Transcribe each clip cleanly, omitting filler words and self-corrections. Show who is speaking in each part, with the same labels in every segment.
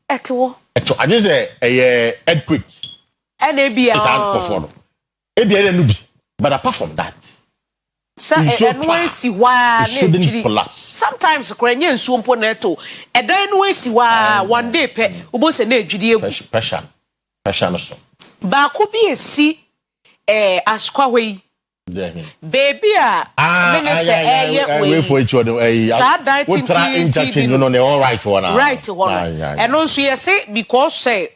Speaker 1: Eto.
Speaker 2: I just say a earthquake.
Speaker 1: And ebia.
Speaker 2: It's unperformed. Ebia no be. But apart from that,
Speaker 1: so and si wa
Speaker 2: it shouldn't collapse.
Speaker 1: Sometimes kwenye nsuo mpo na eto. Edan no si wa one day pe obo se na edwidi egu.
Speaker 2: Pressure no so.
Speaker 1: Ba ko bi esi askwa we. Baby minister
Speaker 2: wait for each other interchange no no all right one
Speaker 1: right one and also you say because say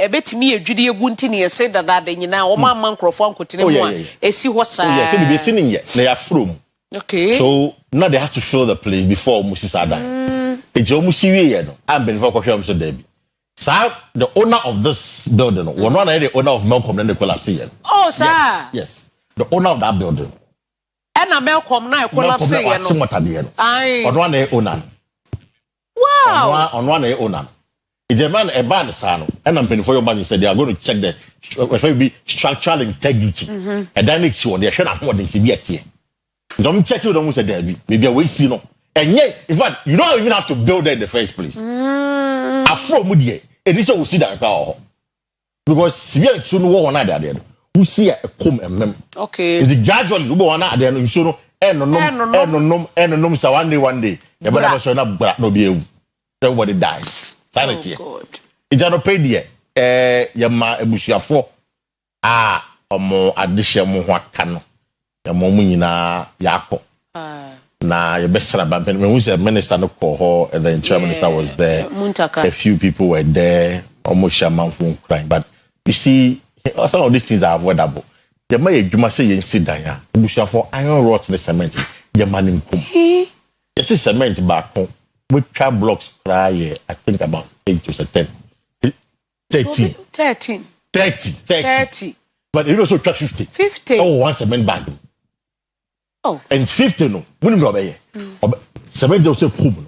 Speaker 1: betimi edwidi egu nti ne say that nyina o ma microphone kotine mu a esi ho saa
Speaker 2: yeah say be sitting here na ya from
Speaker 1: okay
Speaker 2: so now they have to fill the place before musi sada eje omusi wie no am ben for kwhwem so there be sir the owner of this building one the owner of Malcolm and the collapse here
Speaker 1: oh sir
Speaker 2: yes the owner of that building
Speaker 1: and Malcolm na collapse here
Speaker 2: no aye on one owner
Speaker 1: wow
Speaker 2: on one owner a man a band sano and I'm paying for your money said they are going to check the be structural integrity and then next one they should have more than CBT don't check you don't say there maybe a way see no and yet in fact you don't even have to build there in the first place afro mudie and this will see that because severe soon war on there we see a come and
Speaker 1: okay
Speaker 2: it's gradually we go on there no so no no so one day you better so no be everybody dies sanity it's an opinion yama ebusuafo omo adehye mo ho aka no yama mo nyina yakọ na ye besra bampen when we say minister no call ho and the interim minister was there
Speaker 1: Muntaka.
Speaker 2: A few people were there almost shaman phone crying but you see some of these things are avoidable yama edwuma say yen sidan ya ebusuafo iron rot the cement yama nim kom yes cement back home with trap blocks cry I think about 8 to 10 30 but you know so 50 oh one cement bag
Speaker 1: oh
Speaker 2: and 50 no we no be cement just come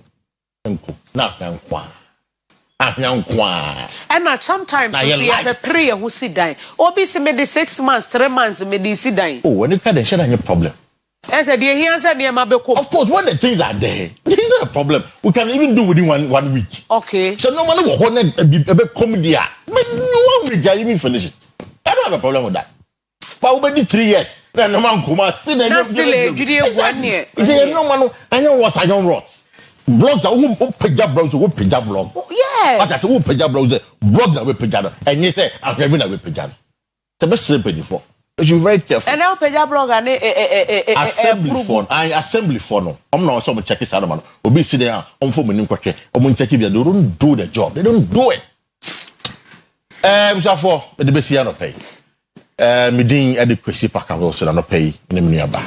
Speaker 2: no na kwa
Speaker 1: and sometimes you see a pray who sit down obi se me the 6 months 3 months me the sit down
Speaker 2: oh when you can share any problem.
Speaker 1: As a dear, he answered near Mabeko.
Speaker 2: Of course, when the things are there, it's not a problem. We can even do within one week.
Speaker 1: Okay.
Speaker 2: So normally we're going to comedy. But 1 week, I even finish it. I don't have a problem with that. But we did 3 years. Then no man come out. Still,
Speaker 1: exactly. 1 year.
Speaker 2: I know what I don't rot. Blogs are who page blogs who page vlog.
Speaker 1: Yeah.
Speaker 2: But I say who page blogs blog that we page and you say I'm going to page. It's the best simple before. You should be very careful.
Speaker 1: And now page blog and
Speaker 2: assembly for no. I'm not so check this out man. Obi sit there on for me kwetwe. Omo check it they don't do the job. They don't do it. So for the best no pay. Me din e de Kwesi Parker will say no pay na me nuaba.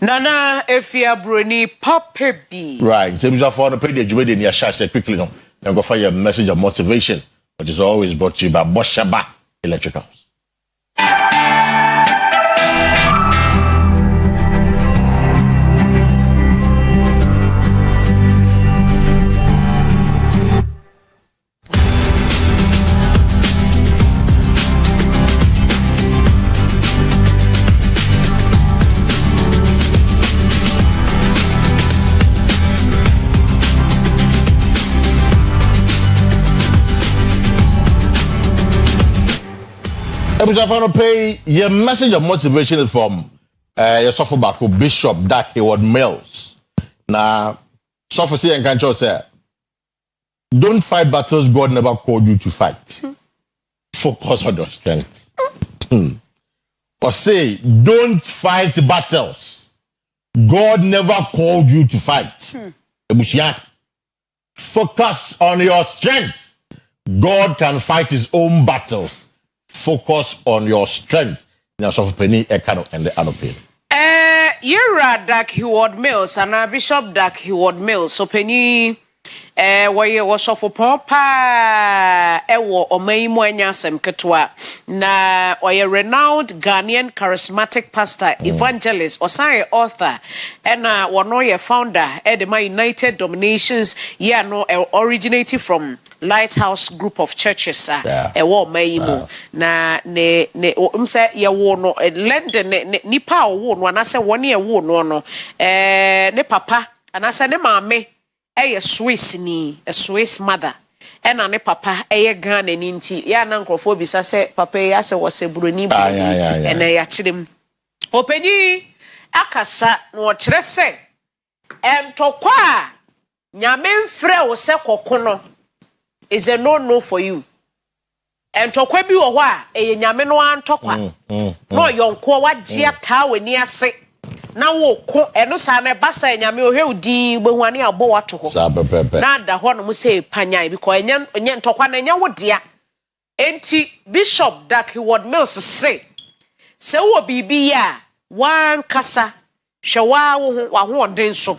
Speaker 1: Nana Efia Bruni Papa B.
Speaker 2: Right. So for no pay the jube dey near share quickly no. Then go for your message of motivation which is always brought to you by Boshaba Electricals. I'm going to pay your message of motivation is from your software back Bishop Dak Hayward Mills. Now, software say and can say, don't fight battles God never called you to fight. Focus on your strength. Or say, don't fight battles God never called you to fight. Focus on your strength. God can fight his own battles. Focus on your strength. Now, so penny ekano and the anope.
Speaker 1: You're Dak Hayward Mills and Bishop Dak Hayward Mills. So penny, where you was for papa, or may moanyasem ketwa. Na or renowned Ghanaian charismatic pastor, evangelist, or science author, and one or founder, Edema United Dominations, no originated from Lighthouse Group of Churches e wo mayimu na ne umse ye wo no lende nipa wo no anase woni e wo no ne papa anase ne maame Swiss ni a Swiss mother ena ne papa eye Ghana ni nti ya na nkrofo bisa se papa ya se wo se buroni ena ya kyerem openyi akasa no kyerɛ se entokwa nyame mfrɛ wo se kokono is a no for you entokwa bi wo hɔ a eye nyame no antokwa no yonko wagye ata wani ase na wo ko eno sa na basa nyame ohwe udi gbehuane abo wato hɔ na da hɔ no mo se panyan because enye ntokwa na enye wo dia enti Bishop Dark Heward Mills se wo bibi ya wan kasa hwewa wo ho oden so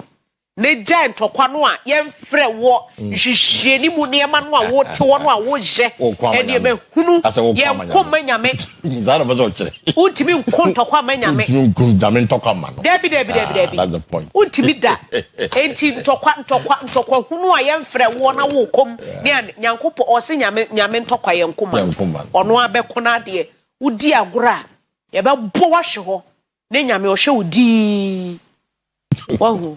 Speaker 1: ne gya ntokwa no a yemfrɛ wo hwehwie ni mu ne ma no a wo te wo no a wo je e de be hunu yemko manyame
Speaker 2: zara bazo kyere
Speaker 1: untimi nko ntokwa manyame
Speaker 2: untimi nko dame ntokwa ma no
Speaker 1: debi
Speaker 2: that's the point
Speaker 1: untimi da enti ntokwa hunu a yemfrɛ wo na wo kom ne nyankopɔ o se nyame ntokwa yenkoma ono abɛko na de udi agora ye be bo wa hwe ho ne nyame o hwe udi wow,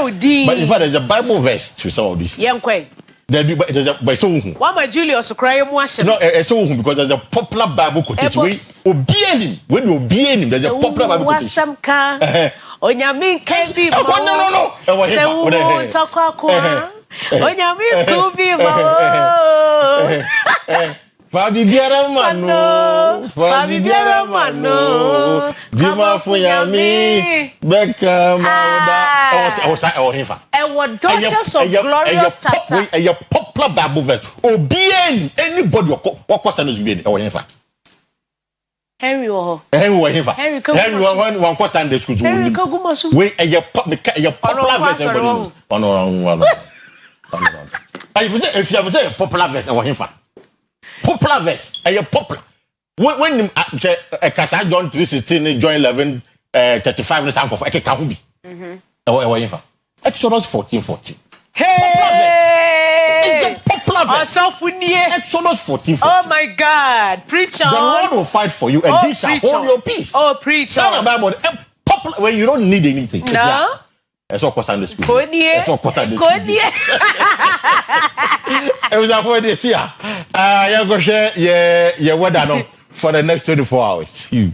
Speaker 1: udi.
Speaker 2: But in fact, there's a Bible verse to some of these.
Speaker 1: Yankwe.
Speaker 2: There's a so.
Speaker 1: Why my Julius cry mo ashe?
Speaker 2: No, so because there's a popular Bible quotation. When you obey him, there's a popular Bible quotation.
Speaker 1: Wasam ka. Onyame kan bi mo.
Speaker 2: No.
Speaker 1: Se wo takwa kwa. Onyame ku bi mo.
Speaker 2: Fabi biara mano. Jima fuyami. Beka mauda. Oh, hifa.
Speaker 1: Ewo Daughters of Glorious chapter.
Speaker 2: A popular Bible verse. Obey anybody what sanos be. Oh, hifa.
Speaker 1: Henry
Speaker 2: hifa. Henry one course Sunday school.
Speaker 1: Henry Kagumasu.
Speaker 2: We a popular verse. Oh no. If you say popular verse, oh hifa. Popular verse, popular. When Kasa John 3:16, John 11:35, and of Eke Kahubi. Exodus 14:14.
Speaker 1: Hey!
Speaker 2: It's a popular verse. Exodus 14:14.
Speaker 1: Oh my God, preach on.
Speaker 2: The Lord will fight for you, and He shall hold your peace.
Speaker 1: Oh, preach on.
Speaker 2: Bible, popular when you don't need anything.
Speaker 1: No.
Speaker 2: That's what was Sunday school.
Speaker 1: That's
Speaker 2: what was Sunday school. It was for this year. You're going to share your weather for the next 24 hours. See you.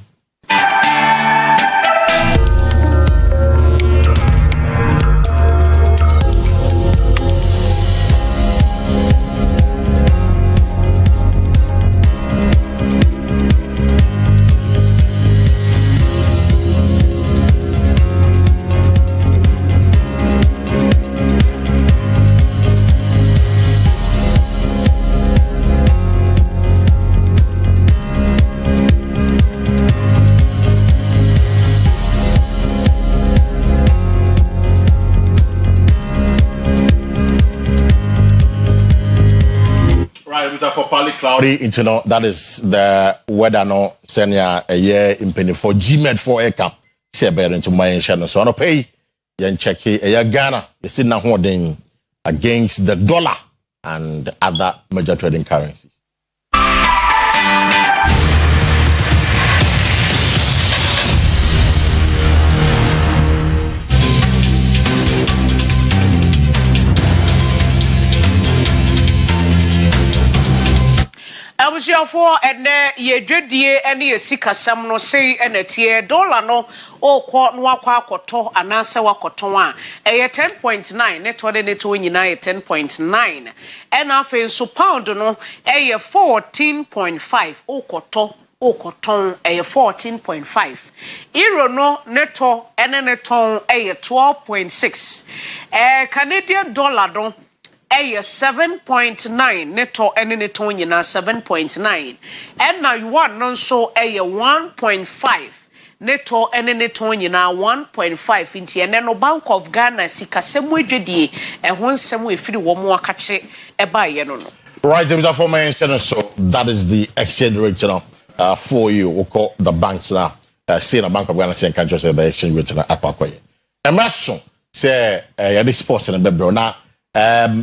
Speaker 2: For partly cloudy, that is the weather. No, senya a year in penny for GMED for eka. See a better into my channel. So I don't pay. Yen check a year Ghana. You see now holding against the dollar and other major trading currencies.
Speaker 1: Abusiafo ene ye dwedie ene ye sikasam no sei ene tie dollar no okọ no akọ akoto anase wakoton a eye 10.9 ne to de ne to nyina ye 10.9 ena afen so pound no eye 14.5 okoton eye 14.5 euro no ne to ene ne ton eye 12.6 Canadian dollar no 7.9 neto ene neto nyina 7.9 na yuan no so 1.5 neto ene neto nyina 1.5 nti ene no Bank of Ghana sikasemu edwedie ho nsemu efiri wo mu akache eba ye no.
Speaker 2: Right, there is a former mention, so that is the exchange rate for you. We call the banks now. See the Bank of Ghana saying can't just say the exchange rate na Akua. And that's say this sports in the now.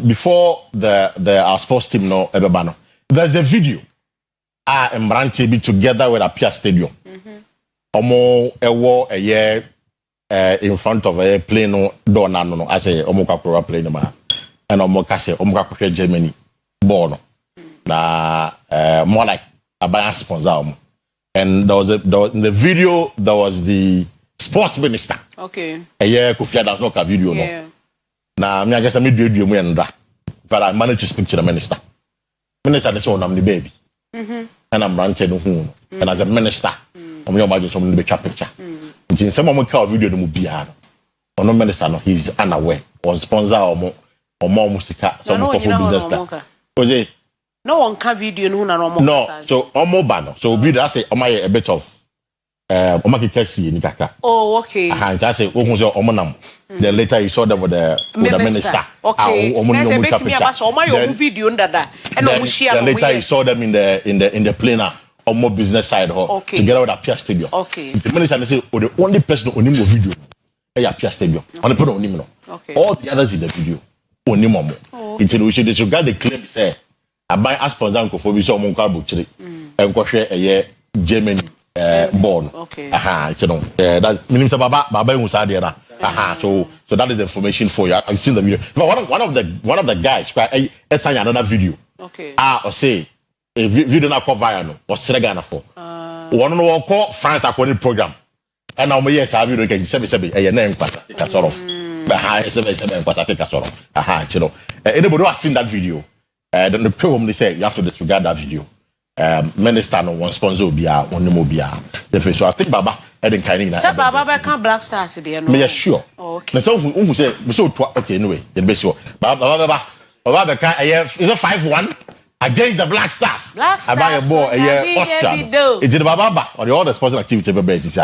Speaker 2: Before our sports team no ebebano, there's a video Mranti be together with Apia Stadium. Omo ewo a year in front of a plane no door no I say omo kakura plane ma and omo kase omo kakura Germany born. Na more like a buyer sponsor. And there was in the video there was the sports minister.
Speaker 1: Okay.
Speaker 2: A year Kofi Adams no video no. Na me I guess I me do mu and but I managed to speak to the minister. Minister dey say on am the baby. And I'm ranting no. And as a minister, I'm your imagine someone be picture. Nti some of my video no mu bia no. Ono minister no he's unaware. On sponsor or musica some for business. Was it?
Speaker 1: No one can video
Speaker 2: no, so almost ban. So video I say a bit of Kwesi ni kaka.
Speaker 1: Oh, okay.
Speaker 2: I say then later you saw them with the minister.
Speaker 1: Okay. Then video ndada.
Speaker 2: Then later you saw them in the plane almost business side
Speaker 1: okay.
Speaker 2: Together with Apia Stadium.
Speaker 1: Okay.
Speaker 2: The minister say the only person on him video Apia Stadium. On the put on him no.
Speaker 1: Okay.
Speaker 2: All the others in the video on him until we should disregard the claim say I buy as per example for we saw mon car butchery and go share a Germany born.
Speaker 1: Okay.
Speaker 2: It's no. That means baba you say there. So that is the information for you. I've seen the video. But one of the guys I sent another video.
Speaker 1: Okay.
Speaker 2: Or say a video na cover viral no or Senegal for. One no call France according program. And now yes I video can say a name pass sort of. But seven pass take sort of. It's no. Anybody who has seen that video then the program they say you have to disregard that video. Minister no one sponsor bia one no bia. So I think Baba didn't kind of.
Speaker 1: So Baba can Black Stars there no.
Speaker 2: Me sure.
Speaker 1: Okay.
Speaker 2: Na so who say we so okay anyway. You be sure. Baba can is a 5-1 against the Black Stars.
Speaker 1: Black Stars.
Speaker 2: About a ball Austria. It's the Baba or the other sports activity be base is.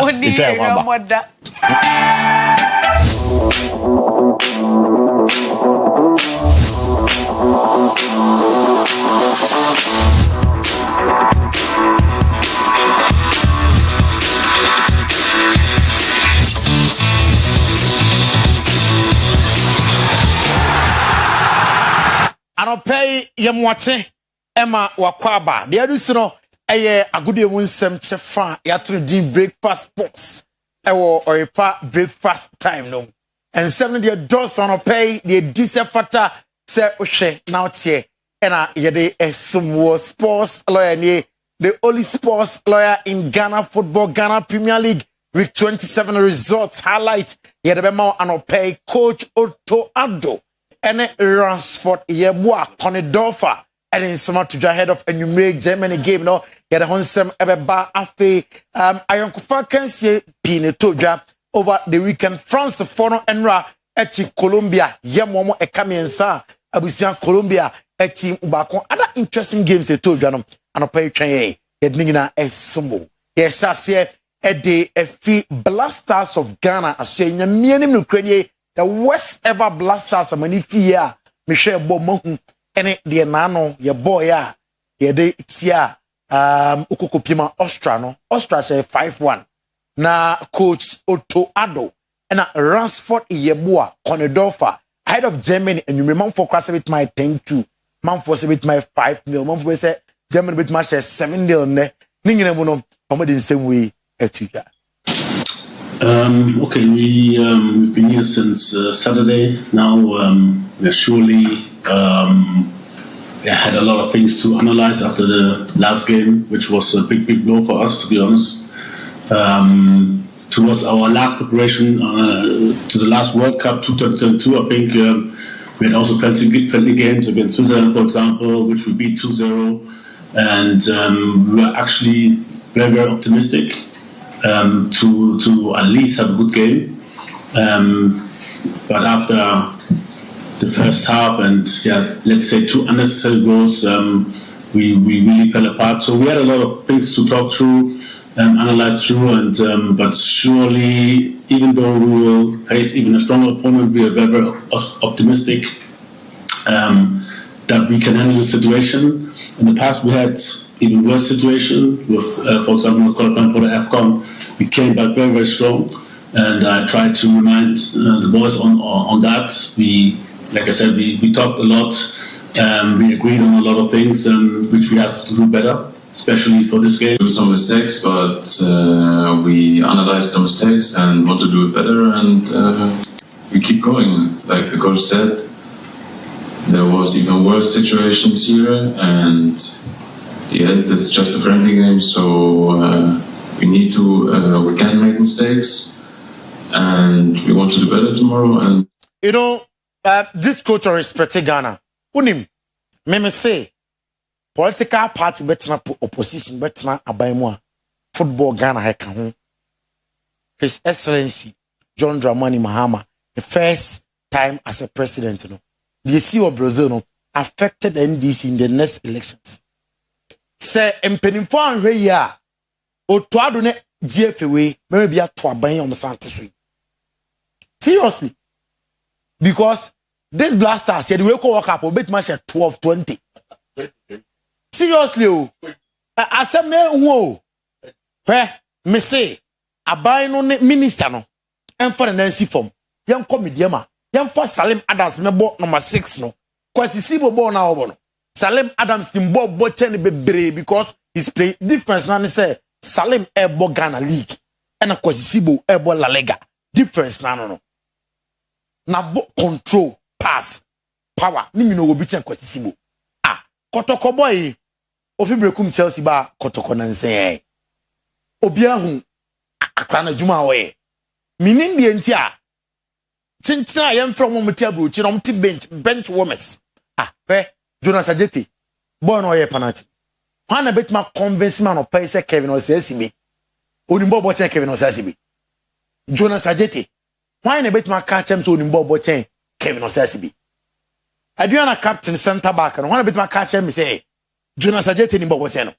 Speaker 3: Anopay yemwate Emma wakwaba. The other no agudie mu nsem chefa yatro din breakfast sports. Ewo Oyerepa breakfast time no. And seven the doors anopay the disefata se ohwe na otie na yede esumwo sports lawyer ni the only sports lawyer in Ghana football Ghana Premier League week 27 results highlight yede be ma anopay coach Otto Addo ene Ransford Yeboah Konedorfa and in some to ahead of a numeric Germany game no get a honsem ebeba afe ayonkufa kansie pine todwa over the weekend France fono enra echi Colombia yemomo ekamiensa abusia Colombia team ubako other interesting games e todwa no anopa twen yedningina esumbo yesase ede efi Blasters of Ghana asenya mianim no kranie the worst ever Blasters manifia Michelle Bomahu ene de nano ye boy ya ye de tia ukukopima Austria say 5-1 na coach Otto Addo na Ransford Yeboah Konedorfa ahead of Germany and you remember for class with my 10-2 man for with my 5-0 man for say Germany with my 7-0 ne ningine mu no omo the same way etuja.
Speaker 4: Okay, we've been here since Saturday. Now we're surely had a lot of things to analyze after the last game, which was a big blow for us, to be honest. Towards our last preparation to the last World Cup 2022, I think we had also friendly games against Switzerland, for example, which we beat 2-0, and we were actually very optimistic. To at least have a good game, but after the first half and let's say 2 unnecessary goals, we really fell apart. So we had a lot of things to talk through, analyze through, and but surely, even though we will face even a stronger opponent, we are very optimistic that we can handle the situation. In the past, we had even worse situation with, for example, qualifying for the AFCON. We came back very strong, and I tried to remind the boys on that. We, like I said, we talked a lot. We agreed on a lot of things, which we have to do better, especially for this game.
Speaker 5: Do some mistakes, but we analyze the mistakes and want to do it better, and we keep going. Like the coach said, there was even worse situations here, and yeah, this is just a friendly game, so we can make mistakes, and we want to do better tomorrow. And
Speaker 3: you know, this coach respect Ghana. Unim, me say, political party better opposition better abaimwa football Ghana heka. His Excellency John Dramani Mahama, the first time as a president, you know, the CEO of Brazil, no, affected the NDC in the next elections. Say, empenifo anhwe ya, o to adone GFA, maybe a to aban on the Santisui. Seriously. Because this blaster said we will walk up a bit much at 12-20. Seriously, oh. Asemne wo. Where me say aban no minister no. Emfa Nancy form. Yan comedian yan for Salim Adams me bo number 6 no. Kwesi Sibo bo na obo no. Salim Adams team bo chen bebre because his play difference na say Salim ebo Ghana League and Kwesi Sibo ebo La Liga. Difference na no. Na bo control pass power ni mi no obi chen Kwesi Sibo. Ah, Kotoko boy ofi brekum Chelsea ba Kotoko na nsen. Obi ahu akra na juma we. Meaning the entire Chinchina yam from Mutable, Chinomti bench warmers. Ah, where Jonas Ajeti, born Oyerepa penalty. One a bit more convince man of Paisa Kevin or Sessibi. Unimbo Bochen Kevin or Sessibi. Jonas Ajeti. Why a bit more catch him to Unimbo Bochen Kevin or Sessibi. I do a captain center back and one a bit more catch him say Jonas Ajeti in Bobocheno.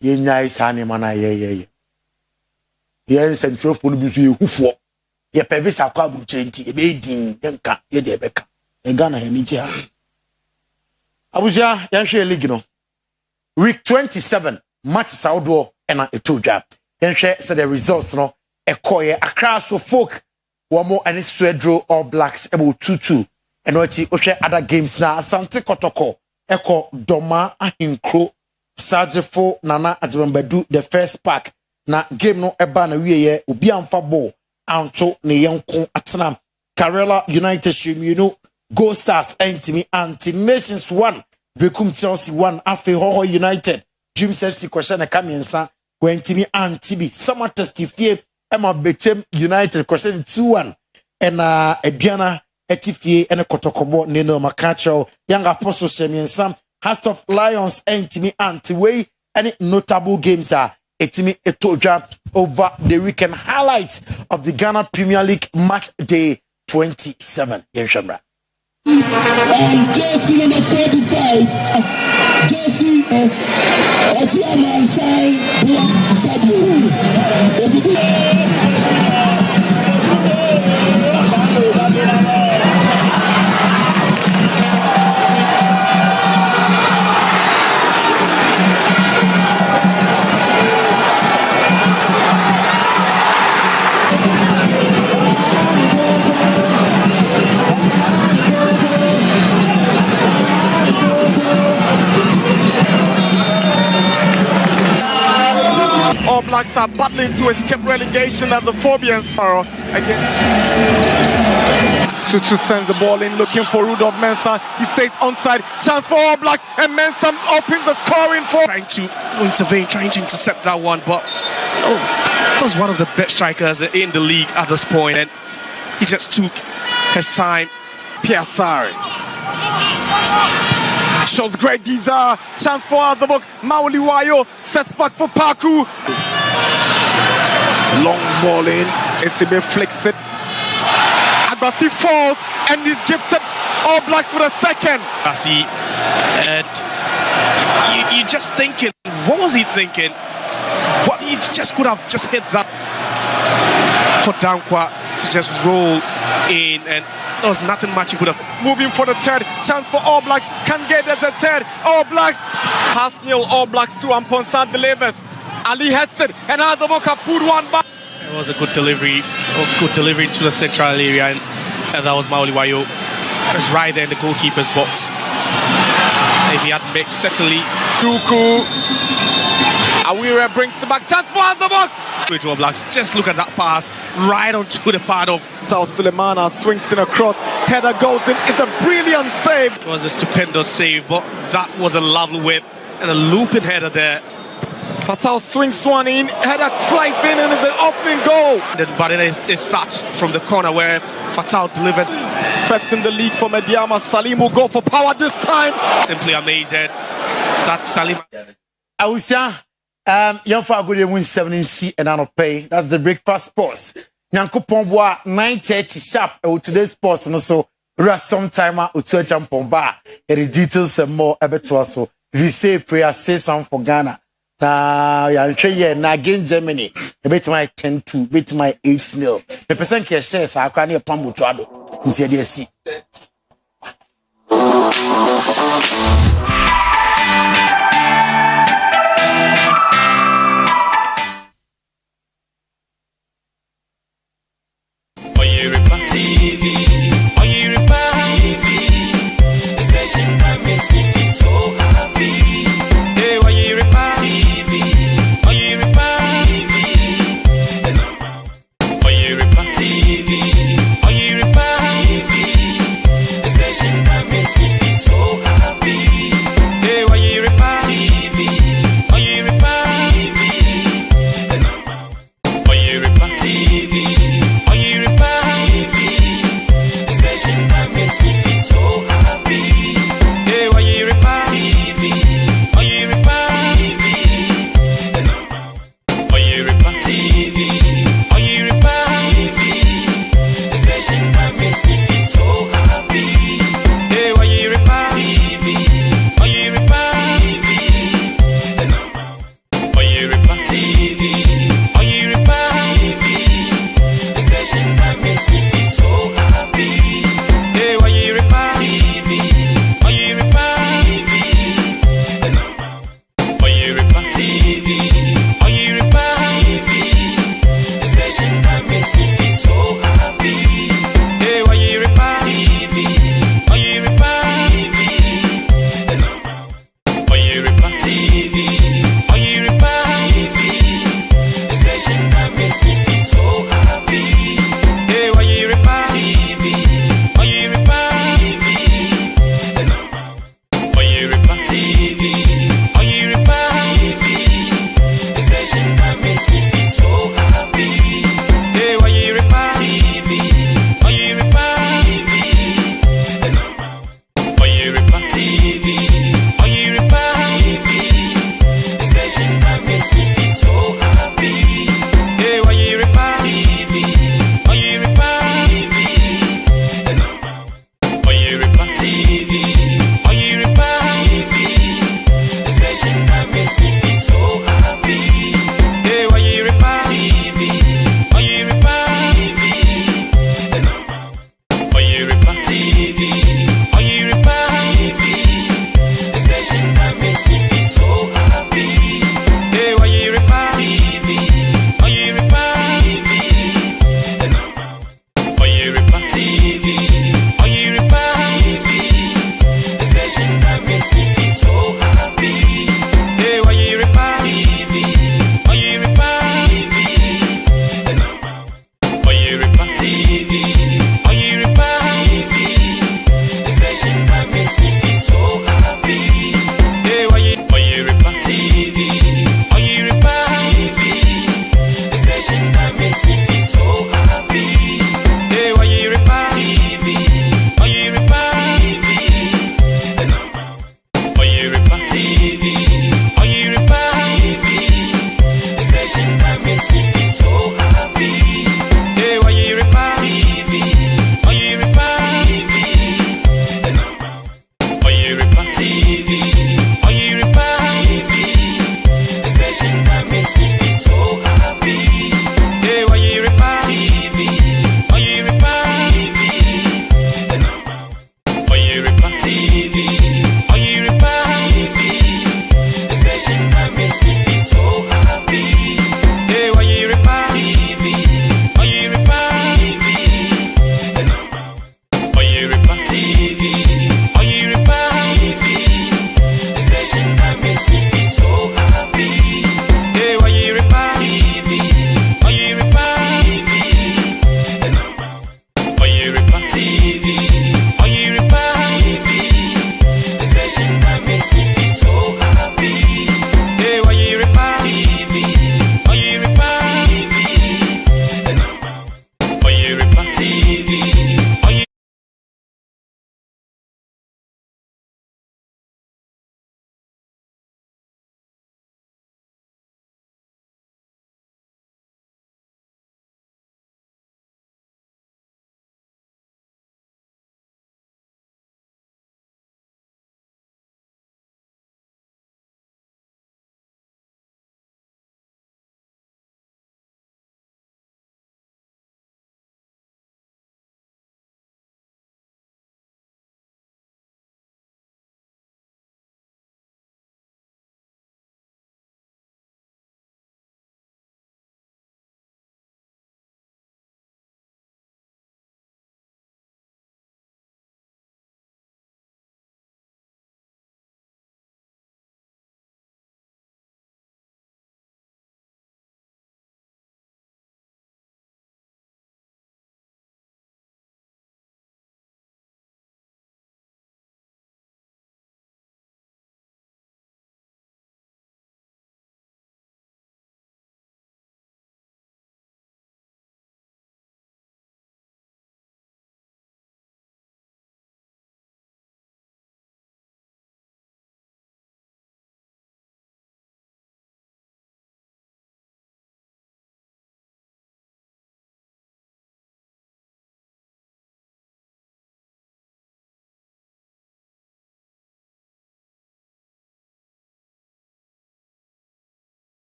Speaker 3: Ye nice honey mana ye. Yes, and true for the who for ye pervis Akua Asieduaa, a baby, yanka, ye de beka, a Ghana Henicha. Abuja, Yanshe Ligino. Week 27, match Saudwo, and a two-jab. Yanshe said the results, no, a koye, a crash of folk, one more and it's Swedro or Blacks about 2-2. And what you other games now, Asante Kotoko, Eko, Doma, Ahinkro, Sajefo, Nana, Ajibambedu, the first pack. Na game no eba na wiye obi amfa ball anto ne yenko atena Karela United you know Go Stars entimi anti-nations 1 Brekum Chelsea 1 afe Hoho United Dreams FC kwasha na kamiensa kwentimi anti-bi sama testifie ema Bechem United kwasha 2-1 ena Ediana etifie ene Kotokobo neno makacho Young Apostle shemiensa Heart of Lions entimi anti-way any notable games are Etimi Etoja over the weekend highlights of the Ghana Premier League match day 27. Yenshamra.
Speaker 6: Jersey number 45. Jersey Oyerepa Stadium.
Speaker 7: All Blacks are battling to escape relegation at the Phobians again. Tutu sends the ball in looking for Rudolph Mensah. He stays onside. Chance for All Blacks and Mensah opens the scoring for.
Speaker 8: Trying to intervene, trying to intercept that one, but that was one of the best strikers in the league at this point, and he just took his time.
Speaker 7: Piassari shows great desire. Chance for Azabok. Mauliwayo sets back for Paku. Long ball in. SCB flicks it. Agbasi falls and is gifted All Blacks with a second.
Speaker 8: Agbasi, and you just thinking, what was he thinking? What he just could have just hit that for Dankwa to just roll in, and there was nothing much he could have.
Speaker 7: Moving for the third. Chance for All Blacks. Can get at the third. All Blacks. Pass nil. All Blacks to Amponsah delivers. Ali heads it. And Azaboka put one back.
Speaker 8: It was a good delivery. To the central area. And that was Mauliwayo. Just right there in the goalkeeper's box. If he had made certainly.
Speaker 7: Duku. Awira brings it back. Chance for Azabok.
Speaker 8: All Blacks. Just look at that pass. Right onto the part of
Speaker 7: Sulemana swings in across. Header goes in. It's a brilliant save.
Speaker 8: It was a stupendous save, but that was a lovely whip and a looping header there.
Speaker 7: Fatal swings one in. Header flies in and it's an opening goal.
Speaker 8: But then it starts from the corner where Fatal delivers.
Speaker 7: It's first in the league for Mediama. Salim will go for power this time.
Speaker 8: Simply amazing. That's Salim.
Speaker 3: Awusia, young for good win 7C and I don't pay. That's the breakfast sports. Nyankopon boa 9:30 sharp today's sports no so rest sometime to champon bar. The details and more to us. We say prayer, say something for Ghana. Na ya na again Germany. A bit my 10-2, bit my 8-0. The percent care shares are cranny upon Mutuado. In CDC.
Speaker 9: Oyerepa TV, Oyerepa TV, the station that makes me feel so happy. Hey, Oyerepa TV, Oyerepa TV, the number one. Oyerepa TV, Oyerepa TV, the station that makes me feel so happy. Hey, Oyerepa TV, Oyerepa TV, the number one. Oyerepa TV. Makes me feel so happy. Hey, Oyerepa TV, Oyerepa TV, the number one. Oyerepa TV, Oyerepa TV, the station that makes me feel so happy. Hey, Oyerepa TV, Oyerepa TV, the number one. Oyerepa TV, Oyerepa TV, the station that makes me feel so happy. Oyerepa TV, Oyerepa TV, the number one. Oyerepa TV, Oyerepa TV, the station that makes me feel so happy. Hey, Oyerepa TV, Oyerepa TV, the number one. Oyerepa TV, Oyerepa TV, the station that makes me feel so happy. Hey, Oyerepa TV. Oyerepa TV, the number one. Oyerepa TV, Oyerepa TV, the station that makes me feel so happy. Hey, Oyerepa TV, Oyerepa TV, the number one. Oyerepa TV, Oyerepa TV,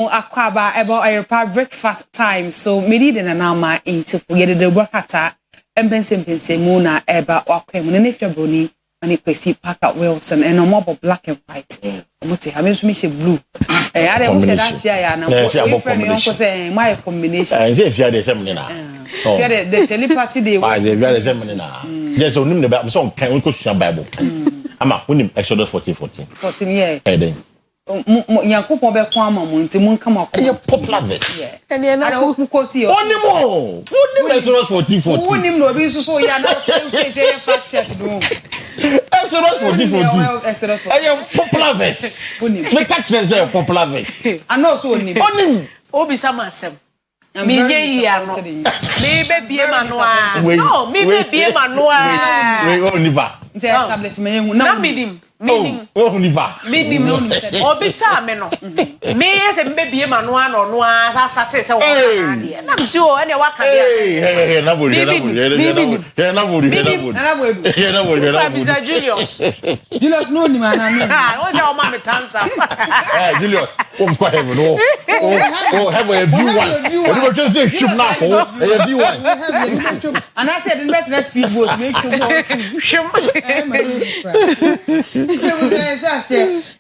Speaker 10: Akua about Oyerepa breakfast time. So me did na ma into forget the workata empense muna eba wakwe mun ne fiaboni ani Kwesi Parker Wilson and no more black and white. Omuti ha me so me she blue. I dey say that share ya na friend uncle say my combination.
Speaker 2: Say if you dey same na.
Speaker 10: Fear the telepathy dey.
Speaker 2: Why dey fear the same na. Yes, onim the Bible so kan ko sua Bible. Ama onim Exodus 14:14. 14
Speaker 10: yeah.
Speaker 2: Then
Speaker 10: Yakupon be kwa ama mo nti mun kama ko.
Speaker 2: E popular verse.
Speaker 10: Ene na ku quote yo.
Speaker 2: Onimo. Onim Exodus 14:14.
Speaker 10: Onim no bi so ya na say fact check do.
Speaker 2: Exodus 14:14.
Speaker 10: Exodus 14.
Speaker 2: E popular verse. Onim. Me catch them say popular verse.
Speaker 10: I know so onim.
Speaker 1: Onim. Obi sama asem. Me ye ya no. Me be bie manoa. No, me be bie manoa.
Speaker 2: We oniva.
Speaker 10: Say establishment
Speaker 1: na minim.
Speaker 2: Oniva.
Speaker 1: Minim no. Obi sa me no. Me se me bie manoa no no a start say wo na de. Na msi o ene wa ka de.
Speaker 2: Hey, na bodi.
Speaker 1: Julius.
Speaker 10: Julius no ni man na.
Speaker 1: Ah, o ja o ma me tansa.
Speaker 2: Julius, kwa heaven no. Oh, have a view once. You go say ship now for a view once.
Speaker 10: And I said the next speedboat make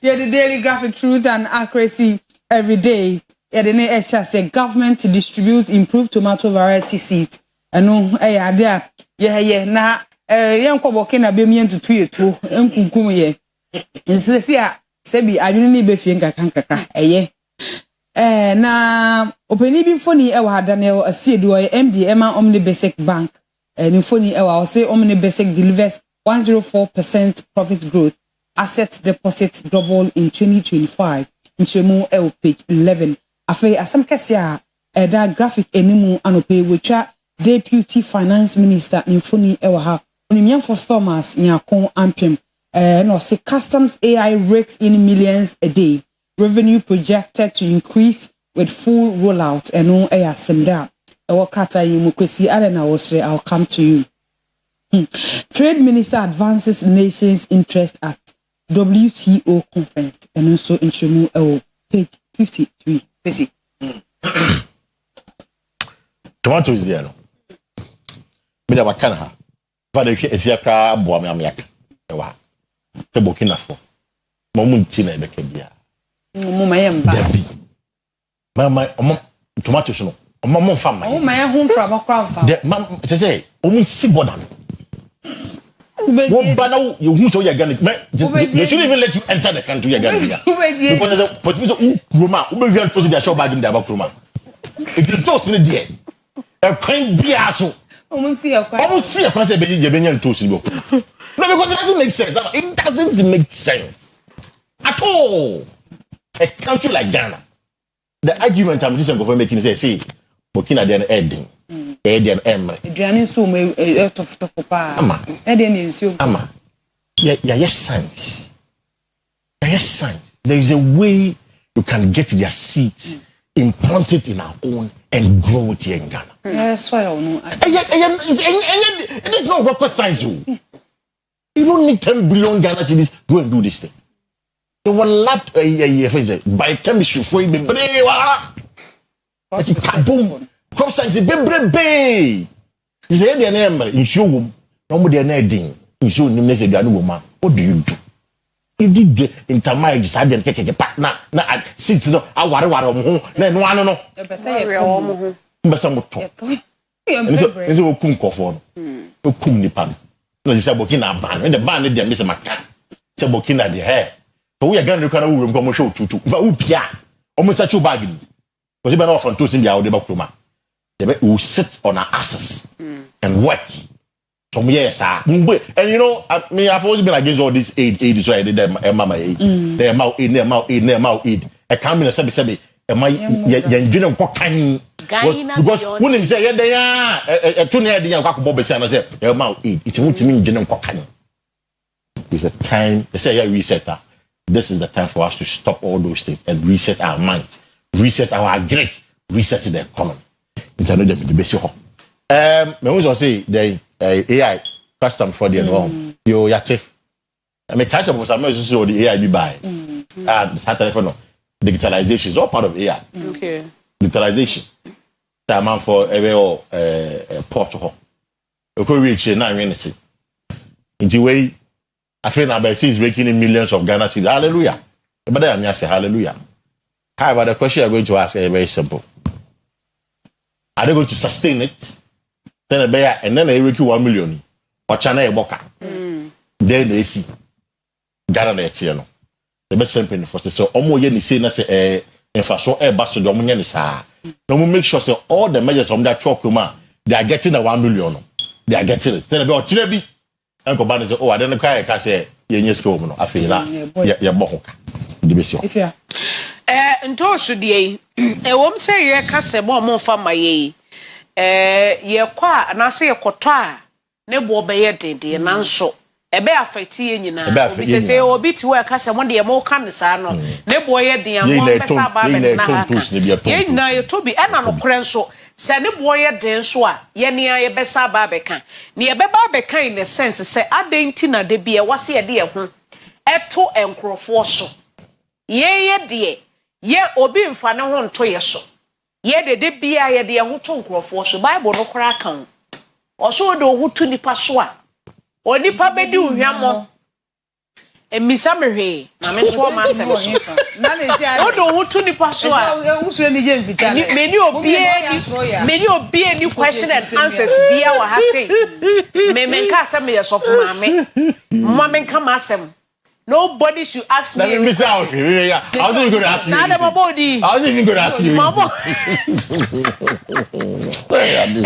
Speaker 10: yeah, the daily graphic truth and accuracy every day. Yeah, the name say government to distribute improved tomato variety seeds. And no, there. Yeah, na young Kobokin a bemian to 2 years too. Uncle ye. Instead, Sebi, I didn't need befinger canker. Na openi bi foni e wa Daniel Asieduaa MD Emma Omni Basic Bank. And foni e wa say Omni Basic delivers 104% profit growth. Asset deposits double in 2025. Nchemu e page 11. Afi asam kesia that graphic enimu anope whicha Deputy Finance Minister Infoni e wa ha. Onimian for Thomas Nyakon Ampem. No say customs AI rakes in millions a day. Revenue projected to increase with full rollout and no air semda. Wakata Kwesi Arena was I'll come to you. Trade Minister advances nation's interest at WTO conference and also in Shemu page 53. Kwesi.
Speaker 2: Tomato is there no. Me da wakana ha. Vada efia kra boa me amyaka. E wa. Te Burkina Faso. Mo munti na ebeke bia. Debbie. Mama, tomatoes no. Mama farm.
Speaker 10: Oh, my home from a crown farm.
Speaker 2: Mama, say, si bodan. What banner you so you're gonna they shouldn't even let you enter the country again. Because there's a possibility Roma, who will be to the show bag in the back room. If you toast in the day, a kind biaso. Almost see a concept of Jabinian toast. No, because it doesn't make sense. It doesn't make sense at all. A country like Ghana, the argument I'm just going making is say, Burkina den Edin, Edian Emre.
Speaker 10: Adrian so may tough pa.
Speaker 2: Ama.
Speaker 10: Edian so.
Speaker 2: Ama. Yes, science. Yes, science. There is a way you can get their seeds, implant it in our own, and grow it here in Ghana.
Speaker 10: Yes, soil no.
Speaker 2: It is not rocket science. You don't need 10 billion Ghana cedis go and do this thing. They were lapped by chemistry for him. Boom. Crop science, baby. He said, the name in show, no more than anything. In show, you say, woman, what do you do? You did intermarriage, Sergeant Keke partner, not sits no, I worry, then one no. But some talk. It's a cook for no kum nipan. No, it's a Burkina ban, and the ban is the Miss Macan. It's a Burkina the hair. But we are going to room come show to Upia. Almost such a bargain. Because you've been off on two in the Audeba. They will sit on our asses and work. Some years, and you know, I've always been against all this aid, so I did them, Mama aid. Their mouth aid. I can't be a sabi, and my young cocaine. Because when they say, they are a 2 year, the young Bob said, their mouth aid. It's a mean general cocaine. It's a time, they say, reset that. This is the time for us to stop all those things and reset our minds, reset our grid, reset the economy. It's another the best. Me also say the AI custom for the yo yate. I mean, cash up was a message so the AI be buy. Telephone. digitalization is all part of AI.
Speaker 1: Okay.
Speaker 2: Digitalization. That man for a port ho. We could reach na see. In the way, I feel now is making in millions of Ghana cedis. Hallelujah. But then I say hallelujah. However, the question I'm going to ask is very simple. Are they going to sustain it? Then they make 1 million. Or China a boka. Then they see Ghana no. The best champion for so omo ye ni say na say infrastructure back to the omo ni sa. No make sure say all the measures from that talk they are getting the 1 million. They are getting it. Say be o kire bi. Enko ba say oh I don't kai ka say ye nye skill no afi na ye bo ho ka. Di be si.
Speaker 10: Ifia.
Speaker 1: Nto so de wom say ye ka se bo mo fa ma ye. Ye kwa na say ye koto a ne bo be ye dede na nso ebe afeti ye nyina obi say obi ti we ka se mo de mo ka ne sa no ne bo ye den mo be sa ba be na ha ye nyina ye tobi e na no kore nso se ne bo ye den so a ye ne ye be sa ba be kan ne ye be ba be kan in the sense say adenti na de bia wase ye de ye ho eto enkrofo so ye de ye obi mfa ne ho nto ye so ye de bia ye de ye ho to enkrofo so bible no kora kan o so do ho tu nipa so a onipa bedi uhwamo emisa mehwe na me to ma asem
Speaker 10: na le si
Speaker 1: o do ho tu nipa so a
Speaker 10: usure ni je mfita
Speaker 1: meni obi any question and answers bia wa ha say me nka asem ye so for ma me nka ma asem. Nobody should ask me.
Speaker 2: Let me miss out. I wasn't even going to ask you. I wasn't even going to ask you.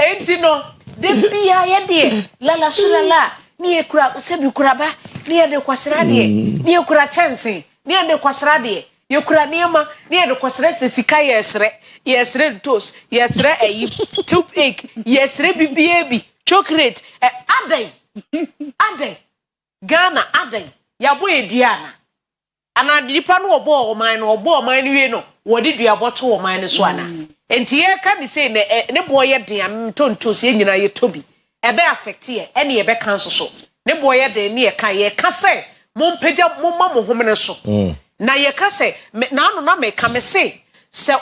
Speaker 1: And you know, the bia ye la sulala ni e kura sebi kura ba ni e de kwasra de ni e kura chance ni e de kwasra de ye kura niema ni e de kwasra se sika yesre toast yesre ayi toothache yesre bibia bi chocolate adai Ghana adai ya bo eduana ana dipa no obo o man wie no wodi dua boto o man so ana enti ye ka ni say ne boy ye den tonto se nyina ye tobi ebe affect ye ene ye be cancel so ne boy ye den ne ye ka say mo mpagya mo ma mo homene so na ye ka say na no na me ka me say se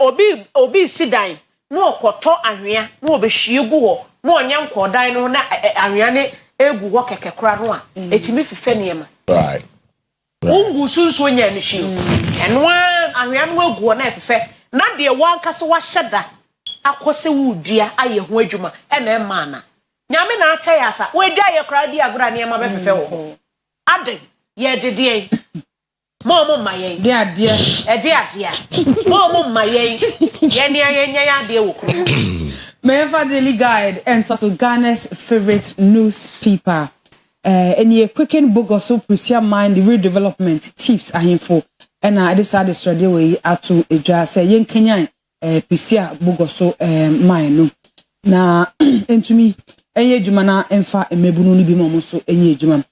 Speaker 1: obi sidan no okoto ahwea no obehwie gu ho no onya nkodan no na ahwea ne egu ho keke kora no a etimi fife ne ma
Speaker 2: right
Speaker 1: ungu sunso nya ne hwi enwa ahwea no egu na fife na de wankase wa hyeda akose wudua aye ho adwuma ena ema na nyame na acha ya asa wedua ye kora di agora ne ma be fife wo ade ye dede mo mayen
Speaker 10: de ade mo mayen ye ne anya ya de wo kro
Speaker 1: Mefa
Speaker 10: Daily Guide and also Ghana's favorite newspaper. Any quicken book or so Prisia Mind the redevelopment chiefs are info. And I decided straight away to a say young Kenyan Prisia book or so mine. Na into me, any Jumana enfa mebunu bi momo so any Juman.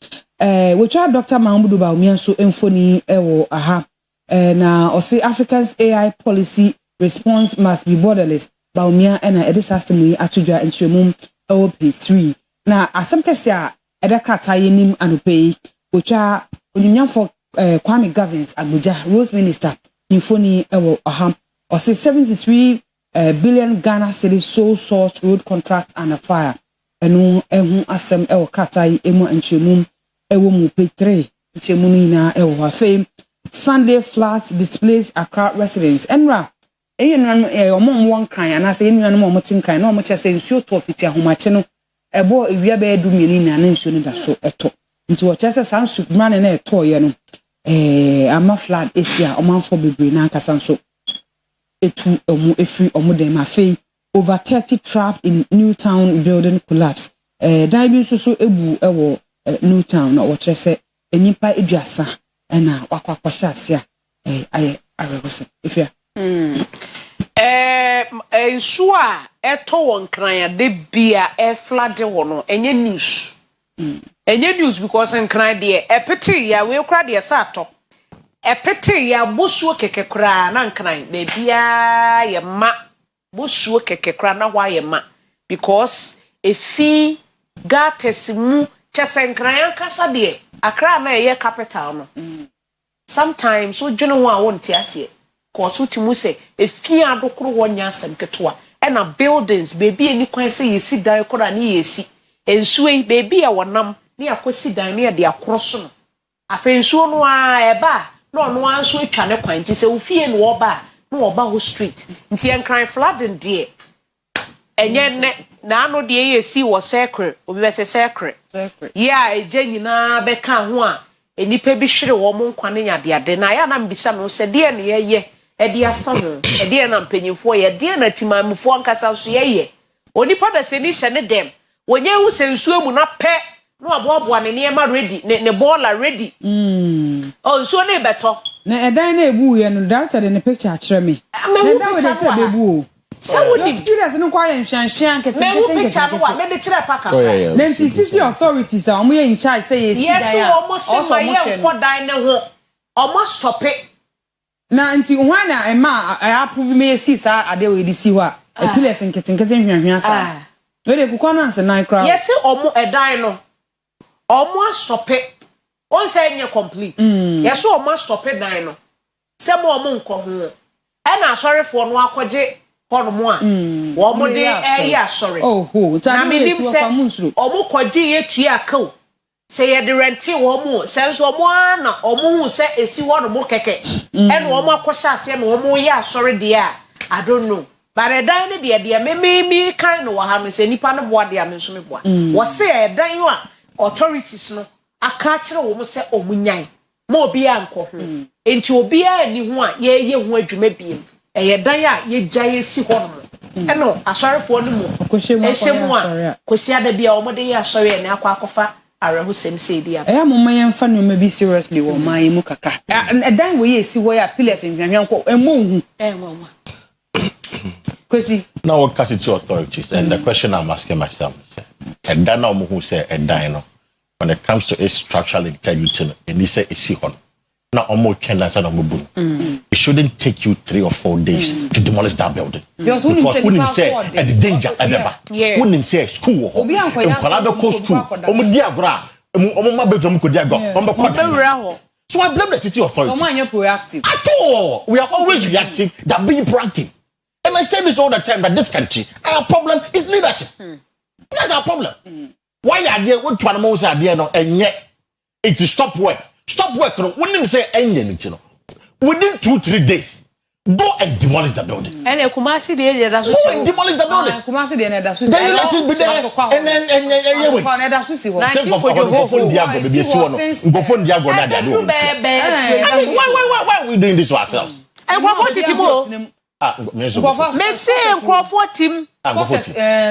Speaker 10: Which are Dr. Mahmoud Baumia so infoni ewo aha. Na or say Africa's AI policy response must be borderless. Baumia and a system we atudwa entremum OP3 na asem kese a edakata yenim anopei ocha onimnya for Kwame Governance Abuja Rose Minister infoni ewo aham or say 73 billion Ghana cedis sole source road contract and a fire enu ehu asem ewo katai emu entremum ewo mu P3 entremum na ewo afem Sunday floods displays Accra residents enra eyenwan omom won kan ana se enwan mo motin kan na mo chese nsuo to fiti ahomache no ebo ewia be edu mieni na nsuo no da so eto nti wo chese san subman na eto ye no ama flood esia omanfo bebre na akasa nso etu omu efri omu dem afei over 30 trapped in Newtown building collapse dan bi nso so ebu ewo Newtown na wo chese enyipa eduasa na wakwakwasha asia aye arewose ifia
Speaker 1: nsu a eto won kran de bia flood wo no enye news because nkran de epete ya we kra de sa atọ epete ya bosuo keke kra na nkran be bia ye ma bosuo keke kra na hwa ye ma because efi gatesimu chese nkran kasa de Accra na ye capital no sometimes wo dwene ho a won ti ase cause utimu say efie adokoro wonya asem ketewa e na buildings baby eni kwan say yesi dan kora na yesi ensuo yi baby a wonam na yakosi dan na de akoroso no afensuo no a eba na ono anso atwa ne kwan ti say ofie no oba na oba ho street nti enkran flooding de enye ne na ano de yesi wo secret obi be say secret yeah eje nyina be kan ho a enipa bi hwere wo mo nkwane yadeade na ya na mbisa no se de ne ye e de afa ho e de na mpanyimfo ye de na timamfo ankasa so ye onipa da se ni hye ne dem wonye hu se nsuo mu na pe no aboabo ne ne ma ready ne baller ready oh nsuo ne beto
Speaker 10: na edan na ebu ye no director de ne picture akere me na da we dey say bebu o
Speaker 1: so we did
Speaker 10: students no kwa yen hwanhwan kete
Speaker 1: me de kire paka
Speaker 10: na city authorities a omo ye in charge say ye si dan
Speaker 1: yes omo ye ko dan ne ho omo stop it
Speaker 10: na nti hwana ema approve me si sa ade we di si ho a pillars nkete hwanhwan sa we dey kukọ na se nine crowd
Speaker 1: yes omo edan no omo stop it on say nye complete yes omo stop it dan no se mo omo nko ho e na asorefo no akoje kono a wo mo de area sorry
Speaker 10: oh
Speaker 1: na me dim se omo koji yetua aka se ye de renti wo mo se nso omo ana omo hu se esi wo no mo keke e no omo akosha ase no omo ye asori de a I don't know but edan ne de me kind no ha me se nipa no boa de a me nso me boa wo se edan yo a authorities no aka kire wo mo se omunyan ma obi anko ho enti obi a ni ho a ye ho adwuma biem eye dan a ye gyaye si ho no eno asorefo no mu ehyemu a kwesi ada bia o mo de ye asori na akwa akofa areho sem say dia
Speaker 10: mama ye mfa no be seriously wo man mu kaka edan we ye si wo ya pillars nhwanhwan ko hu
Speaker 1: mama
Speaker 10: Kwesi
Speaker 2: now what city authorities and the question I'm asking myself is and then now who say edan no when it comes to its structural integrity and this say isi hon na omo twenda say no mbu it shouldn't take you 3 or 4 days to demolish that building because when say at the danger ebeba when say school ho nkwala be ko school omo di agora omo ma bedroom ko di agora omo ko ho so I blame the city authorities.
Speaker 10: Omo anya proactive
Speaker 2: at all. We are always reactive than being proactive. And I say this all the time that this country, our problem is leadership. That's our problem. Why are there what to animals are there no and yet it is stop work. Stop work. No, wouldn't say anything. Within 2-3 days, go and demolish the building.
Speaker 1: And Kumasi the area that's
Speaker 2: go and demolish the building.
Speaker 10: Kumasi the area that's
Speaker 2: then let it be there. And then that's why are we doing this to ourselves?
Speaker 1: And what did you me say Crawford team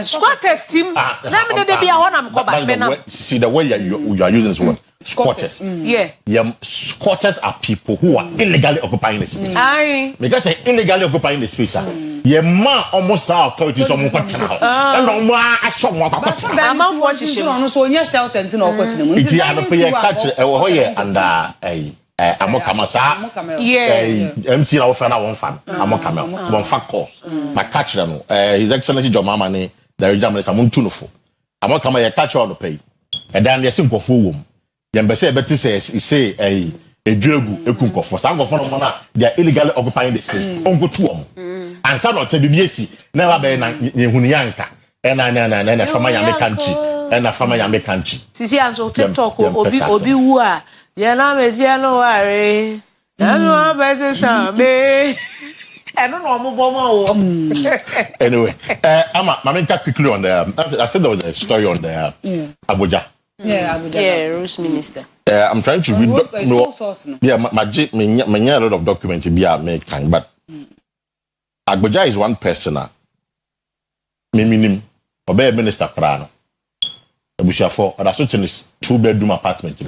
Speaker 1: squatters team na me dey be a honam ko ba me na
Speaker 2: see the way you are using this word squatters squatters are people who are illegally occupying the space because they illegally occupying the space ye man almost authorities on ko tena and no aso mo ko tena
Speaker 10: am for shishino no so nya shelter nti na ko tena mu
Speaker 2: nti ya no pe catch e wo here under amokamasa MC na offer na one fan amokama one fan course my catch them his excellency John Mamani the regional minister montunofo amokama ye catch all the pay and then they sim kofo wom ye mbese beti say eduegu ekunkofo sankofo no na they are illegally occupying the space ongo to om and sa no te bibiesi na ba be na yehunu yanka na fama ya mekanchi na fama ya mekanchi
Speaker 1: sisi anso TikTok obi wu a ya na media no ware na no abese sambe eno no mo bomo
Speaker 2: anyway Mamenka quickly on the I said there was a story on the Abuja
Speaker 1: Rose minister
Speaker 2: I'm trying to read a lot of documents be making but Abuja is one person minim obey minister krano Abuja for that's what is 2-bedroom apartment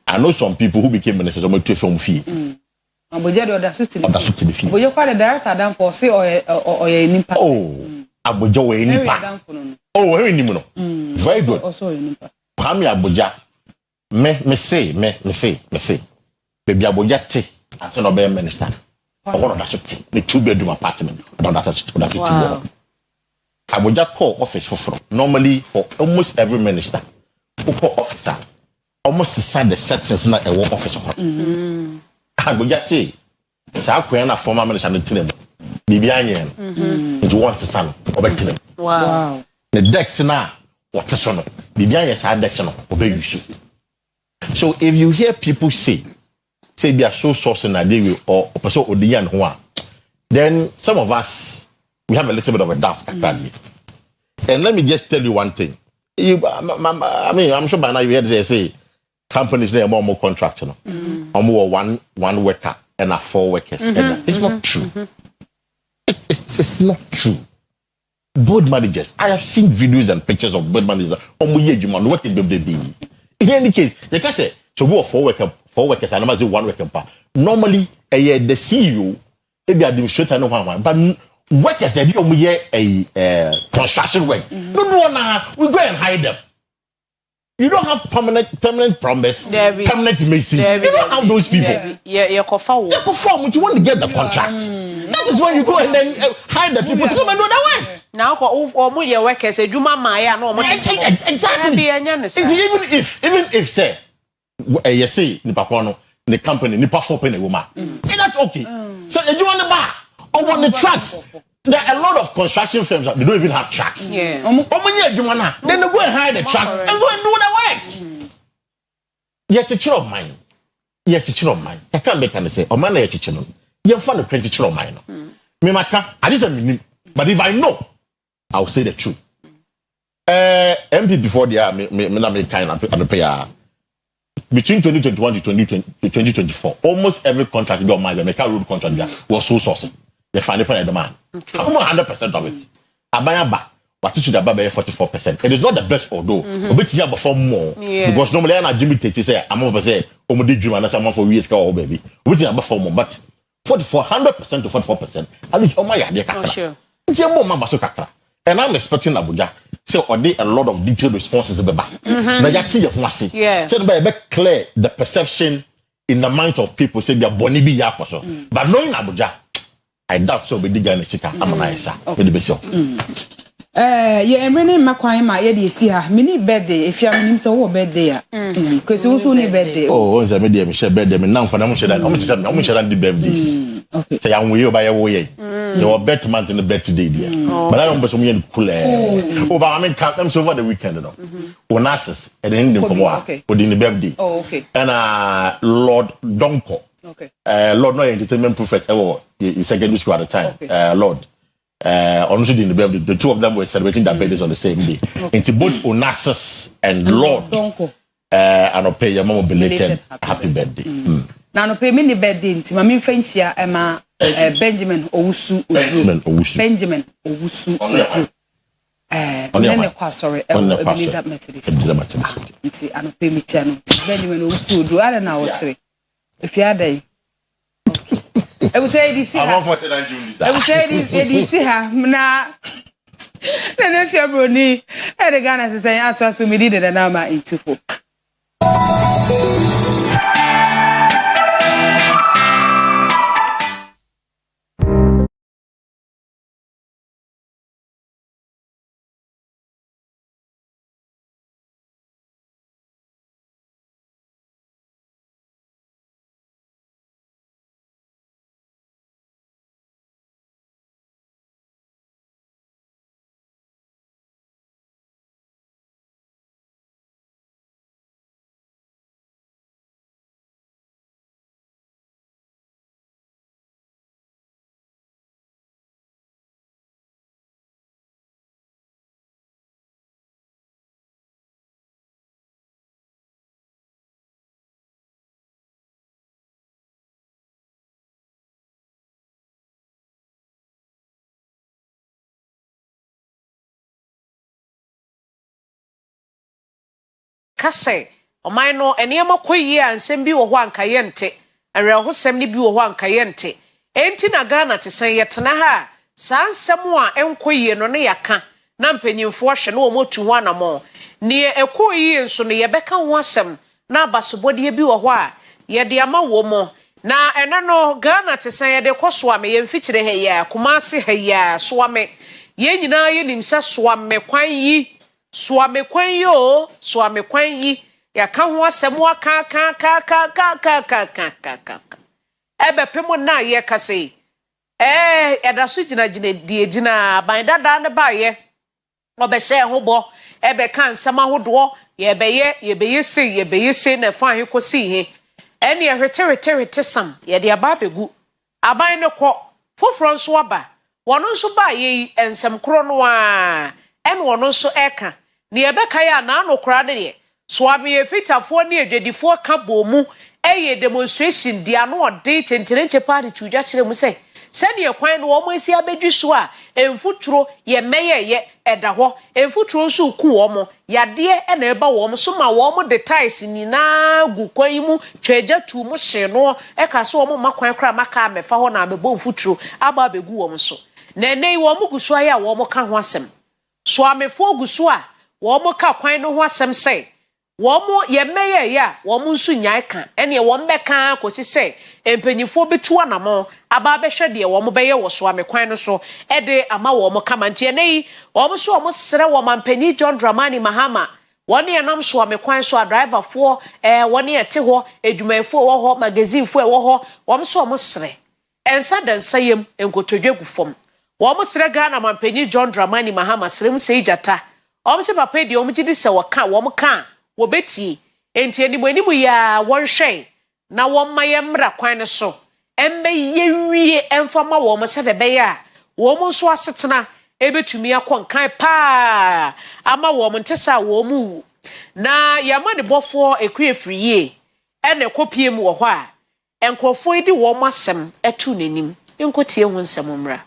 Speaker 2: I know some people who became ministers on to film fee.
Speaker 10: Abuja do that's what
Speaker 2: the fee.
Speaker 10: Abuja quite the director down for say or nimpa.
Speaker 2: Oh, Abuja we nimpa. Oh, we nimuno. Very good.
Speaker 10: Also nimpa.
Speaker 2: Kwame Abuja. Me say. Baby Abuja te as no be minister. Or that's what the 2-bedroom apartment. That's what Abuja call office for normally for almost every minister. Who call officer almost inside the settings na a work office. I go just say sa Akua na former minister no tinem bibia anye no it wants son obetinem
Speaker 1: Wow.
Speaker 2: the dex na what so no bibia anye sa dex no obeyusu. So if you hear people say they are so source na they will or person odiyan ho a, then some of us we have a little bit of a doubt. And let me just tell you one thing. I mean, I'm sure by now you heard they say companies they are more contracts, you know, more one worker and 4 workers. And it's not true. It's not true. Board managers, I have seen videos and pictures of board managers. What is they be? In any case, like I said, so we are 4 workers, and I say 1 worker. Normally, the CEO, maybe administrator, no one, but workers that do a construction work. No, we go and hide them. You don't have permanent promise, permanent mason. You don't have those people.
Speaker 1: You perform.
Speaker 2: You want to get the contract. That is when you go and then hire the people to come and do that work.
Speaker 1: Now, all your workers say, "Juma Maya, no more."
Speaker 2: Exactly. Even if say, you say, the company, ni perform a woman. That's okay. So you want the bar or on the tracks. There are a lot of construction firms that they don't even have tracks.
Speaker 1: Yeah.
Speaker 2: Then they go and hire the tracks and go and do the work. You're a teacher of mine. I can't make any say, oh man, you're a teacher. You're fun of 20 teacher of mine. I didn't but if I know, I'll say the truth. MP before the year, between 2021 to 2024, almost every contract got mine, the Mecca road contract was so sourcing. The final point of demand. I'm 100% of it. Abayaba, what is the 44%? It is not the best, although, but you have perform more. Because normally I'm limited to say, I'm over say, dream and someone for years or baby, which is perform more, but 100% to 44%. At least, oh my God,
Speaker 1: sure.
Speaker 2: And I'm expecting Abuja. So, are there a lot of detailed responses about that?
Speaker 1: Yeah.
Speaker 2: So, be clear the perception in the minds of people say they're bonibi yakoso. But knowing Abuja, I doubt so. Be diga na sika amanayesa. Be the best.
Speaker 10: Ye emene makwan ma ye de si ha. Mini birthday. If you am so what birthday ya? Because you also need birthday.
Speaker 2: Oh, once I made them share birthday. Me now for na mo share that. I'm share the birthdays.
Speaker 10: Okay.
Speaker 2: Say I'm way over here. There were better month in the birthday there. But I don't be some yen cool. Oh, but I mean count them over the weekend, you know. Onassis and then them come within the birthday.
Speaker 10: Oh, okay.
Speaker 2: And Lord Donko.
Speaker 10: Okay.
Speaker 2: Lord no entertainment prophet ever in secondary school at the time.
Speaker 10: Okay.
Speaker 2: Lord. Honestly in the birthday, the two of them were celebrating their birthdays on the same day. Okay. Into both Onassis and Lord Donko. And I'll pay your mom belated happy birthday.
Speaker 10: Now no pay me birthday nti ma me fanchia ema Benjamin Owusu Odru. Benjamin Owusu Odru. Nene kwa sorry Ebenezer Methodist. Nti ano pay me chia no Benjamin Owusu Odru ara na wosere. If you are there. Okay. I will say this here. I will say this here. Na if you broni e de Ghana say atwa so me did the number into 4.
Speaker 1: Kase oman no enema koyi ansem bi wo ho ankaye nte awerehosem ni bi wo ho ankaye nte enti na Ghana te sen yetena ha sansem a enkoyi no ne yaka na mpanyimfo hwe no omotu ho anamo ne ekoyi nso no yebeka ho asem na abasobode bi wo ho a yede ama wo mo na ene no Ghana te sen yede kosoame yemfitire he ya Kumasi he ya soame ye nyina ye nimsa soame kwan yi Swame kwan yo, swame kwan yi, ya ka ho asem wa ka. ebepemo na ye kase edaso gina die gina ban dada ne ba ye obehye ho bo ebe kan sama hodo yebeye se na fa he kosi he ene ehweterete sam ye de aba begu aban ne kɔ foforo nso aba wono nso ba ye ensem kro no a ene wono nso eka ne yebeka ya na anokora de so abi efitafo ne edwedifo ka bomu eye demonstration dia no ode tentenenche party tuja kire mu se sɛde ekwan no wɔn asi abedwi so a emfuturo ye meyeye ɛda hɔ emfuturo nso ku wɔn yadeɛ ɛna ɛba wɔn so ma wɔn de ties nyinaa gu kwan mu twɛgya tu mu hye no ɛka so wɔn makwan kra maka amefa hɔ na abɛbɔ mfuturo aba abegu wɔn so na ɛnɛ wɔn gu so ayɛ a wɔn ka ho asɛm so amefo gu so a wɔn ka kwan no ho asɛm sɛ wɔn ye meyeye a wɔn nso nyae ka ɛne wɔn bɛka kosi sɛ empanyifo betu anamo aba behwe de wo mo beye wo so amekwan no so ede ama wo mo kama ntie nei wo so wo sere wo mampani John Dramani Mahama woni enam so amekwan so driver fo woni ete ho edwumayfo wo ho magazine fo wo ho wo so wo sere ensa dansayem enkotodwe gufom wo sere Ghana mampani John Dramani Mahama serem sei jata wo se papa de wo gidi se wo ka wo ka wo beti enti animu ya won hwe na woma ye mra kwan ne so embe ye wie emfama wo mo se de be ya wo mo so asetena ebetumi akonkan pa ama wo mo ntesa wo mu na yama ne bofo ekuefriye ene kopie mu wo ho a enkrofo edi wo mo asem etu nanim enkotie hu nsem mra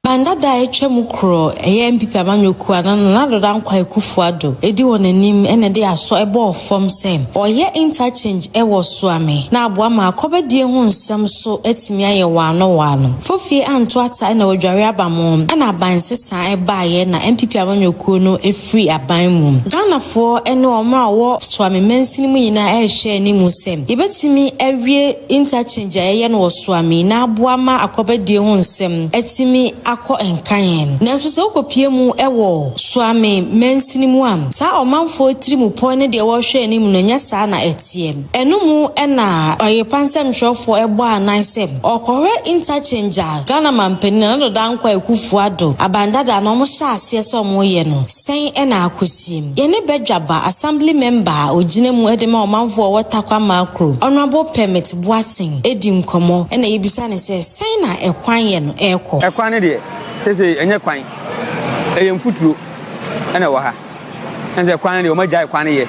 Speaker 11: Bandada etwem kro eye MPP amanyoku anana doda nkwa ekufuado edi wonanim ene de aso ebo ofom sem oye interchange ewo so ame na aboa ma akobedie hu nsem so etimi aye wano fofie anto ata na wadware abamom na abansesa ebaaye na MPP amanyoku no efri aban mum Ghanafo ene omra wo so ame mansini mu nyina ehwe ni mu sem ibetimi awie interchange eye no so ame na aboa ma akobedie hu nsem etimi akọ enkan na nso so kopie mu ewo swame mansini mu am sa omanfo trimu po ne de wo hwe anim no nya sa na etiem enumu na Oyepansem hwofo ebo anansem okore interchange Ghana mampani na do dankwa ekufuado abandada na omo sha ase so omo ye no sen na akosim ye ne bedwaba assembly member oginemu edema omanfo wotakwa makro honorable permit boating edim komo na yebisa ne se sen na ekwan ye no
Speaker 12: ekwan ne de sese enye kwan eyem futuro ena wo ha enze kwan ne o magya kwan ne ye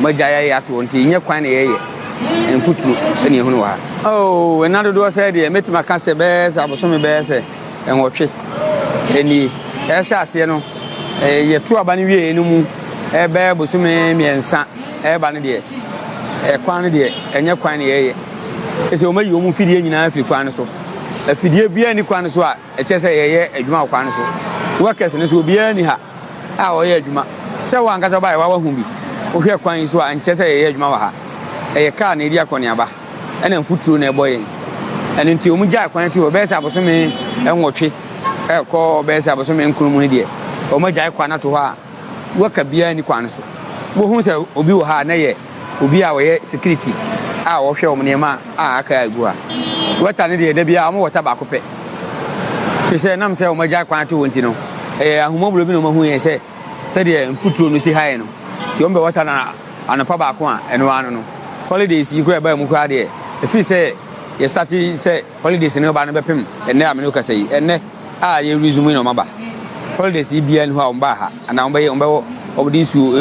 Speaker 12: magya ya ato nti enye kwan ne ye em futuro ena ehunu wo ha oh enado do say de metima ka se be se aboso me be se enwotwe eni ehya ase no ye to aba ne wie enum ebe boso me miensa eba ne de kwan ne de enye kwan ne ye ese o mayi o mu fidie nyina afiri kwan ne so afidie bia ni kwan so a echese yeye adwuma kwan so workers ne so bia ni ha a o ye adwuma se wa nkasa ba wa hu bi o hwe kwan so a nchese yeye adwuma wa ha eye car na edi akoni aba ena mfuturo na eboye ene nti o mu gya kwan ti o be se aboso me enwotwe ko be se aboso me nkrumu ne de o ma gya kwan na to ha worker bia ni kwan so wo hu se obi wo ha na ye obi a wo ye security a wo hwe o mnema a aka agu ha wata ne de bia am wata ba kope fi se nam se o magya kwan to wonti no ahumoburo bi no mahu ye se de mfuturo no si hae no ti o mbe wata na anopa ba ko a eno anu no holidays yi kura ba mu kwa de fi se ye start se holidays ne ba no bepem enne am no kasa yi enne a ye resume no maba holidays yi bia no ha o mba ha ana o be obodi su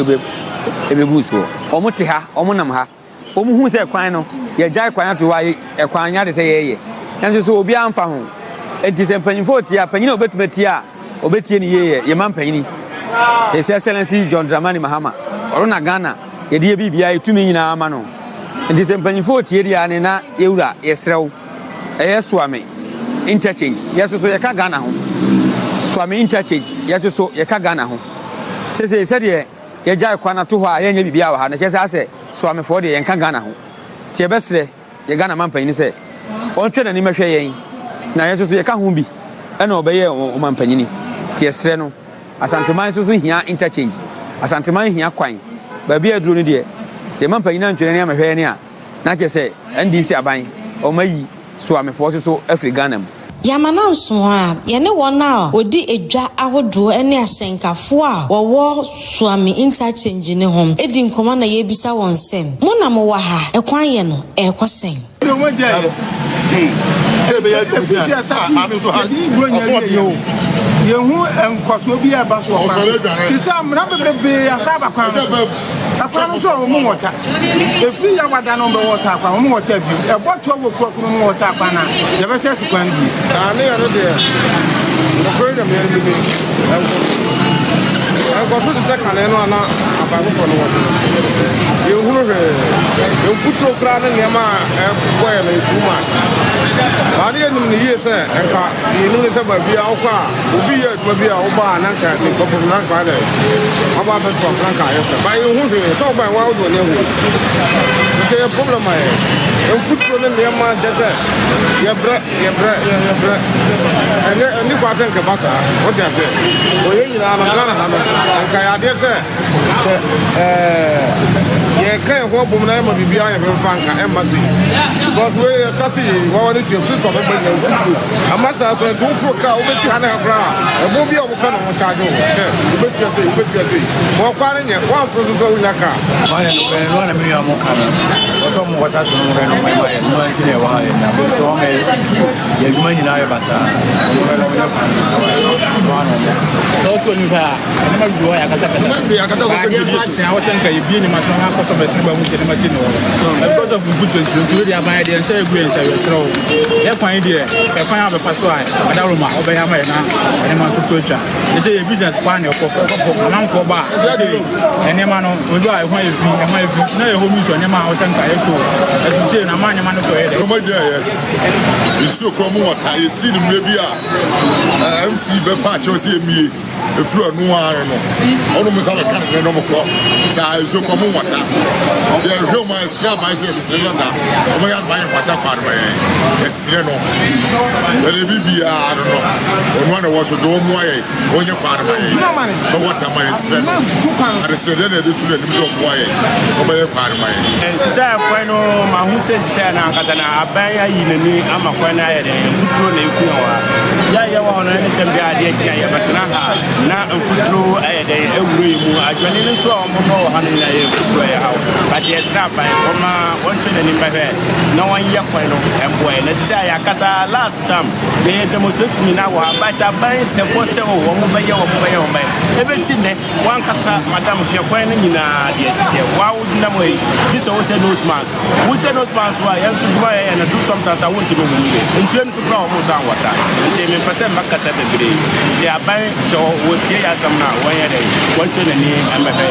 Speaker 12: ebe guso o mu te ha o mu nam ha o mu hu se kwan no ye jai kwan to wa kwan nya de se ye nanso so obi amfa ho enti se mpanyinfo ti a panyina obetumati a obetie ni ye man panyini His Excellency John Dramani Mahama orona Ghana ye de bibia etumi nyina ama no enti se mpanyinfo ti ye ne na yewura yesrew swame interchange yeso so ye ka Ghana ho swame interchange yeso so ye ka Ghana ho se de ye jai kwan to ho a ye nya bibia wa ha na chese ase swame for de ye ka Ghana ho ti ebesre ye Ghana mampanyini se ontwe na ni mehwe yen na yeso so ye ka ho bi ena obeye o mampanyini ti esre no asanteman so hia interchange asanteman hia kwan ba bia aduro no de ti mampanyina ntwene ne amehwe ne a na che say NDC aban o mayi so amefo so Afri Ghana.
Speaker 11: Yamana nso a yene won a odi edwa ahodo ene ahyenkafo a wowo Suami interchange ne hom edi nkoma na ye bisa won sem mo na mo wa ha ekwan ye no ekosen
Speaker 13: yehu enkoso bi e ba so o sisa mra bebe asaba kwan akwan so mo wota efi ya wada no be wota akwan mo wota bi e boto wo kuro mo wota akwan na ye be se kwan bi ani ya no de no ko de me bi enkoso de se kan no ana abago fo no wota yehu no ye futuro kra na ne ma e boye na tuma ani enum ni yese enka enum ni se ba bia okwa obi ye aduma bia oba na nka ni kopo na kwa de aba be so franka yese ba ye hu hwe so ba wa do ne hu ke problem ai en futuro ne ne ma jese ye bre ani kwa sen ke basa o ti ase o ye nyina na kana ha no enka ya de se ye kan ho bom na ma bibia ye be banka embassy because we tati wa wani ti so so be na futu amasa ko to fro ka o be ti hana akra e bo bia o ka no mo charge o se o be ti mo kwa ne wa fro so unya ka wa ne no na mi ya mo ka o so mo wata so mo no mai mai no anti ne wa ye na so me ye guma ni na ye basa o no ya ka so to ni ka na ma bi wa ya ka ta ya ka ta so ke I was saying that you be in my son, I was because of food to the Abaya and say, Grace, I was slow. They're fine there. I find out the first one, but I don't know, Obayama and a man to culture. They say a business plan for a man for bar. And a man will buy my food, no home use on your mouse and I do. As you say, a man to it. You so come what I see the maybe MC Bepacho see me. If you are no one, almost have a kind of normal crop. So I so come on water. They are real my scrap. I say, Cylinder. Oh my God, my water part of my Sireno. The BB, I don't know. One was a dome way on your part of my but what am I saying? I said, I did to the middle of way over your part of my Bueno, my who says, Sana, Katana, Abaya, Yini, Amakwana, and Futu, Yaya, on anything, but na mfutro de ewure mu adwane ne so omo no ha na ye mfutro ya ha but ye snap by oma wonche ne nimba he na wan ye kwai no emboy na sia ya kasa last time me demonstration na wa but aban se ko se wo mo ba ye ebe si ne wan kasa madam fe kwai ne nyina de sike wa wo dina mo yi this wo se nose mask wa yan su duma ya na do sometimes I want to be in film to grow mo san wata de me pese makasa be gre de aban so wo tie ya sam na won ye dey won to ni amebe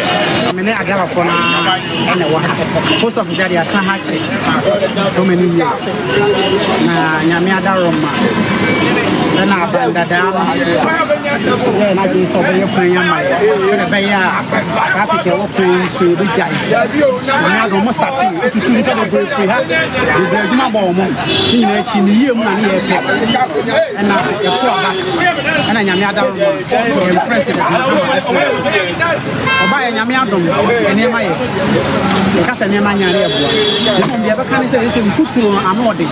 Speaker 13: me ne agaba for na ene wa post office area kan ha che so many years na nyame adaroma na abanda da ya na di so be fun ya mai so ne be ya Africa wo kun so be jai na go mo start it to be go free ha the bread ma bo mo ni na chi ni ye mu na ye pe na e to aba na nyame adaroma president oba ya nyame adom ene ma ye ka se ne ma nyare ebo no bi ebe kan se se futuro anode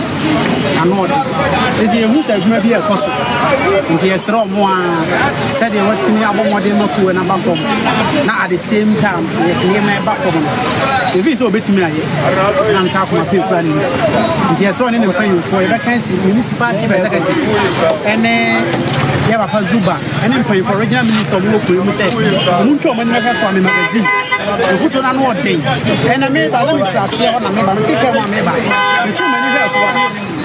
Speaker 13: ezi emu se adwuma bi e koso nti esra omo a se de watimi abomode mafuwe na ba fom na at the same time ye ma ba fom no evi so betimi aye na nsa ko ma pe kura ni nti esra ne mpan fo e be kan se municipality executive ene ya papa Zuba ene mpan for regional minister mo ko mu se mu ntwa mo na ka so am magazine e futo na no odin ene me ba na mi trase ho na me ba me take mo me ba e tu me ni he so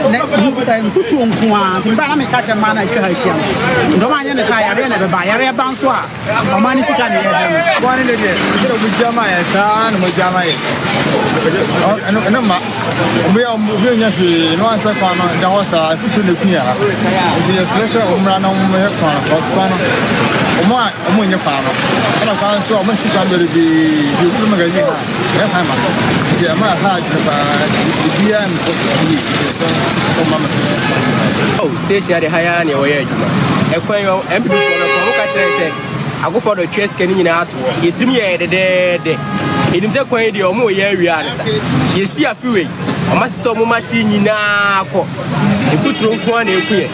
Speaker 13: ne futu nkoa timba na me ka che ma na twa ha hia ndo ma nya ne sa yare na be ba yare ba nso a o ma ni sika ne ye dem ko ni le de se do jama ya sa na mo jama ye eno ma o me nya fi no ansa kwa no da ho sa futu ne kuya ha se ye stress o mra na mo he kwa ko kwa no o mo nya kwa no na kwa so o mo sika mbere bi ku magazine ha ha ma se ma ha ba bi ya ko oh station de haya ne woye aduma ekwan yo MP ko no ko ka kire se agofo do twes kani nyina ato yetimi ye de
Speaker 14: enim se kwan de omo ye awia ansa yesi afiwe omati so mo machine nyina akọ efuturo nko na ekuye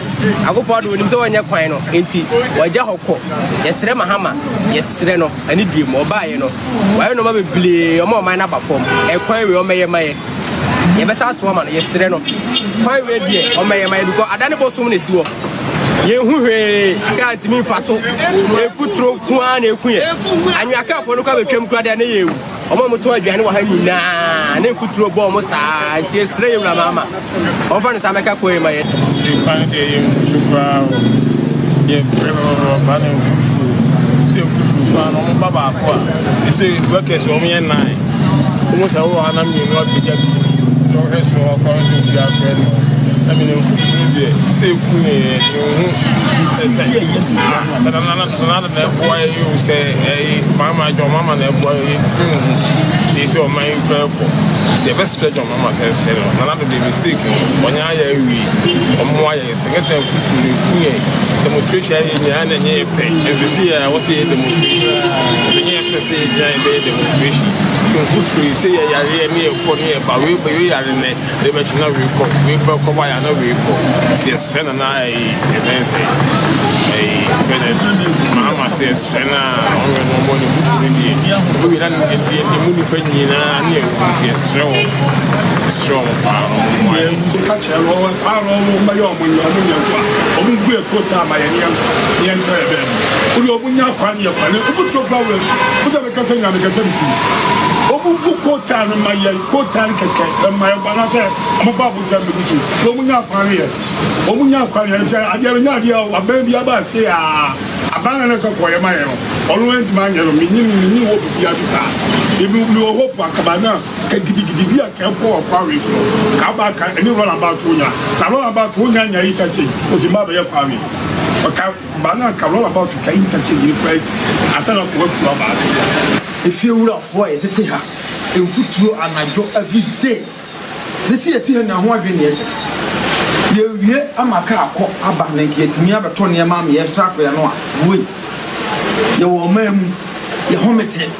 Speaker 14: agofo do onim se wanya kwan no enti waja hokọ yesere mahama yesere no ani die mo baaye no waye no ma bebele omo man na ba fom ekwan we omeye maye ye besa so ma no yesere no kwan we die omeye maye because adane bosom na siwo ye huhwe ka timi faso efuturo nko na ekuye anwa ka fo no ka betwem kura de na yewu omo moto aduane wa ha nyina na efuturo bo mo saa nti esere yewra mama onfa no sameka koe maye
Speaker 13: si kwan de ye shukra ye brebo ba na fufu ti fufu kwan no baba akwa ise workers o me nine mo sa wo ana mi no abeja bi so reso akwa so bi afre no I mean fufu ni de se ku e hu sana na boy you say mama jo mama na boy you is your mind purple say best stretch on mama say na the mistake onya ya wi omo ya say say fufu ni ku e demonstration ya na nye pe every see I was say demonstration nye pe say ja be demonstration so fufu say ya ya me ko ni e ba we ya ne de be china we ko ba ya na we ko ti sena na e say mama says sena on no money fufu ni we na the money penny na ne we strong pa
Speaker 15: so catch a roll my own when you are going to go to my the entire bed. We open your pan your pan, put your power, put up a cousin and a 17. Obu kota na my kota keke my banana mo fa bu se me su no munya kwan ye o munya kwan ye se ade nya de o aban bia ba se abana na so koye ma ye no oluent ma ye no minyi wo bia bi sa ebi mi wo hope akabana ka gidigidi bia ka ko kwa we so ka ba ka ni roll about onya na roll about onya nya itache o si ma ba ye kwa we o ka bana ka roll about ka itache ni Kwesi atana ko fu ba if you would afford it to her in football and I draw every day. This year, Tia, and what we need. You am a car called Abanek, yet me have a Tony Mammy, yes, Sacre, and we. You will mem, your homity.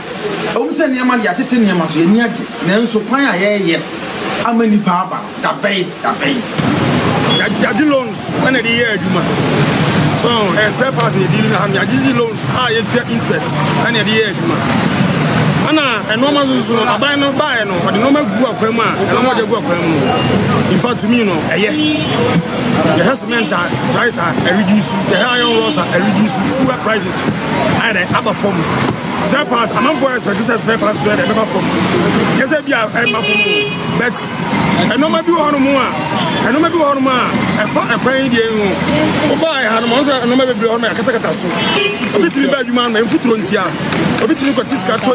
Speaker 15: Omsen Yaman Yatin Yamas, you need then so pine yet. How many papa? That pay. Yaji loans, when a year, so, as spare parts in the dealing, Yaji loans, high interest, and a year, Ana normal so no buy no but the normal go akwam a normal dey go akwam in fact to me no the husband price are reduce the iron rods are reduce fuel prices and above from spare parts among for expect spare parts so dey from yes e bia e ma from but normal bi ho no mo a normal bi ho no ma e fa akwan dey hu o buy ha no mo so normal bi ho no akata so obi tiri ba adwuma na mfuturo ntia obi tiri ko tiska to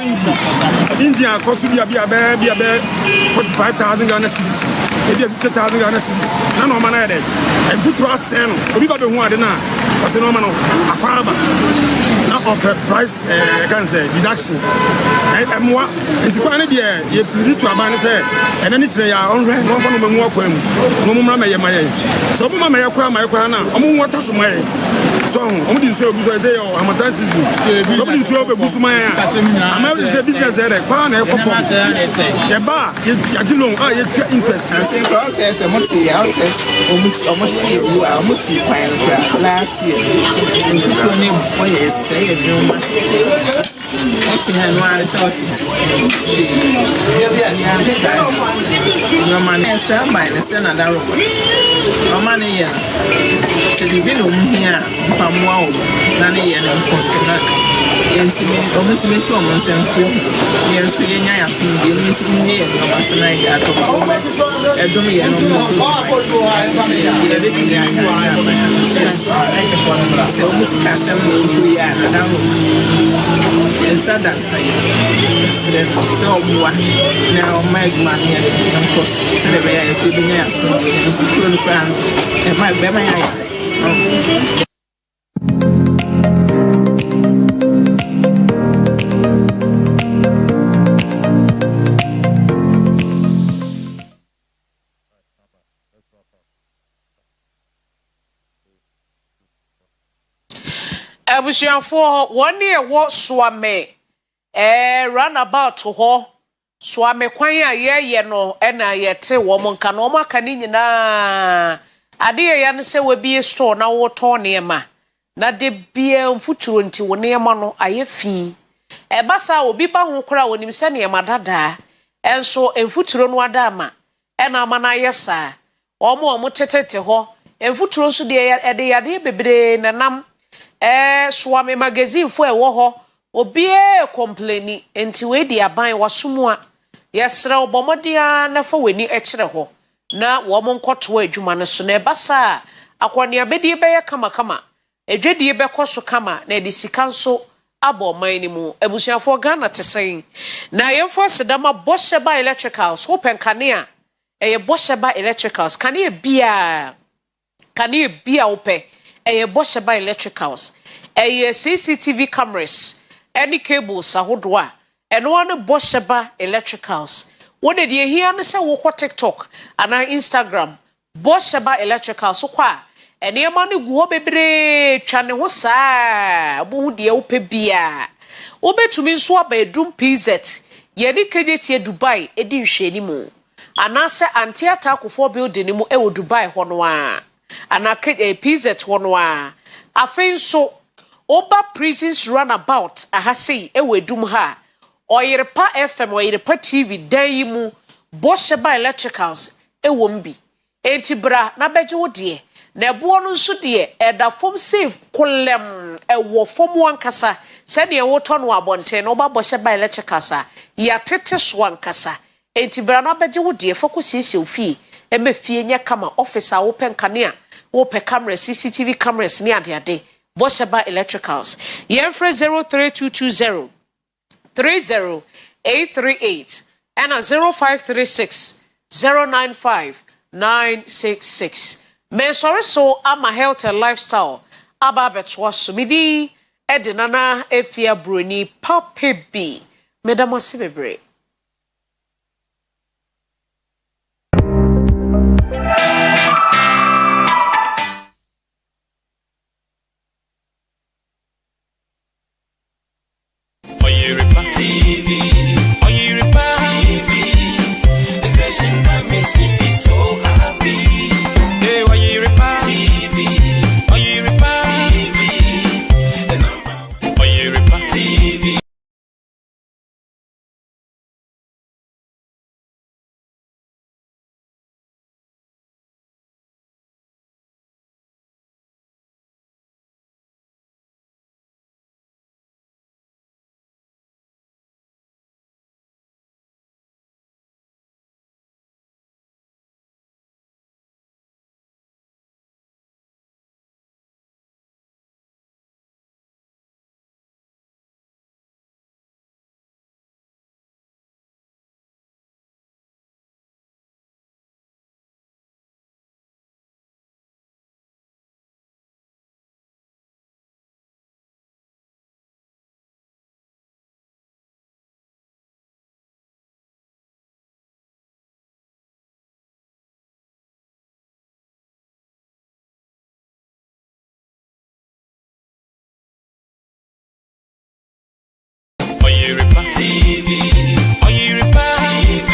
Speaker 15: India cost to be a 45,000 Ghana cedis. Maybe 50,000 Ghana cedis. No man I did. And put to us and we got the one dinner. Was a normal Aquaba. Now of price can say deduction. And more and to find it here, you put to a man say, and then it's a on rent, no one more quem, no more may my so my aqua, my aquana, among what else my song, only so good as I'm a taxi. Somebody so good my I'm business there. Pan e kofo. The bar, you know, you interest.
Speaker 16: I say process I must see out there. Almost see you almost see last year. Your name say it what's in hand short. Your man is minus another room. No money here. So the bill here from wow, none here and constant. Intimate woman and food. Yes, we are seeing the meeting here. No one's like that. I don't mean so Mr. we are and so that's so now my man here and course the way I see the near so the plans and my baby.
Speaker 1: Abusianfo one year what swame run about to ho so amekwan a ye no na ye te wo mo nka no maka ni nyina ade ye no se we bi store na wo to ne ma na de bia mfuturo nti wo ne ma no aye fi e basa obi ba ho kora wonim se ne ma dada enso mfuturo no ada ma na ama na yesa omo tetete ho mfuturo nso de yade bebre na nam swame magazine fo ewo ho obi complaini enti we di aban wasomu a yesra obomodia na fa weni ekire ho na wo mo nkoto adwuma no so na basa akwani abedi be kama edwedi be koso kama na edi sika nso abo man ni mu abusuafo Ghana tesɛn na yemfo sedama Bosheba Electricals open kanea Bosheba Electricals kanea bia ope Bosheba Electricals CCTV cameras any cables ahodoa and one Bosheba Electricals what did you hear me say wo TikTok and Instagram Bosheba Electricals so kwa and your money go bebre twane ho saa bo de ope bia obetumi nso abedum PZ ye ni kejetie Dubai edi nhwani mu anase antiata akofo building mu e wo Dubai hono a anake PZ hono a afei nso oba prisons runabout ahasi e wedum ha Oyerepa FM Oyerepa TV dan yi mu Bosheba Electricals e wombi enti bra na beje wo de na ebo no nso de eda form safe kolem e wo form wankasa se de wo to no abonte no ba Bosheba Electricals a ya tete so wankasa enti bra na beje wo de focus isi ofi e be fie nya kama officer wo penkane wo pe camera CCTV cameras ni ade Bosheba Electricals yemfre 03220 30838 and 0536 095 966. Men sorry so ama health and lifestyle aba betwa sumidi edinana efia broni pape bi medama sibebre.
Speaker 9: Oyerepa TV, Oyerepa TV, the station that makes me feel so happy. Hey, Oyerepa TV, Oyerepa TV, the number Oyerepa TV. Oyerepa TV, Oyerepa TV,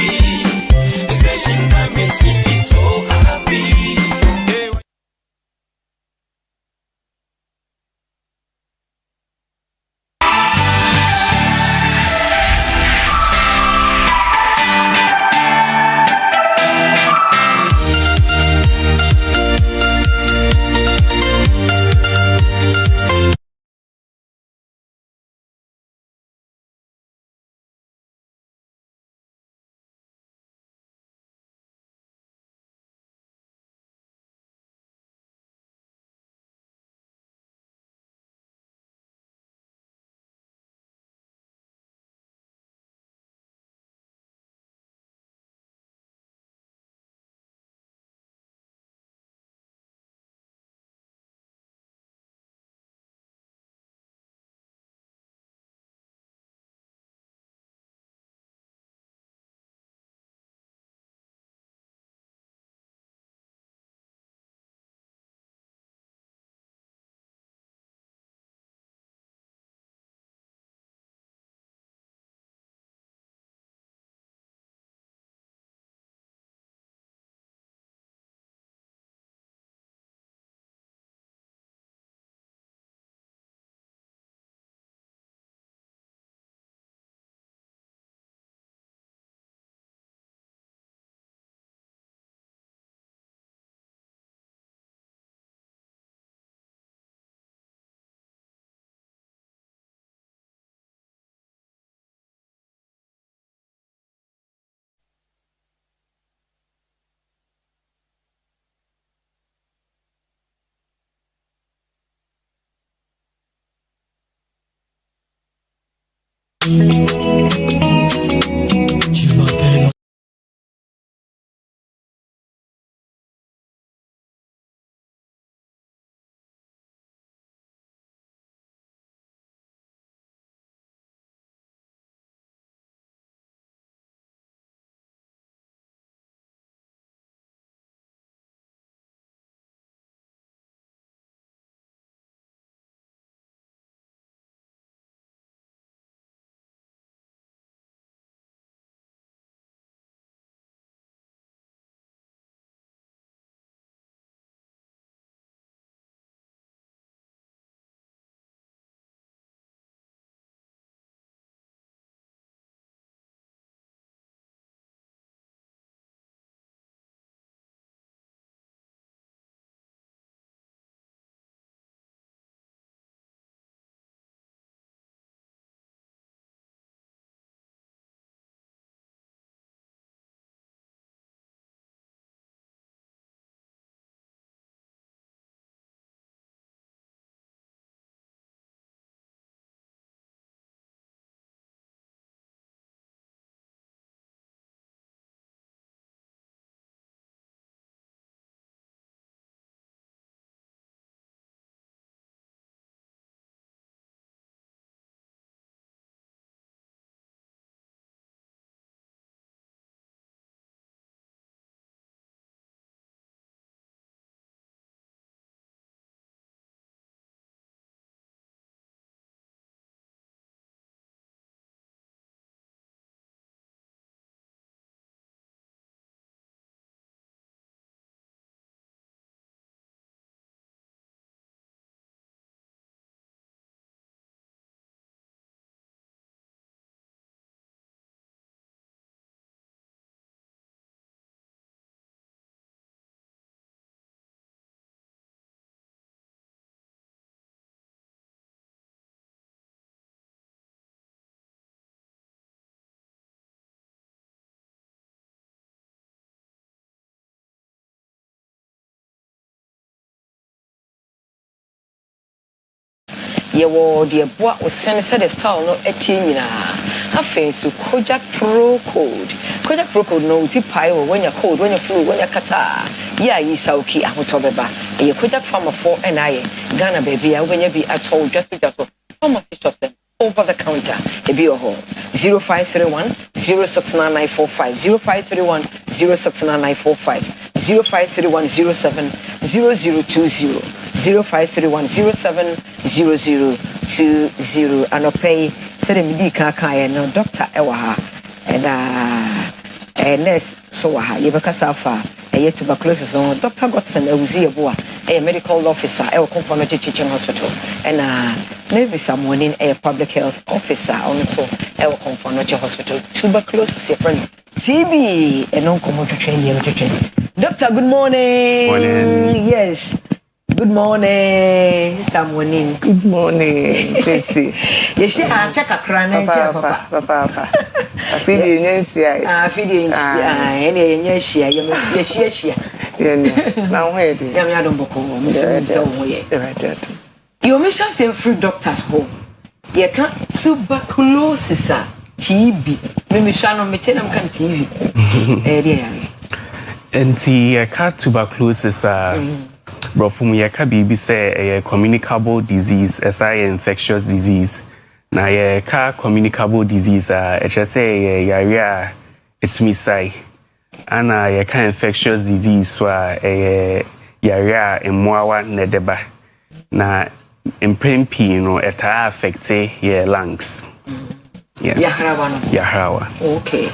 Speaker 9: the station that makes me feel so happy.
Speaker 17: ye wo de boa o send said the style no etie nyina afen so Kojak Pro Code no ti pai wo when your cold when your flu when your kata ya yi sauki ahotobeba ye Kojak Farmer 4 and I Ghana baby when you be at all just pharmacy shops over the counter e be 0531 069945 0531 069945 0531 07 0020 0531 07 0020 anope said me kaka no doctor ewa and nurse so wa ye bekasa fa e tuberculosis on Dr. Godson ewuzi eboa a medical officer e Comfort Teaching Hospital and maybe someone in a public health officer also e Comfort Hospital tuberculosis friend TB and non commodo train Doctor, good morning.
Speaker 18: Morning.
Speaker 17: Yes. Good morning, Sister Morning.
Speaker 18: Good morning, Kwesi.
Speaker 17: Yes, I check a crane.
Speaker 18: Papa. I feel the NCI.
Speaker 17: I feel the NCI. Any NCI. Yes.
Speaker 18: Now, where did you
Speaker 17: don't book? You mentioned say free doctors home. You can't tuberculosis, TB. Maybe Shannon, me tell them can TB.
Speaker 18: Anti cat tuberculosis brofum yaka bibi say a communicable disease as a infectious disease na yaka communicable disease say yarea etumi sai ana yaka infectious disease so yarea emmoawa nedeba na impempi no eta affect your lungs yahrawa
Speaker 17: okay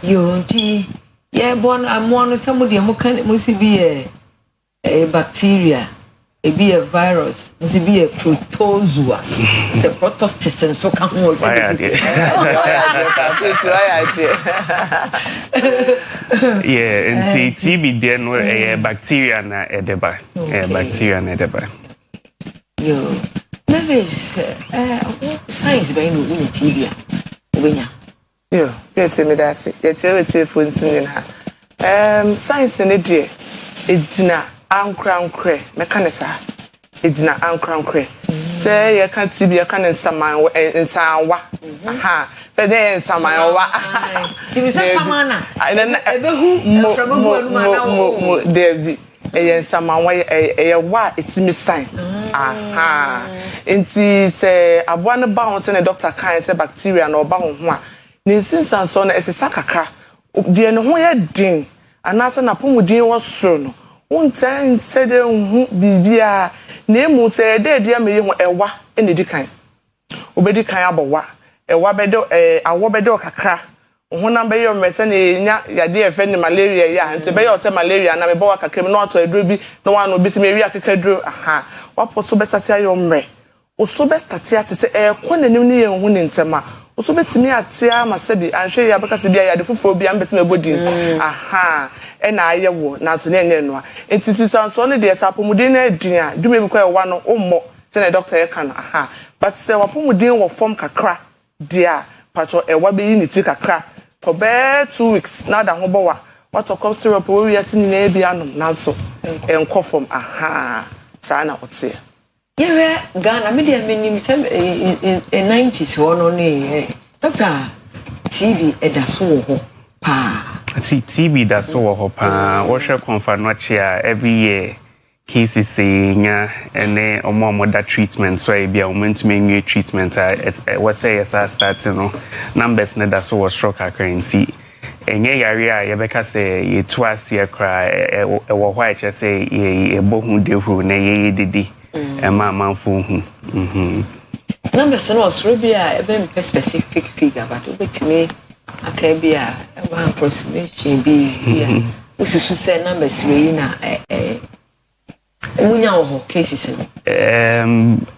Speaker 17: yonti yeah, born I'm one of somebody must be a bacteria, be a virus, must be a protozoa. It's a protostis so come on.
Speaker 18: Yeah, and TB then a bacteria na edeba. Bacteria na edeba.
Speaker 17: Yo, never science by no TB.
Speaker 18: Yo, yes, me that's it. Your charity phones in science in a day. It's na ankra mechanism. It's na ankra. Say you can't see you can in Saman in Sawa. Aha. But then Saman wa.
Speaker 17: Do you say Samana?
Speaker 18: I don't know. There a Saman a wa it's me sign. Aha. Inti say I want to bounce in a doctor can say bacteria no bound. Since and so as a sakaka, dear no din, and as an apomudin was thrown. One time said, Bibia, name say, dear me, a wa, and the decline. Obedi Kayabawa, a wabedo, a wabedo kakra. One number your message, ya dear friend malaria, and to be also malaria, and I bought a criminal to a druby, no one will be me a drew. Aha, what was so best as I own me? O so best at to say, a quantity and winning tema. So bet me at my sabi and show you because they are the full be ambassador body. Aha, and I wo now to no. It is only the sapomudine dinner. Do me require one or more than a doctor can. Aha, but say wapomudin will form kakra, dear, patro a wabi in the crack for bare 2 weeks. Now that hobowa, what comes to a we are seeing in Abianum now so and call from aha, Sana would say.
Speaker 17: Yeah, Ghana, media in 90s one only. Doctor, TB edaso pa.
Speaker 18: TB daso pa. Washer confirm every year cases nya ene omo that treatment so e bia o mentumi treatment what say yes start no numbers ne daso was stroke currency enye yare a yebeka say ye to asie kra e wo hwa che say ye bohu dehu na ye didi ma manfo hu
Speaker 17: numbers no Australia e be specific figure but obetime akabia one approximation be here ususu say numbers we na cases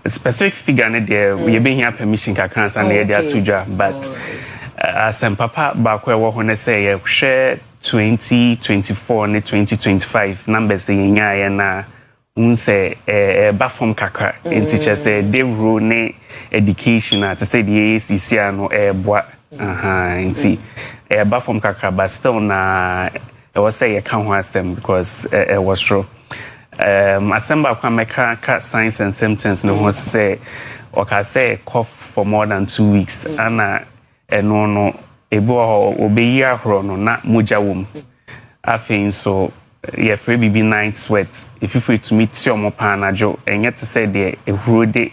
Speaker 18: specific figure ne there we be here permission ka cancer na there to job but as papa back where we want say you share 2024 and 2025 numbers nya na unse ba form kakra in teacher say they rule ne education to say the ACC no boa nti ba form kakra but still na I was say you can't want them because it was true
Speaker 19: Assemble Kwameka cat signs and symptoms no one say or can say cough for more than 2 weeks and no ebo obe year no na moja wom. I think so yeah free baby night sweats if you free to meet your mopanajo and yet to say the ehurode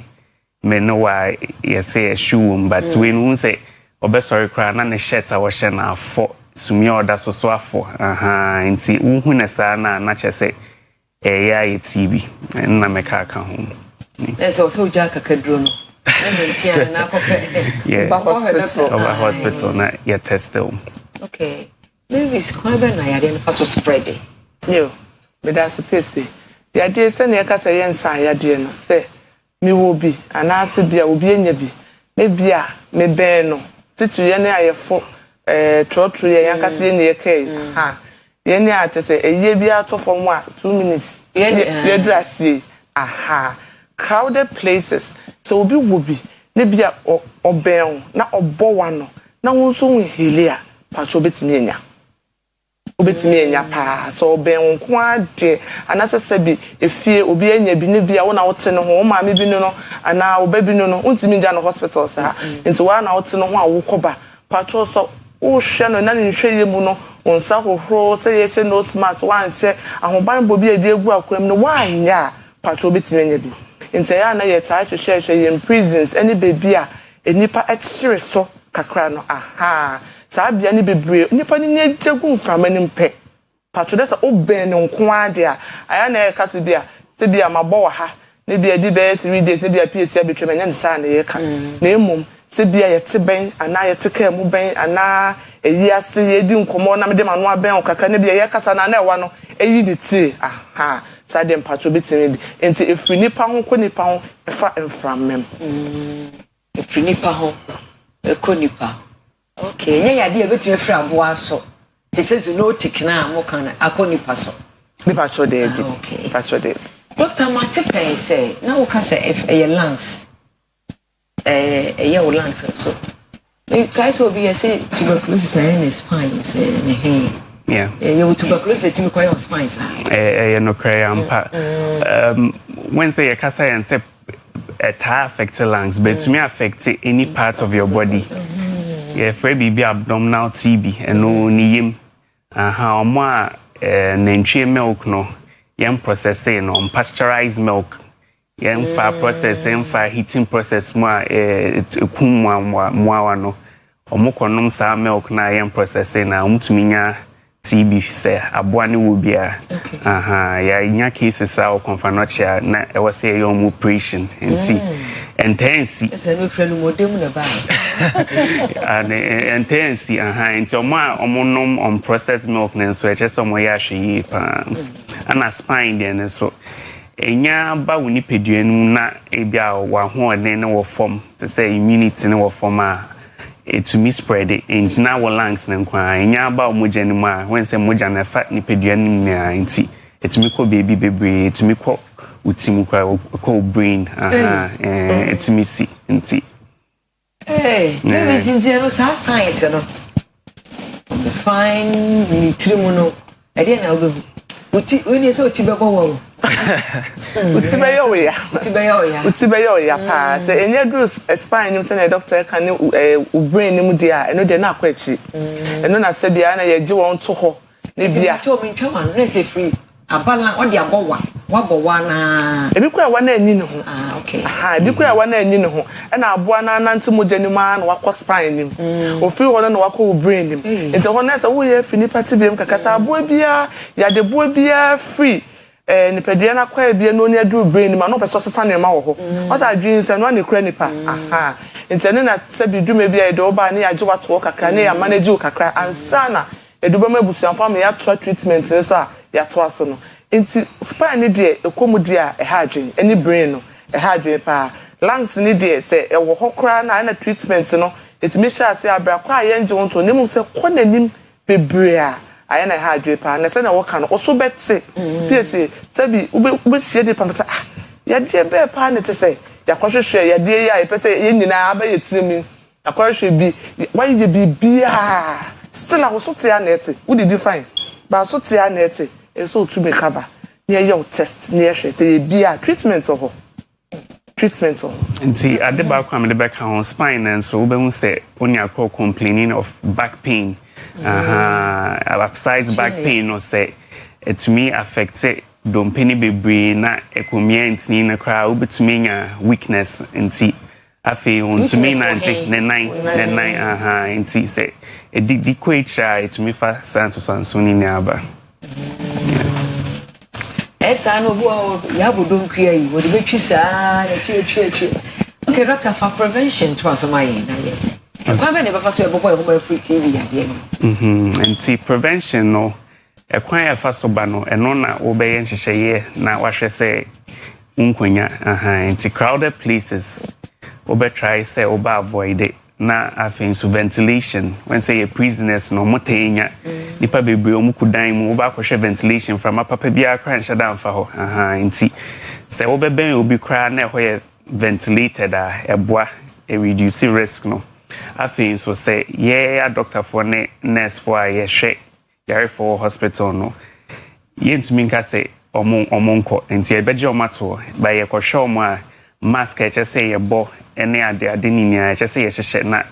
Speaker 19: me know why you say a shoe but when we say obe sorry cry na ne shirt I was na for sumi order so afo nti unhu na sa na che say yeah TV na meka aka ho
Speaker 17: so jaka kadro no
Speaker 19: yeah hospital na yeah test them
Speaker 17: okay maybe it's quite na yare na so spread
Speaker 18: yo me da se pese the idea say na ka say yensa yade no say me wo bi anase bia obi enya bi me bia me ben no titu ye na ayefo trotro ye yanka se ye na ye kai ha ye ni ate say eye bi atofo mu a 2 minutes ye drassi aha crowded places so obi wo bi ne bia oben na obo wa no na won so hu hele a patro betimi enya obetimi enya pa so oben nko ade anase sebi efie obi enya bi ne bia wo na wote ne ho ma me bi no ana oba bi no untimi nja no hospital sa nti wa na wote ne ho a wo koba patro so wo hwe no na ne hwe ye mu no onsa hohoro se ye hye no smas wan hye ahoban bo bi edi egu akwam no wan ya patro betimi enya bi nti ya na ye taa hwe in prisons any baby a enipa echire so kakra no aha saa bia ni bebre nipa ni nyejegu mframa ni mpe patro desa oben nko ade a aya na ye kase bia se bia mabọ wa ha ne bia di be 3 days ne bia PSC abetwe nya nsa na ye ka na emum se bia ye te ben ana ye te ka mu ben ana eyi ase ye di nkomo na me de manu aben okaka ne bia ye kasa na na ewa no eyi ni tie aha saa dem patro betimi enti efri nipa ho ko nipa ho efa mframem
Speaker 17: efri nipa ho ko nipa okay nya ya de betimi efri aboa so tete no tikna mo kan akọ nipa so
Speaker 18: nipa cho de bi nipa cho de
Speaker 17: Dr. Matepe say na wo ka say if your lungs your lungs so guys will be say tuberculosis and spine say ne
Speaker 19: yeah
Speaker 17: you tuberculosis timi kwa your spine
Speaker 19: no cry ampa Wednesday you can say and say it affect lungs but to me affect any part of your body yeah for be abdominal TB and no niyim how ma nentwie milk no yam processing no pasteurized milk yam fa processing fa heating process ma kumwa no omokonom sa milk na yam processing na umtuminya TB say aboane wo bia ya nya cases a confirmation na e was say your operation intense
Speaker 17: ese no frenu modem na ba
Speaker 19: and intense nti omonom on processed milk na so e chese omo ya hwe pa ana spine den so enya ba woni peduanu na e bia wa ho den na wo form to say immunity na wo form a to me spread it in now lungs na kwa enya ba omoja ni ma when say moja na fa ni peduanu na nti etumi ko baby bebre etumi ko utimu kwa ko brain etumi si nti
Speaker 17: maybe zinjero sa science no it's fine ni trimu no e dey na obebu uti oni so uti bebo wo
Speaker 18: uti beyo ya pa se enye dru spine nim se na doctor kan ne brain nim dia eno de na akwachi eno na se bia na ye gi won to ho ne bia
Speaker 17: cho mi ntwa wan rese free abala odi abowa wabowa na
Speaker 18: ebi kwa wa na ani ne ho
Speaker 17: okay
Speaker 18: ebi kwa wa na ani ne ho e na aboa na nante moja nim na wakọ spine nim ofiri ho na wakọ brain nim enti ho na se wo ye fini party biem kakasa aboa bia ya de boa bia free ni pedua na kwa bia no nya du brain ma no peso sesa ne ma wo ho o sa dream se no na kura nipa enti ne na se bi du me bia e de oba ne ya je wato kakra ne ya manage kakra ansana eduba ma busuanfa me ya treatment ne so a ya to aso no enti spine ni de ekomu de a ha adwen any brain no ha adwen pa lungs ni de se e wo hokra na treatment no etimi sha ase abra kwa ye nje wonto ne mu se konanim bebre a aya na ha adwen pa na se na wo ka no oso betse pese se bi ube hie de pa masa ya de be pa ne te se ya kwahwehwe ya de ya pese ye nyina aba ye tirimi ya kwahwehwe bi why ye bi bia still a wo so te ya na ete wo did you fine ba so te ya na ete eso tu me kaba near your test near say be a treatment of
Speaker 19: nti ade ba kwa me de back on spine and so we won say when you are complaining of back pain outside back pain no say it me affect dompeni bebre na ekomient ni na kra obetumi nya weakness nti afi on to me na nine nti say di kwetcha it me fa sanso ni aba
Speaker 17: esa no bo ya bodon kua yi wo de betwi saa na tue okay doctor for prevention to asoma yi na ye kwa be ne ba fa so e bobo e ho free tv ya de no
Speaker 19: nti prevention no ekwan ya fa so ba no eno na wo be ye nhyehyeye na wahwe se unkonya nti crowded places wo be try say wo ba avoid it na afin so ventilation when say a prisoners no motenya nipa bebre o mukudan mu wo ba kwhwe ventilation from papa bia kra nhye dan fa ho nti say wo be ben obi kra na ho ye ventilated eboa e reduce risk no afin so say yeah doctor for ne nurse for ye hwe yare for hospital no yentumi nka say omonko nti e beje omato ba ye kwhwe omo a mask e che say ye bo ene ade ni nia che say ye hyehye na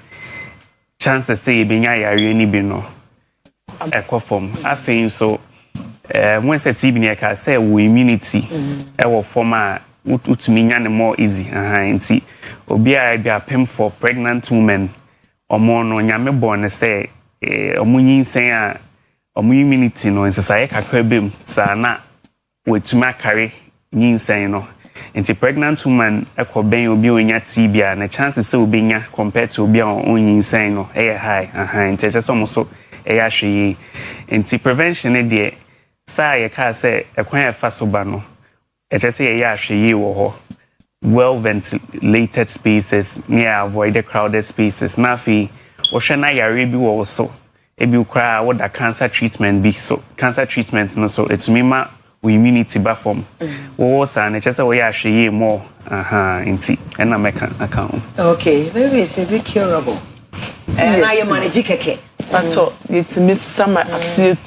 Speaker 19: chance say be nya yare ni bi no ekofom afin so when say TB ne ka say wo immunity e wo form a utumi nya ne more easy nti obi a be apem for pregnant women omo no nyame born say omunyin sen a omu immunity no nsesaye kakra bem sa na wetuma carry nyinsen no nti pregnant woman ekoben obi onya TB a na chances say obi nya compared to obi a onyinsen no high nti che so so hwe nti prevention e de sa ye ka say ekwan e fa so ba no che say hwe wo ho well ventilated spaces near avoid the crowded spaces na fi wo hwe na yare bi wo so ebi ukra what the cancer treatment be so cancer treatment no so it's mima we immunity ba form wo sa na chese wo ya hwe more nti na meka account
Speaker 17: okay maybe is it curable na you manage keke
Speaker 18: so it miss some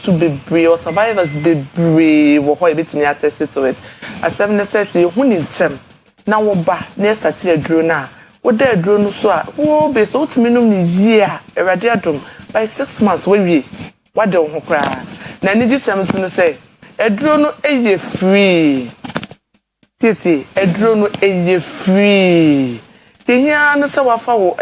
Speaker 18: to be brave or survivors be brave wo ho e betimi attest to it as seven says you hu ni ntem na wo ba na start aduro na wo da aduro no so a wo be so utimi no ni year erade adom by 6 months we what do ho kra na ni gisem so no say aduro no eye free tisi aduro no eye free tenya no se wafa wo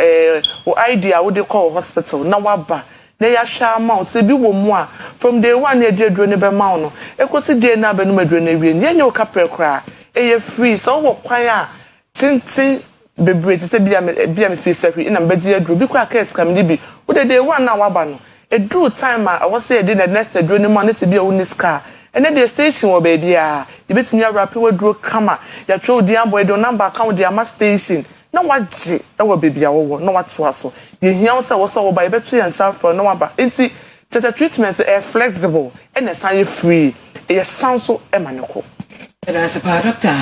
Speaker 18: idea wo de call hospital na waba na ya hwa amount se bi wo mu a from day one e de aduro ne be ma no ekosi day na be no aduro na wie nye wo kapre kra eye free so wo kwan a tintin bebre ti se bia me fi secretary na mbeji aduro bi kwa case kam ni bi wo de day one na waba no eduru time a wo se e de the next aduro ni mo na se bia wo ni ska ene the station wo baby a e betimi awrap wo aduro kama ya tro di ambo e do number account di ama station na waje e wo baby a wo na watu aso ye hia wo se wo ba e betu yansa for na waba enti the treatment is flexible and it's free e sound so emaniko.
Speaker 17: And as a doctor,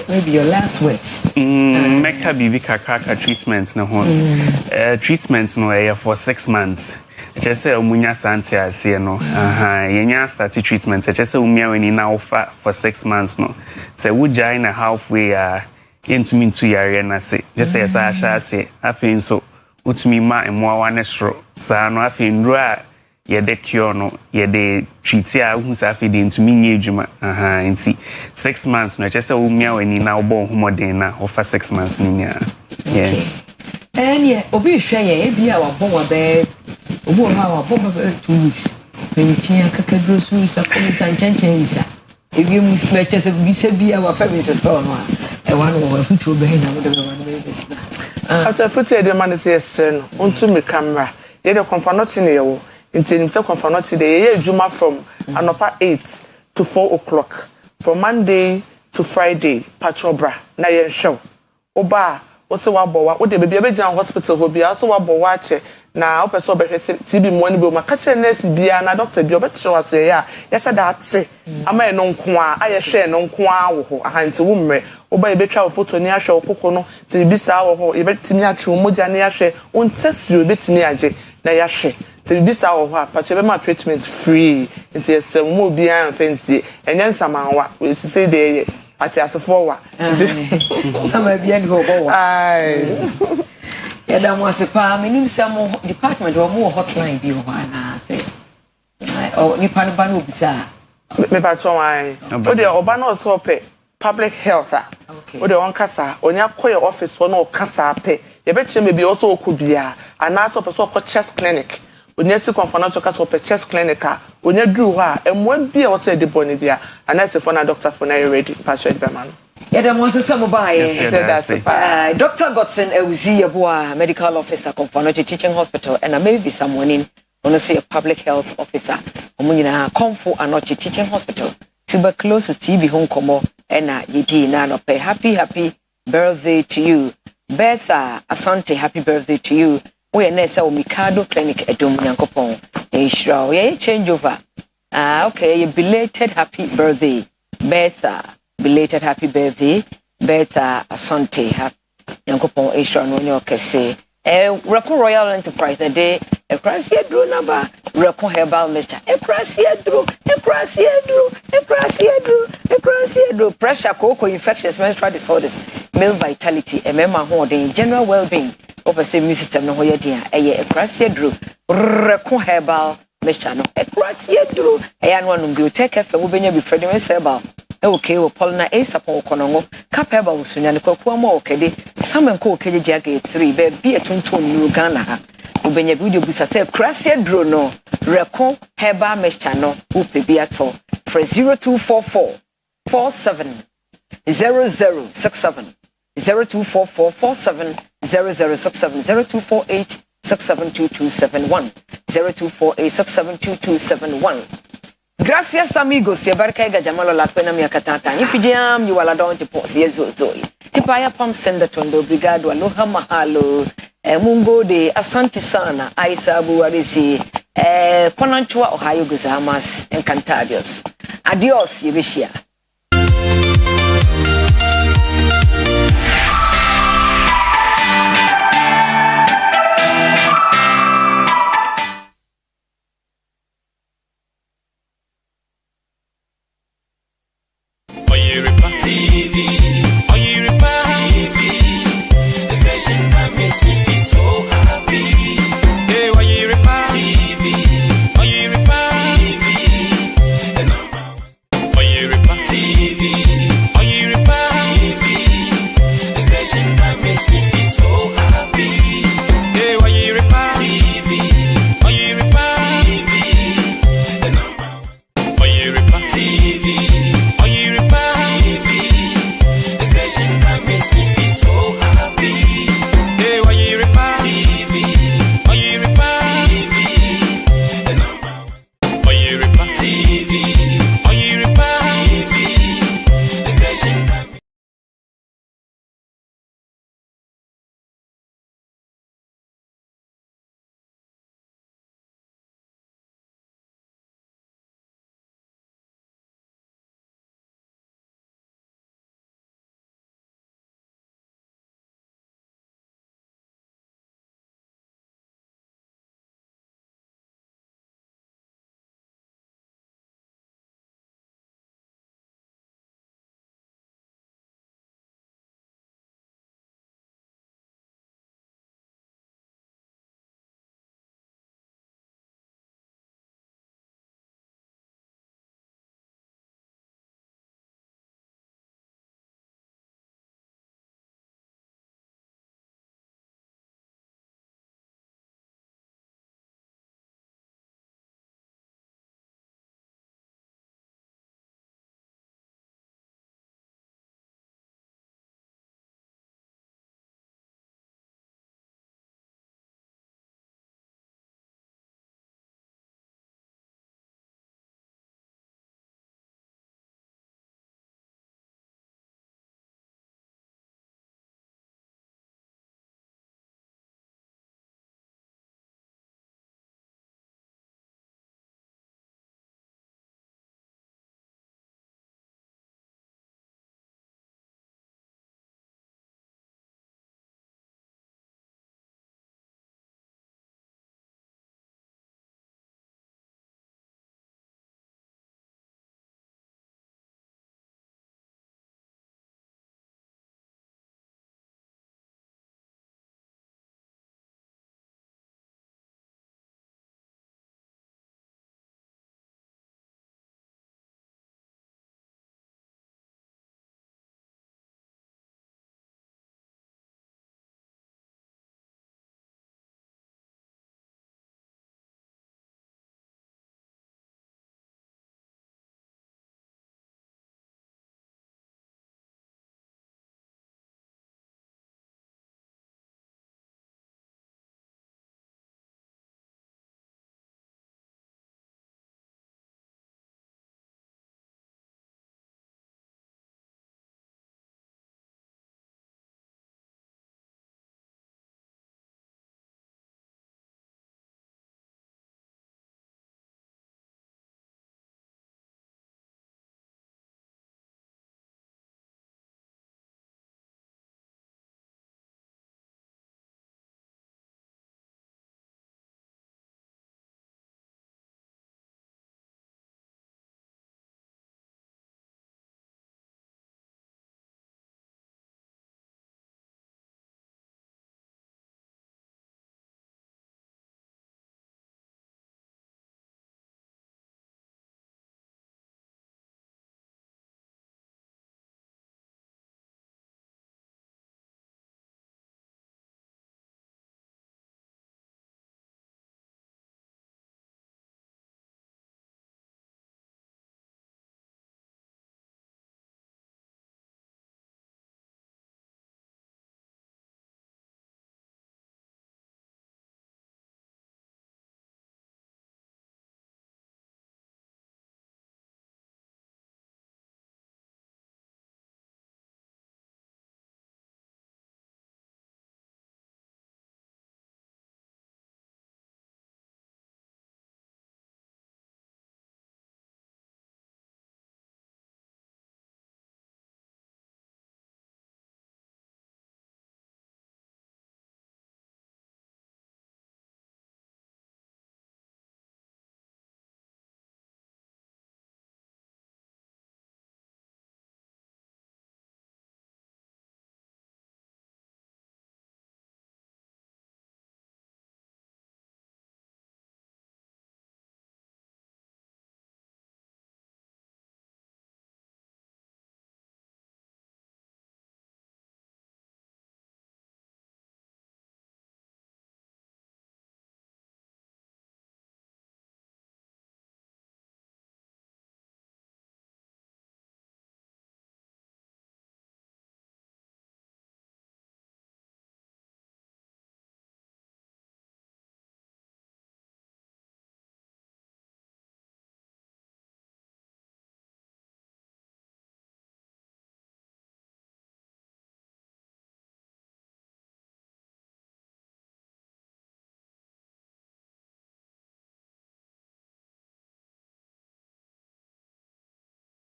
Speaker 17: maybe your last words.
Speaker 19: Meka bibi kakaka treatment no ho. Treatment no for 6 months. Just say umunya santi asie no. Yenya start treatment. Just say umia weni na offer for 6 months no. Say wujai na halfway yentumi ntu yare na say. Just say sa sha say afin so utumi ma emwa wane sro. Sa no afin ndura yede cure no yede treat ya hu sa afin de ntumi nye adwuma. Nti 6 months no just say umia weni na obo homoden na offer 6 months ni nya. Yeah.
Speaker 17: Yeah, obi hwe ye bia wa bon wa be obo ha wa bon ba 2 weeks. Pentia kakadro su sa ko san chanchen visa. Ebi mu speche se visa bia wa fa me store no a. E wa no wa futu be na mo de wa no be business.
Speaker 18: After futu e de man say sen onto me camera. Ye de confirmation ne ye wo. Nti nim se confirmation de ye adwuma from anopa 8 to 4 o'clock from Monday to Friday patrobra na ye show. Oba wose wabowa wo de bebia be jan hospital ho bia so wabowa che na opeso be hwese TB mo ni be ma ka che nurse bia na doctor bia obetre wase ya ya sha da ate ama e no nko a aye hwe no nko a wo ho ahanti wo mre oba e betwa photo ni ahwe okoko no ti bi sa wo ho e betimi atwe moja ni ahwe on test you betimi age na ya hwe So this our what but you treatment free into some more be and fancy and then some we say they at as for
Speaker 17: some be and go yeah that was a pa menim some department or more hotline be one say oh ni pan ban obisa
Speaker 18: me pa to why o de oba no so pe public health o de won kasa onya koye office no kasa pe ye be chere me bi also okubia ana so person ko chest clinic onya si konfana to kasa pe chest clinic onya dru ho a emwa bia o say de boni bia ana se for na doctor for na ready pa sure be man
Speaker 17: yeah that was some buy
Speaker 18: that's
Speaker 17: Dr. Godson Awuzie medical officer konfana teaching hospital and maybe someone in want to say a public health officer omunyina comfort and teaching hospital tuberculosis TB home komo ena yidi na no pay happy birthday to you Bertha Asante happy birthday to you we na say Mikado clinic edom nyankopon enhira we change over okay belated happy birthday Bertha belated happy birthday Bertha Asante happy nyankopon enhira no nyo kese Repo Royal Enterprise the day Ekrasia Drew number Repo Herbal Mixture Ekrasia Drew pressure cocoa infectious menstrual disorders male vitality MMA holding general well-being over the immune system no hoya dia Ekrasia Drew Repo Herbal Mixture no Ekrasia Drew no no bi take afa wo benya bi predicament herbal okay wo polna sapon konongo kapeba wo sunya ne kwakuwa ma okede samenko okeje jage 3 be bi etonton ni Uganda ha obenya video bisa say Krasia Drew no Repo Herbal Mixture no upebi ato for 0244 47 0067 0244 47 0067 0248 672271 0248 672271 Gracias amigos, ya barka ga jamalo la pena mi akatata. Nifijiam you wala don't pause yezo zoi. Tipaya pam senda tondo obrigado aloha mahalo. Mungo de asante sana Aisa Abuarisi. Konanchua Ohio gozaimasu. Encantadios. Adios yebishia.
Speaker 9: Oyerepa TV, the station that makes me feel so happy. Hey, Oyerepa TV, the number one. Oyerepa.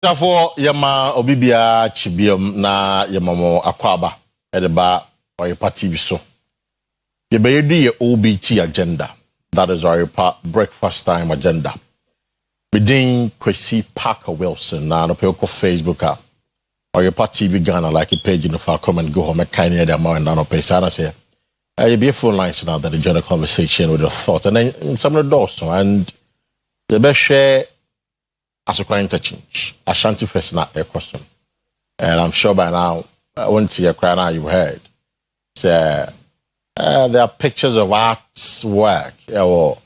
Speaker 2: Therefore, Yama Obibia Chibium na Yamamo Akwaba at the bar or your party so. You may do your OBT agenda. That is our breakfast time agenda. Within Kwesi Parker Wilson, now no pay Facebook or your party TV Ghana like a page in the far come and go home a kind of amount and no pay. Sana say, you be a phone lines now that the general conversation with your thoughts and then some of the doors and the best share. As a interchange, Ashanti first not a question. And I'm sure by now, when to your cry now you heard. So, there are pictures of art's work, or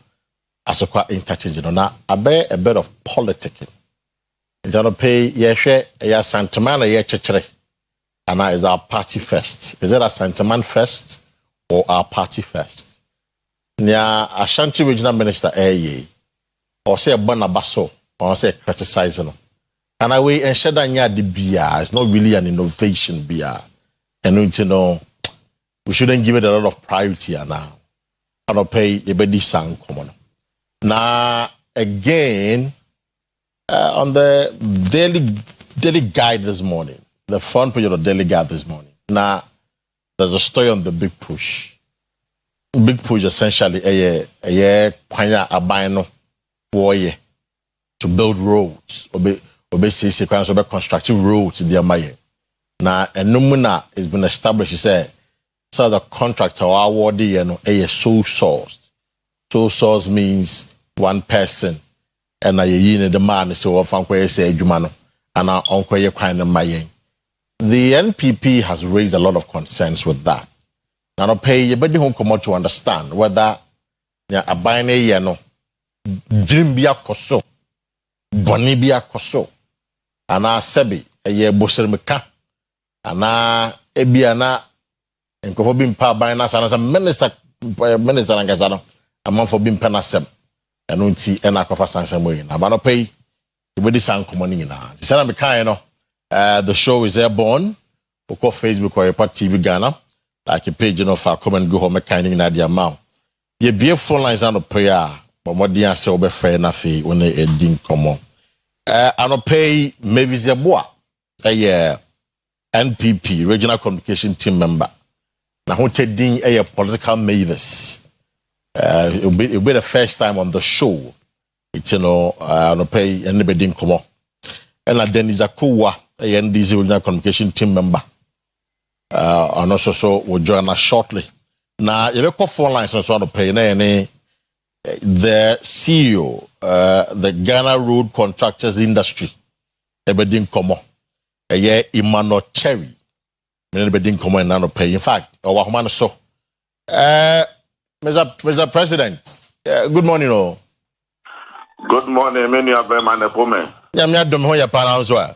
Speaker 2: as a interchange, you know, now a bit of politicking. You don't pay, yeah, Santaman, yeah, chechre. And that is our party first. Is it a Santaman first or our party first? Yeah, Ashanti Regional Minister, or say a Bonabaso. Or say criticizing. And I will ensure that the beer is not really an innovation beer. And you know, we shouldn't give it a lot of priority now. I don't pay a bedi sang common. Now again, on the daily guide this morning, the front page of the daily guide this morning. Now there's a story on the big push. Big push essentially a kwanya abino warrior. To build roads, obey constructive roads in the Amaye. Now, a numuna has been established, say, so the contractor awarded a sole sourced. Sole source means one person, and the man is so often say Jumano, and our uncle Maye. The NPP has raised a lot of concerns with that. Now, pay you better home come out to understand whether a binary dream be a coso. Bonibia Koso, Ana Sebi, a year Bosermeka, Ana Ebiana, and Kofobin Pa by Nas and as a minister and Gazano, a month for being Penasem, and Unti and Akofa Sansamoy. Abano pay, the Bedi San Comonina. The Sana Mekano, the show is airborne, or call Facebook or Oyerepa TV Ghana, like a page of our come and go home mechanic in Nadia Mao. Ye be a phone lines on the prayer. But what the answer will be fair enough when they didn't come on. I don't pay maybe Zeboa, a NPP, Regional Communication Team member. Now, who taking a political mavis. It'll be the first time on the show. It's, you know, I don't pay anybody didn't come on. And then is Akua, a NDZ Regional Communication Team member. And also, so will join us shortly. Now, you look for phone lines and so on to pay any. The CEO, the Ghana Road Contractors Industry, everything come on. A year Emmanuel Cherry, everything come on and pay. In fact, our man so. Mr. President, good morning, all.
Speaker 20: Good morning, many of them and a woman.
Speaker 2: Yeah, me don't know your parents were.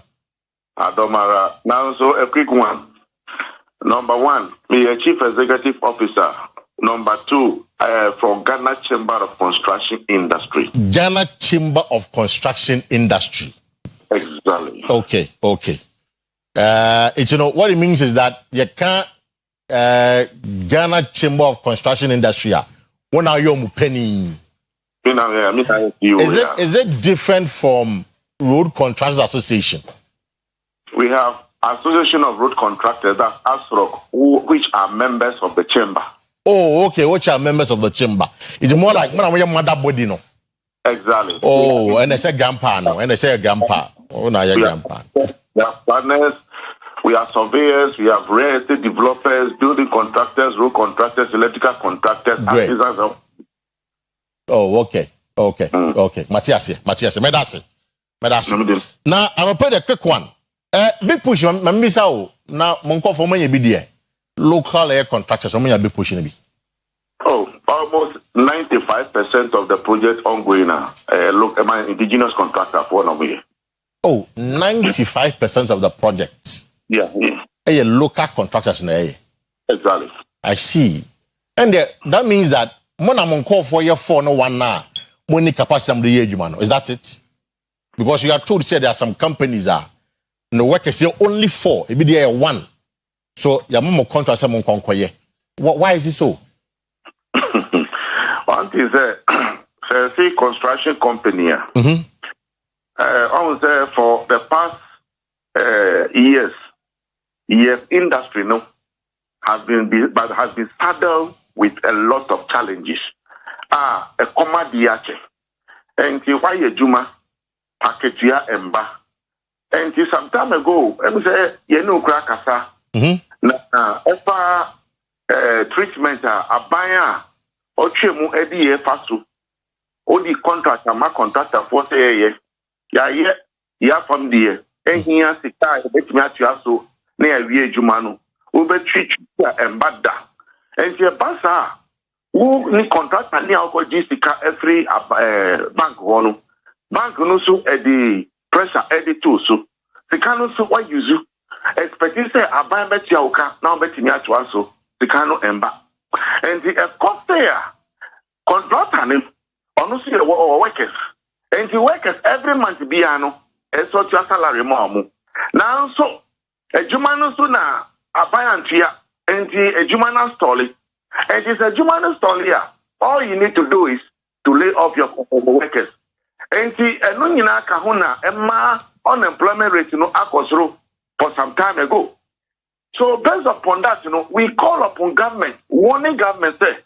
Speaker 20: Adomara. Now, so a quick one. Number one, me a chief executive officer. Number two, from Ghana Chamber of Construction Industry.
Speaker 2: Ghana Chamber of Construction Industry.
Speaker 20: Exactly.
Speaker 2: Okay. It's, you know, what it means is that you can't Ghana Chamber of Construction Industry. When are you penny? Is it different from Road Contractors Association?
Speaker 20: We have Association of Road Contractors, that's ASROC, which are members of the chamber.
Speaker 2: Oh, okay. Which are members of the chamber? It's more like when I'm mother body, no.
Speaker 20: Exactly.
Speaker 2: Oh, and they say grandpa, no, and they say grandpa. Oh, now your grandpa.
Speaker 20: We have partners, we have surveyors, we have real estate developers, building contractors, road contractors, electrical contractors, artisans.
Speaker 2: Oh, okay. Matthias, Medasi. Now, I'll pay the quick one. Big push, Mamisa. Now, Monko for me, be there. Local air contractors, how many are be pushing me?
Speaker 20: Oh, almost 95% of the project ongoing now. Look, my indigenous contractor for one year.
Speaker 2: Oh, 95% of the projects.
Speaker 20: Yeah.
Speaker 2: Local contractors in the area.
Speaker 20: Exactly.
Speaker 2: I see. And that means that when I'm on call for year 4, no one now, when the capacity of the year, is that it? Because you are told to say there are some companies that the workers say only 4, it be there 1. So your mom contract someone conquer. Why is it so?
Speaker 20: One thing is see construction company. for the past years, industry has been saddled with a lot of challenges. A comadiache, and why a juma, paketia emba, and some time ago, I say krakasa. Treatment a buyer or chemu edi fasu. Odi contractor ma contractor for say ya from the and here sika bet me atuaso na awie adwuma no wo betwi embada and ye basa wo ni contractor ni alcohol sika every bank no so the pressure edit so sika no so what use expecting say aban betia oka na betimi atuaso sika no emba and the cost there contractor ni ono see workers and the workers every month be ano so your salary more now so a jumano so na abayantia and a jumana story and it's a jumana story here. All you need to do is to lay off your workers and the enunina kahuna emma unemployment rate akosro for some time ago. So based upon that, we call upon government, warning government say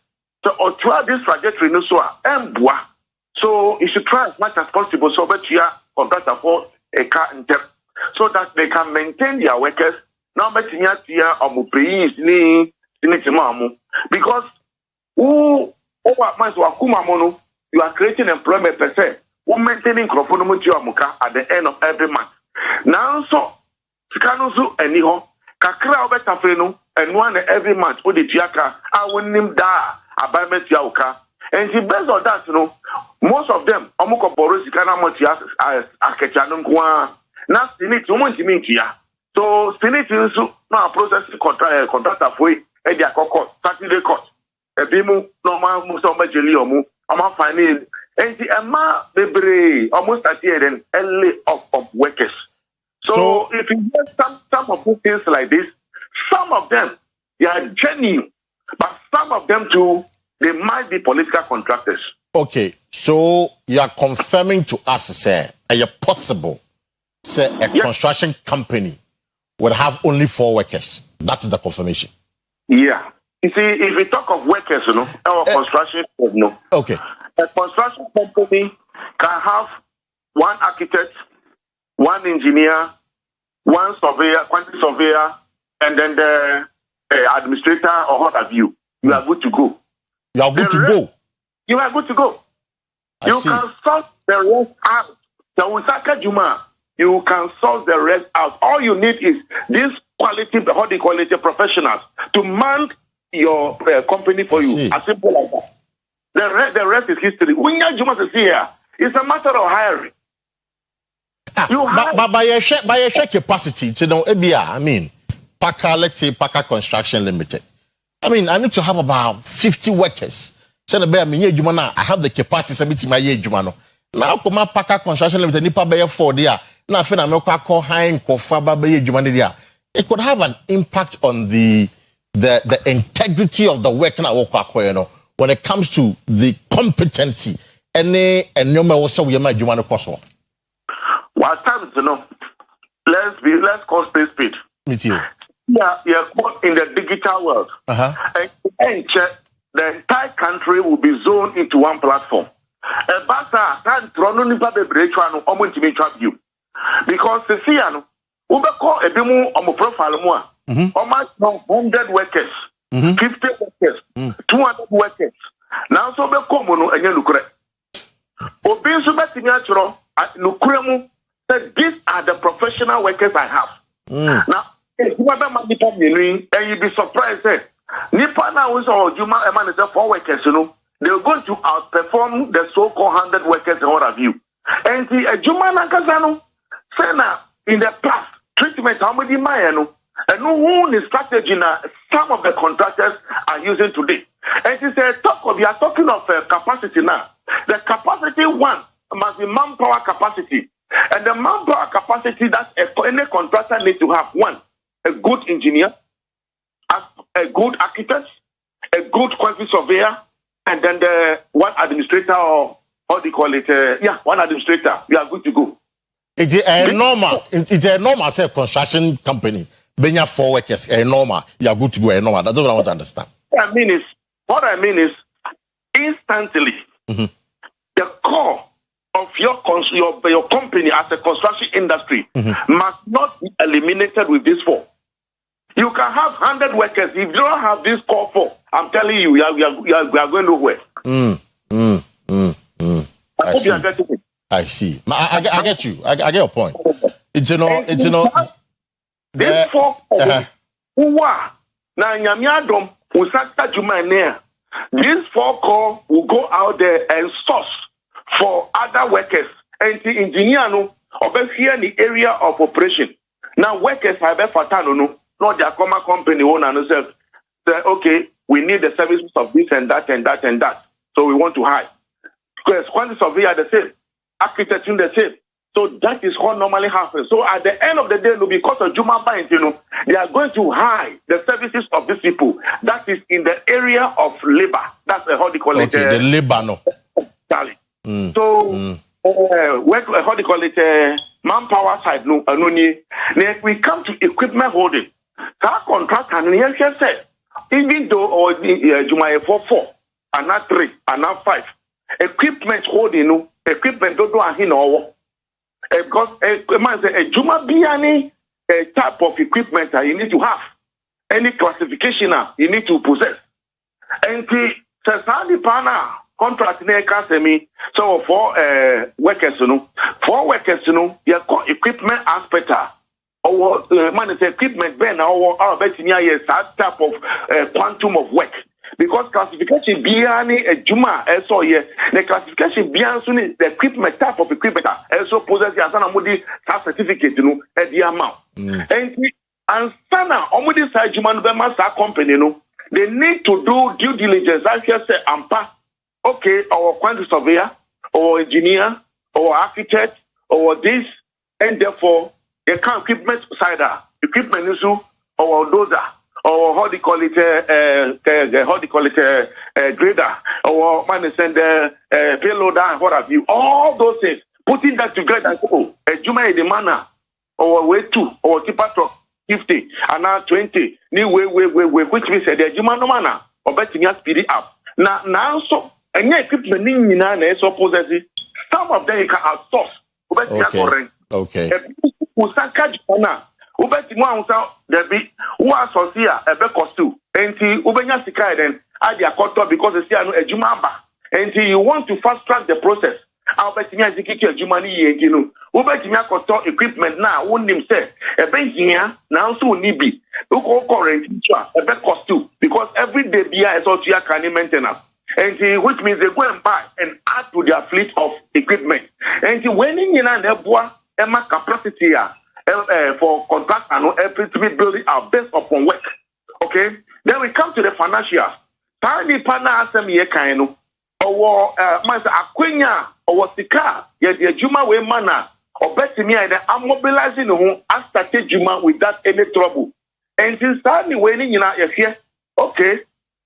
Speaker 20: to try this trajectory no so embwa. So you should try as much as possible so that you are contractor for a car in depth so that they can maintain their workers. Now, because you are creating employment per se, who maintaining at the end of every month. Now, so anyhow, kakra obetafreno and one every month o the tiaka I will name da abamet yauka. And based on that, most of them, Omuko Boris Kana Motias as Akechanum Kwa, not Sinit, Umuntimintia. So Sinit is now processing contractor for Edia Coco, Saturday court. A Bimu, Norma Musoma Jeliomu, Ama Fine, and the Ama Bebre, almost at the end, LA of workers. So if you get some of these things like this, some of them, they are genuine, but some of them too, they might be political contractors.
Speaker 2: Okay, so you are confirming to us, sir, are you possible, say, a construction company would have only 4 workers? That is the confirmation.
Speaker 20: Yeah. You see, if we talk of workers, our construction, no.
Speaker 2: Okay.
Speaker 20: A construction company can have 1 architect, 1 engineer, 1 surveyor, quantity surveyor, and then the administrator or what have you. You are good to go.
Speaker 2: You are good to go.
Speaker 20: You are good to go. You can sort the rest out. You can sort the rest out. All you need is these quality professionals to man your company for you. As simple as that. The rest is history. When you must see here, it's a matter of hiring.
Speaker 2: But by your share capacity, I mean, let's say Packer Construction Limited. I mean, I need to have about 50 workers. I have the capacity to submit my year. Now, come Packer Construction Limited, Nipa Bayer 4 there. Now, I call high it could have an impact on the integrity of the work when it comes to the competency.
Speaker 20: What times, let's call speed.
Speaker 2: Me too.
Speaker 20: Yeah, in the digital world. And check, the entire country will be zoned into one platform. Because the CNO, we call a demo on a profile more. Almost 100 workers, 50 workers, 200 workers. Now, so be common and you look at Obin Subatinatro at Lukremu said, these are the professional workers I have. Now, if you and you'll be surprised, Nipa now is all Juma manager 4 workers, they're going to outperform the so-called 100 workers and what have you. And the Juma Nakazano, Sena, in the past, treatment, how many Mayano, and no one strategy now, some of the contractors are using today. And it's a talk of, you are talking of capacity now. The capacity one must be manpower capacity. And the manpower capacity that any contractor needs to have, one, a good engineer, a good architect, a good quantity surveyor, and then the one administrator or how do you call it? One administrator. We are good to go.
Speaker 2: It's a normal. It's a normal say construction company. Benya 4 workers. A normal. You are good to go. A normal. That's what I want to understand.
Speaker 20: What I mean is, instantly, the core of your company as a construction industry must not be eliminated with this 4. You can have 100 workers. If you don't have this core 4, I'm telling you, we are going nowhere.
Speaker 2: I see. I get you. I get your point. It's
Speaker 20: this 4 this 4 core will go out there and source for other workers. And the engineer no here in the area of operation. Now workers have no, not their common company owner themselves. Say, okay, we need the services of this and that and that and that. So we want to hire. Because quantity surveyor are the same, architects the same. So that is what normally happens. So at the end of the day, because of Juma Bank, they are going to hide the services of these people. That is in the area of labor. That's how they call it.
Speaker 2: Okay, the labor, no.
Speaker 20: So, how they call it? Manpower side, no. If we come to equipment holding, that contract can say, even though Juma 4, and not 3, and not 5, equipment holding, no, equipment don't do a because a Juma Biani type of equipment you need to have. Any classification you need to possess. And the Sasani Pana contract so for workers, 4 workers, you got equipment aspect or equipment ben or that type of quantum of work. Because classification biani a Juma also here the classification bian the equipment type of equipment also possess the asana mudi certificate at the amount. And sana omudi side Juma no be company they need to do due diligence. I just say ampa okay our quantity surveyor or engineer or architect or this and therefore the equipment side equipment issue or dozer or how they call it grader or man send payloader and what have you. All those things putting that together. A Juma in the manner or way 2 or tipper truck 50 and now 20 new way which means the Juma no manner or betting you speed it up. Now so and yet equipment in so possessive. Some of them you can outsource.
Speaker 2: Okay.
Speaker 20: Ubeti mwa unsa debi uwa sosia ebe kostu enti ubenya sikai then adi akoto because the sia no ejuma ba enti you want to fast track the process ubeti nya zikiki ejuma ni ye no ubeti nya akoto equipment na wonim say ebe hia na nso ni bi uko current twa ebe kostu because every day bia is also can maintenance enti which means they go and buy and add to their fleet of equipment enti when you na eboa ema capacity for contract and every to be building our based upon work. Okay? Then we come to the financials. Tiny partner asem ye kaino. Or Master Aquina or Sika, yet the Juma way manner or bet me either I'm mobilizing who I started Juma without any trouble. And since starting waiting in our here, okay,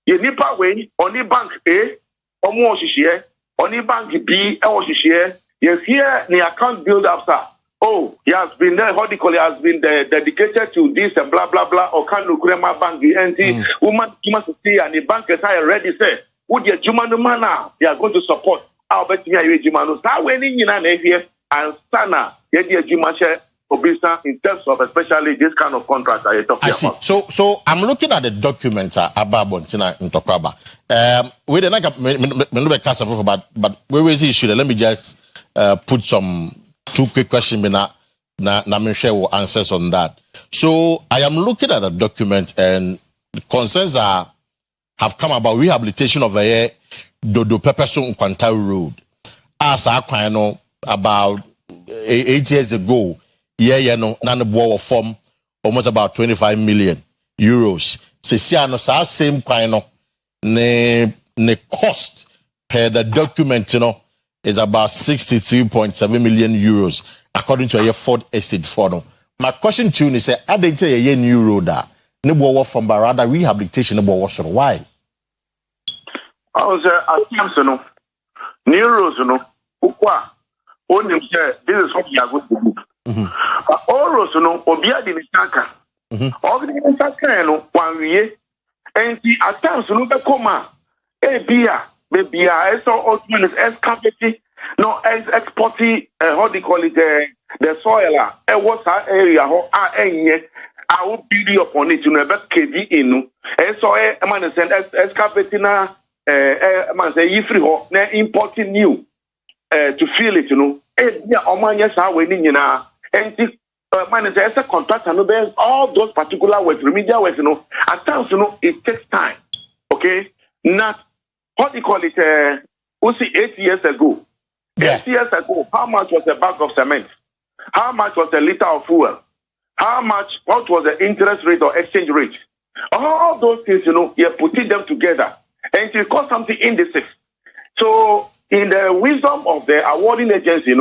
Speaker 20: you nipa way only bank A or more share, only bank B or share, yes here the account build up, sir. Oh, he has been there, how do you call it, has been dedicated to this and blah, blah, blah, or can look at my bank, and woman, must see, and the bankers are already said, would your Jumano manner, they are going to support our bet me, Jumano, start winning in an here, and Sana, yet dear Jumashe, Obisa, in terms of especially this kind of contract I talking about.
Speaker 2: So I'm looking at the document about Bontina in Tokwaba. We didn't but where is the issue? Let me just put some 2 quick questions, na share will answers on that. So I am looking at the document and the concerns have come about rehabilitation of a Dodo Pepeso Nkwanta Road. As I know about 8 years ago, none form almost about 25 million euros. No same kind ne cost per the document, is about 63.7 million euros, according to a Ford Estate Forum. My question to you is, I didn't say a new road that from Barada rehabilitation. Why?
Speaker 20: I was new roads, only this is what you are going to do. All no obia di nsanka. All the nsanka no one wie. Enti attempts no be come bia so ultimate is excavating no exporting how they call it the soil was that area ho enye I will build upon it to never KD in so man send excavating na man say ifri ho na importing new to feel it bia omanya sa we ni nyina enti man say a contractor no be all those particular works remedial works at times it takes time, okay? Not what you call it, 8 years ago. Yeah. 8 years ago, how much was a bag of cement? How much was a liter of fuel? What was the interest rate or exchange rate? All those things, you're putting them together and it costs something indices. So, in the wisdom of the awarding agency,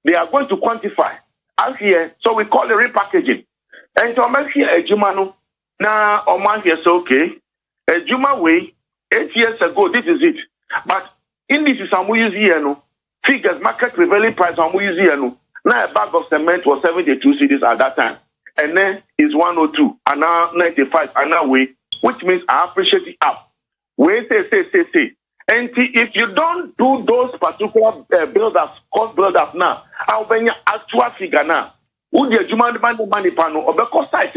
Speaker 20: they are going to quantify. As here, so we call it repackaging. And to make here a Jumano, now Oman here, so okay. A Juma way, 8 years ago, this is it. But in this is some here, figures, market prevailing price, some here, now a bag of cement was 72 cedis at that time. And then it's 102, and now 95, and now way, which means I appreciate it up. Wait, say. And if you don't do those particular build-ups, cost build-up now, I'll be your actual figure now. Would you demand money pano or be cost site,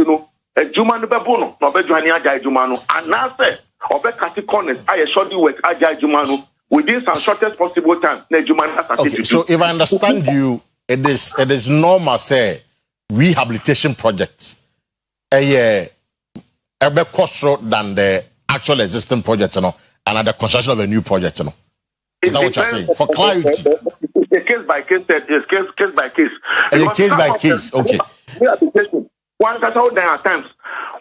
Speaker 20: a Juman Babono, no be Joania Jumano, and now say, or be Catikonis, I assure you with Ajay Jumano within some shortest possible time.
Speaker 2: Okay, so if I understand you, it is normal, say, rehabilitation projects, a bit costly than the actual existing projects, and at the construction of a new project, Is that what you're saying? For clarity.
Speaker 20: It's a case by case. It's case by case.
Speaker 2: A case by case. Okay.
Speaker 20: One that's how there are times.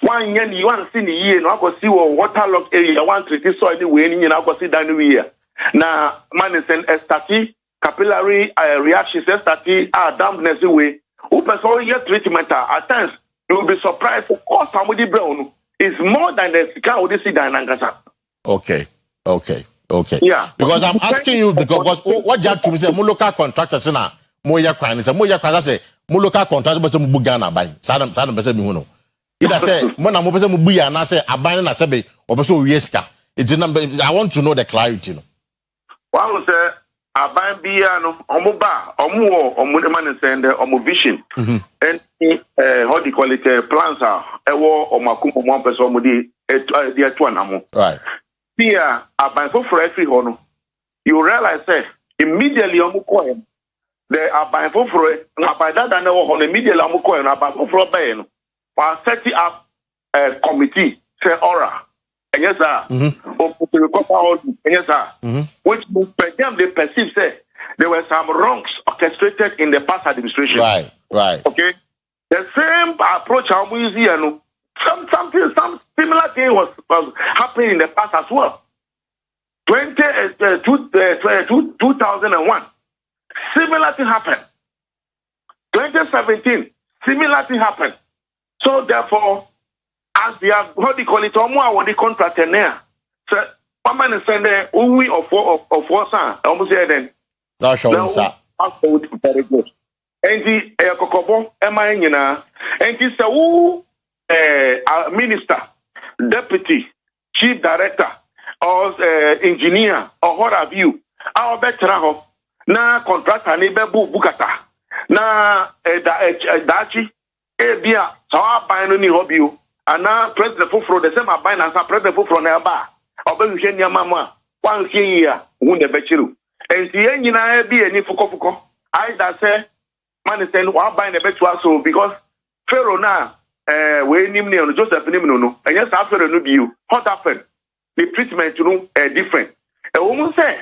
Speaker 20: 1 year you want to see the year. No, I go see what waterlogged area. One treaty so anyway. You know, I go see that new year. Now, man is an estati capillary reactions. Estati dampness way. Open so year treatment at times you will be surprised. Of course, somebody brown is more than the scan would see than Angasa.
Speaker 2: Okay.
Speaker 20: Yeah.
Speaker 2: Because I'm asking you because what you have to say, local contractors na moya kwan say moya kwan say local contractors be say mu buga na buy. Sadam be say mi hu no. Either say mo na mo be say mu buya na say aban na say be obeso wieska. I want to know the clarity no.
Speaker 20: One say aban biya no omo ba omo man send omo vision. And how do you call it plans are ewo omakum mo person mo di etu anamo.
Speaker 2: Right.
Speaker 20: Here, about for every honor, you realize that immediately the about that and immediately about for Ben was setting up a committee, say aura, and yes, sir, yes, sir, which by them they perceive say there were some wrongs orchestrated in the past administration.
Speaker 2: Right.
Speaker 20: Okay, the same approach how we see some similar thing was happening in the past as well. 2001, similar thing happened. 2017, similar thing happened. So therefore, as they have what they call it, what the contract there. So one man is saying that we of son, almost say then.
Speaker 2: That's
Speaker 20: very good. And the Kokobo, and the who minister, deputy, chief director, or engineer, or what have you, our better na contractor ni bebu bukata na dachi bia so aban no ni hobby ana president foforo the same aban na president foforo na ba obeluhwe ni amama wan hwe ya hu de bechiru enti enyina bia ni fukofukọ either say man say wa aban na betu aso because pharaoh na we nim ne Joseph nim no enye sa pharaoh no biu what happened the treatment different woman say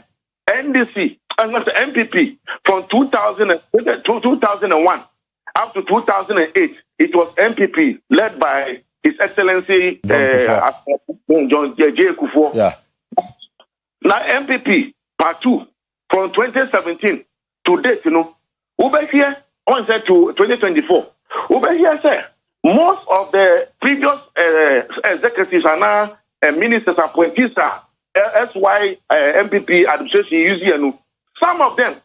Speaker 20: NDC and MPP from 2001 up to 2008 it was MPP led by His Excellency John J. Kufuor.
Speaker 2: Yeah.
Speaker 20: Now MPP part 2 from 2017 to date, over here on to 2024. Over here, sir, most of the previous executives are now ministers appointees are SY MPP administration using some of them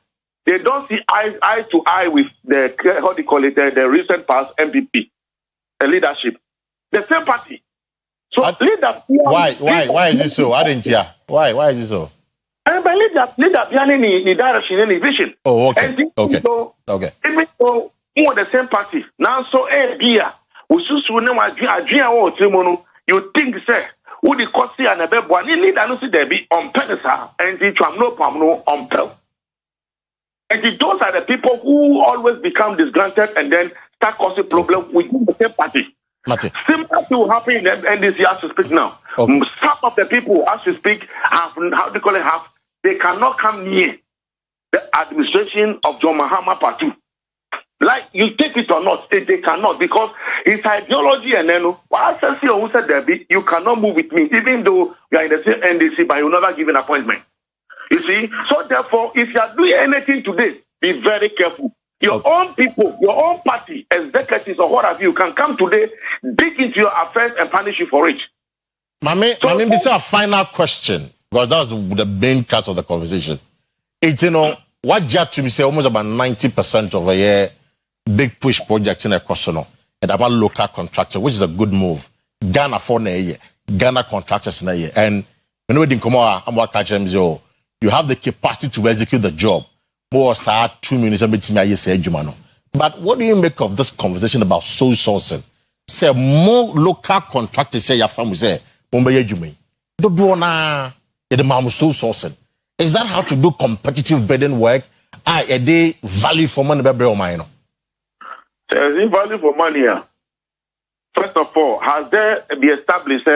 Speaker 20: they don't see eye to eye with the the recent past MPP, the leadership, the same party. So
Speaker 2: why is it so? I didn't hear. Why is it so?
Speaker 20: And by leader behind the direction and the vision.
Speaker 2: Oh, okay.
Speaker 20: Okay. Even though we are the same party, now so beer, you think say who the Kwesi and the Bebo and leader no see there be on pedestal and the no on pel. And those are the people who always become disgruntled and then start causing problems within the same party. Similar to happen in the NDC as we speak now. Some of the people as we speak they cannot come near the administration of John Mahama Patu. Like you take it or not, they cannot because it's ideology and then who said there be you cannot move with me, even though you are in the same NDC, but you never give an appointment. You see? So therefore, if you are doing anything today, be very careful. Your own people, your own party, executives or what have you can come today, dig into your affairs and punish you for it.
Speaker 2: Mami, this is a final question because that's the main cast of the conversation. It's what Jat to me say almost about 90% of a year big push projects in a Kosono and about local contractor, which is a good move. Ghana for a year, Ghana contractors in a year, and when we didn't come out, I'm what catch them. You have the capacity to execute the job. More 2 minutes but what do you make of this conversation about sole sourcing? Say more local contractors say your family say sole sourcing. Is that how to do competitive bidding work? A day value for money
Speaker 20: There's value for money. First of all, has there been established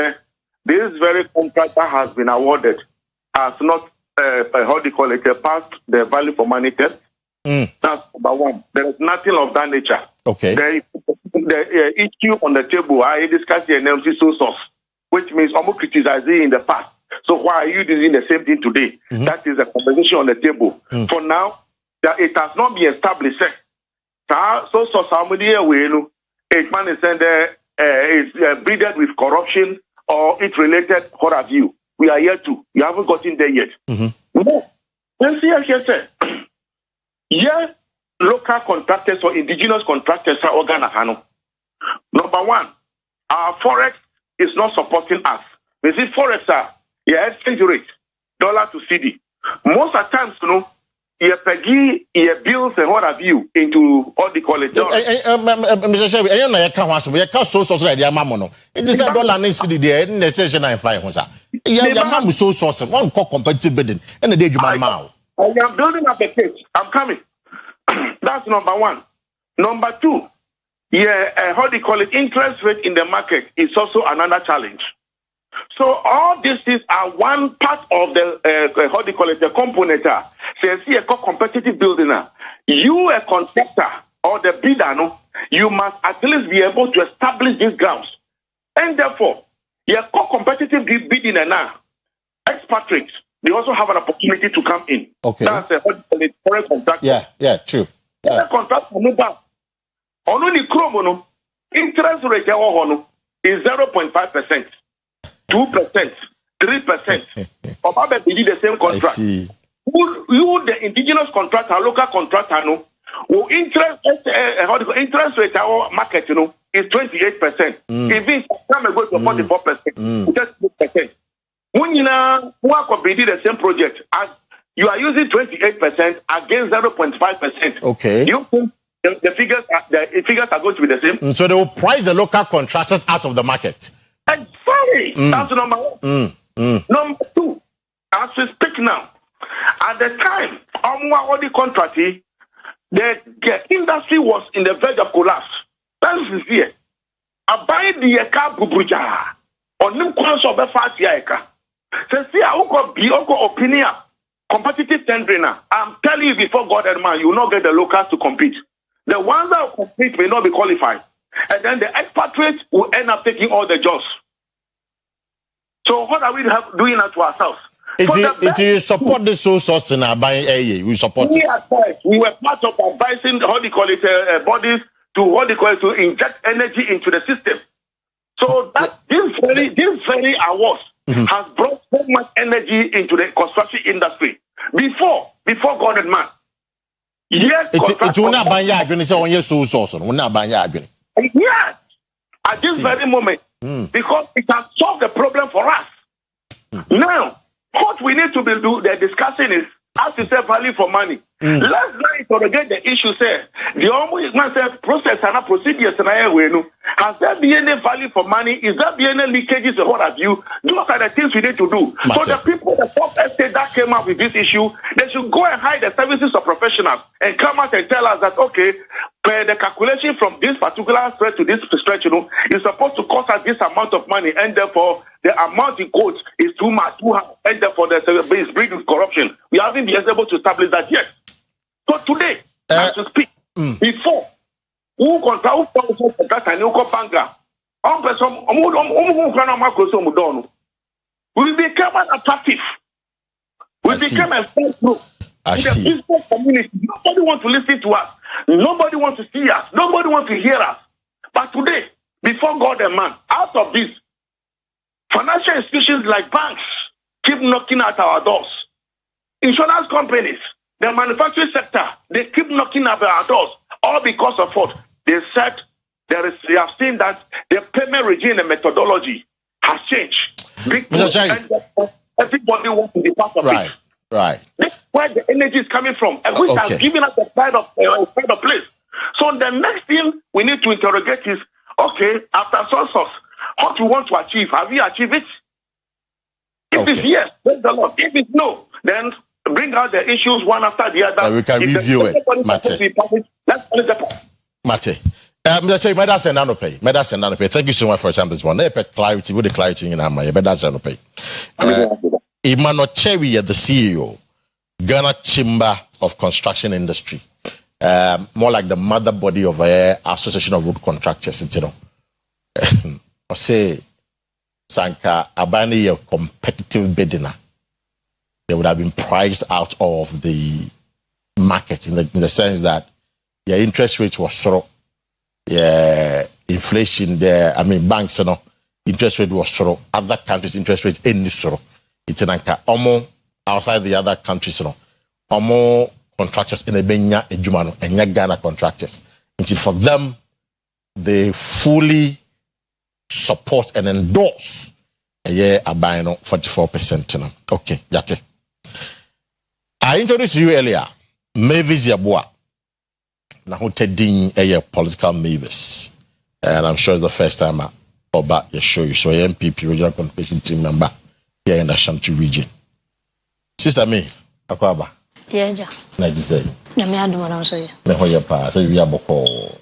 Speaker 20: this very contractor has been awarded as not passed the value for money test. That's number one. There is nothing of that nature.
Speaker 2: Okay.
Speaker 20: The issue on the table, I discussed the NMC source, which means almost criticizing in the past. So why are you using the same thing today? That is a conversation on the table. For now, it has not been established. So somebody it man is breeded with corruption or it's related, what have you. We are here too. You haven't gotten there yet. No. Yes, local contractors or indigenous contractors are organized. Number one, our forex is not supporting us. You see, forex are exchange rate, dollar to CD. Most of the times, you pay your bills and what have you into all the college.
Speaker 2: Mr. Sherry, I know you can't so like the amount. It is a dollar and CD there in the session I find. Your mom is so source one call competitive bidding and the day you I am
Speaker 20: building up a case. I'm coming. That's number one. Number two, interest rate in the market is also another challenge. So all these things are one part of the the component. Say see a competitive building. You a contractor or the bidder, you must at least be able to establish these grounds. And therefore, your competitive bidding now, expatriates, they also have an opportunity to come in.
Speaker 2: Okay.
Speaker 20: That's a foreign contractor.
Speaker 2: Yeah, true.
Speaker 20: The contractor on the chromo, interest rate is 0.5%, 2%, 3%. About the same contract. You, the indigenous contractor, local contractor, will interest rate our market, is 28%. Even some go to 44%, just 2%. When you work on the same project, as you are using 28% against 0.5%.
Speaker 2: Okay.
Speaker 20: You think the figures are going to be the same?
Speaker 2: So they will price the local contractors out of the market.
Speaker 20: Exactly. That's number one. Number two, as we speak now, at the time, all the contract, the industry was in the verge of collapse. That is here. I buy the car bubuja on new course of the fast year. So see, I will be opinion. Competitive tendering. I'm telling you before God and man, you will not get the locals to compete. The ones that will compete may not be qualified. And then the expatriates will end up taking all the jobs. So what are we doing that to ourselves?
Speaker 2: If you support the sole source in our buying area, we support it.
Speaker 20: We were part of advising bodies to inject energy into the system. So that this very awards has brought so much energy into the construction industry. Before God and man. Yes,
Speaker 2: it's una banya adwene say onye so source no una banya adwene.
Speaker 20: Yes, at this very moment, because it has solved the problem for us. Now, what we need to be discussing is as you say value for money. Let's not interrogate the issue. Say the only process and procedures has there been any value for money? Is there been any leakages or what have you? Those are the things we need to do. So the people, the top estate that came up with this issue, they should go and hire the services of professionals and come out and tell us that okay, the calculation from this particular stretch to this stretch, is supposed to cost us this amount of money, and therefore the amount in quotes is too much, too high, and therefore there's a breed of corruption. We haven't been able to establish that yet. So today, as to speak, before who contract and who banker, we become attractive. We become a front row in the business community. Nobody wants to listen to us. Nobody wants to see us. Nobody wants to hear us. But today, before God and man, out of this, financial institutions like banks keep knocking at our doors. Insurance companies, the manufacturing sector, they keep knocking at our doors. All because of what? They said they have seen that the payment regime and methodology has changed. Everybody wants to be part of it.
Speaker 2: Right.
Speaker 20: That's where the energy is coming from, and which has given us a pride of place. So the next thing we need to interrogate is, okay, after source, what we want to achieve, have we achieved it? If it's yes, praise the Lord. If it's no, then bring out the issues one after the other.
Speaker 2: We can review it, Mate. Mr. Chair, Medas and Nanope. Thank you so much for your time this morning. Clarity with the clarity in Amma. Medas and Nanope. Emmanuel Cherry, the CEO, Ghana Chamber of Construction Industry, more like the mother body of Association of Road Contractors. I say, Sanka Abani, a competitive bidding, they would have been priced out of the market in the sense that your interest rate was so, inflation there. I mean, banks, interest rate was so, other countries' interest rates any so. It's an anchor outside the other countries, contractors in a Benya, a Jumano, and Ghana contractors. Until for them, they fully support and endorse a year a buying 44%. Okay, that's it. I introduced you earlier, Mavis Yabua. Now, who taking a political Mavis, and I'm sure it's the first time I show you. So, MPP regional competition team member here in the Ashanti region. Sister me, Akua.
Speaker 21: Yeah.
Speaker 2: Nice to say.
Speaker 21: Oyerepa.
Speaker 2: So we are boko.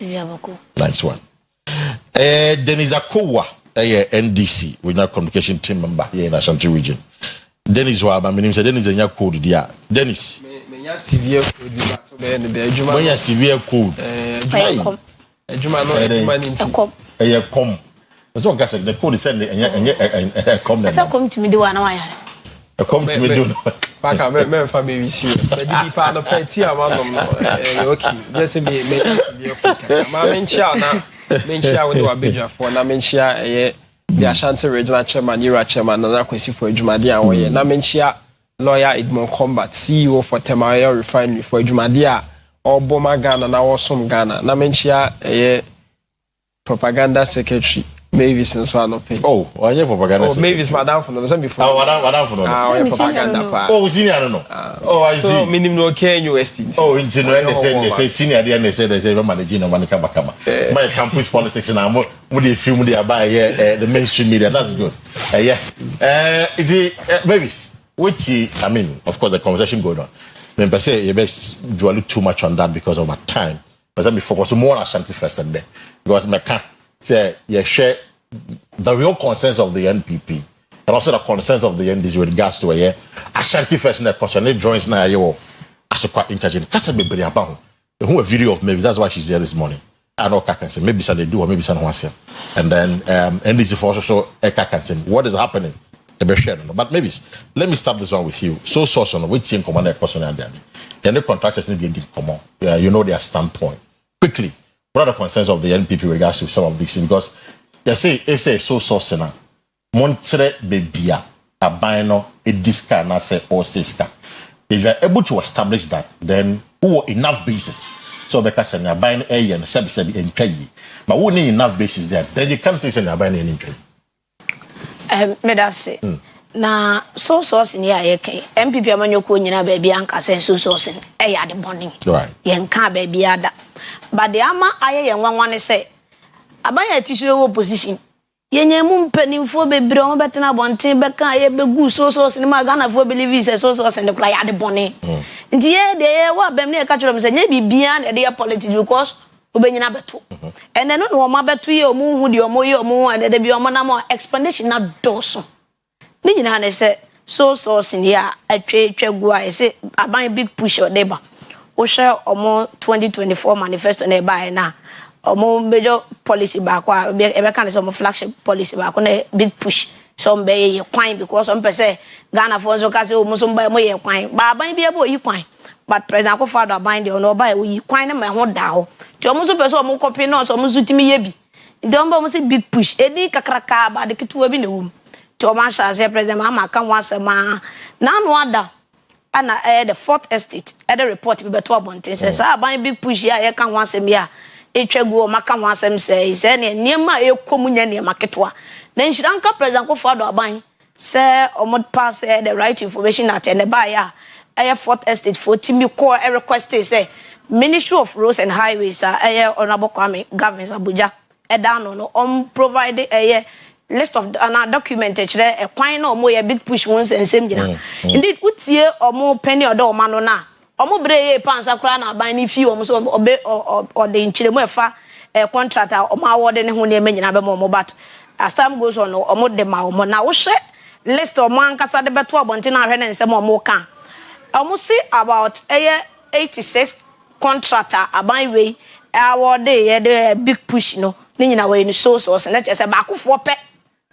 Speaker 2: Nice one. Dennis Akua, NDC, regional communication team member here in the Ashanti region. Dennis wa my name is Dennis enya code dia. Dennis.
Speaker 14: Me severe code but so be the adwuma.
Speaker 2: When severe code.
Speaker 14: Adwuma no
Speaker 2: adwuma so gas the code send enya come
Speaker 21: na. Come to me do na wa yare.
Speaker 2: Come to me do.
Speaker 14: Baka me fa me serious. But the part of party amanom no okay. Just me severe code. Ma menchia na menchia we do abedwa for na menchia the Ashanti Regional Chairman, Yura Chairman, and Kwesi for Jumadia. Na menchia lawyer Edmond Combat, CEO for Temaya Refinery for Jumadia, or Boma Ghana, na Awesome Ghana. Na menchia propaganda secretary Mavis and Swanope.
Speaker 2: Oh, I never propaganda.
Speaker 14: Oh, Mavis, madam for the before.
Speaker 2: Oh, madam for
Speaker 14: the propaganda part.
Speaker 2: Oh, senior, I don't know. Oh, I see.
Speaker 14: So, minimum no care in UST.
Speaker 2: Oh, in they say senior, they say managing and Manakama. My campus politics and I'm with the film they are by the mainstream media. That's good. It's Mavis. I mean, of course, the conversation going on. Then, but say you best dwell too much on that because of my time. But let me focus more on Ashanti first and then because my can say you share the real concerns of the NPP and also the concerns of the NDC with regards to Ashanti first in the question. It joins now you as a quite intelligent. Kasa be very about who a video of maybe that's why she's here this morning. I know can say maybe some they do or maybe some once here. And then NDC for also can say what is happening. But maybe let me start this one with you. So on we team commander question and then the contractors need to come on. Yeah, you know their standpoint. Quickly, what are the concerns of the NPP with regards to some of these things? Because they say if say so now, Montre Bebia, a bino, a disca, and I say or siska. If you're able to establish that, then who enough basis. So because you're buying a and sabi and pay. But who need enough basis there? Then you can't say you're buying any trade.
Speaker 21: Me that say. Na so source in here MPP amanyoko nyina baby anka say so source ya de bonding.
Speaker 2: Right.
Speaker 21: Yen ka baby ada. But the ama aye yen wanwane say abanya tissue opposition. Yenye mu mpanimfo bebre o betena bonten beka ye begu so source ni ma Ghana fo believe say so source ne kra ya de bonding. Nti ye de wa bem ne ka chiro me say nya bibia na de politics because obenyina beto. And then no ma beto ye omu hu de omo ye omu and de bi omo na mo explanation na doso. Ni nyina na say so source in here atwa gu a say aban big push or deba. O share omo 2024 manifesto na ba na omo major policy back wa e be kan say omo flagship policy back na big push some be ye kwan because some person Ghana for so ka say omo so ba mo ye kwan ba aban bi e bo yi kwan but president ko father aban de no ba yi kwan na ma ho da ho ti omo so person omo copy no so omo zutimi ye bi ndi omo say big push edi kakraka ba de ketuwa bi na wum Thomas as president mama kan wasema na no ada ana the fourth estate the report be beto abonten say aban big push ya ye kan wasem ya etwagu o maka wasem say ne niema ekomunya ne maketwa na nhiranka president ko fado aban say omod pass the right information at and ba ya fourth estate for timi ko request say Ministry of Roads and Highways honorable Kwame Governors Abuja down no provide list of document a kwan no more big push once and same gina indeed utie omo penny odo ma no na omo breye pansa kra na ban ni fi omo so obe or the nchiremu efa contractor omo award ne ho ne manyina be mo but as time goes on omo de ma omo na wo hye list omo ankasa de beto abonte na hwe ne nsem omo kan omo see about 86 contractor aban we award the big push no ni nyina we ni so na chese ba akofo pe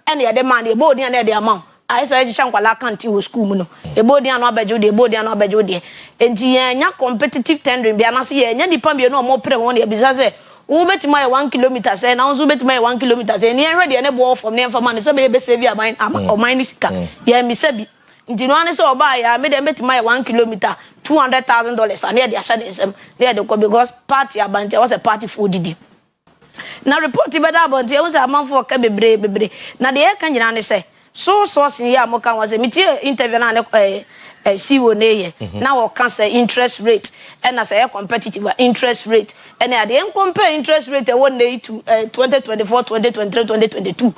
Speaker 21: and the man the body and the amount I say chankwala kanti wo school mu no e body an obajo de body an obajo de enti nya competitive tendering bia na se ye nya dipa bia no mo pre won e bisa se wo betima 1 km say na wo betima 1 km say ne enwe de ne bo from ne mfa man se be save aban aman sika ye mi se bi enti no an se oba ya me de betima 1 km $200,000 and they are de sem they de because party abante was a party for didi. Na report be da about e say amanfo ka bebre na de e kan nyina ne say so source ya mo kan was me tie interview na CEO na ye na wo kan say interest rate and na say competitive interest rate and na de compare interest rate e won na to 2024 2023 2022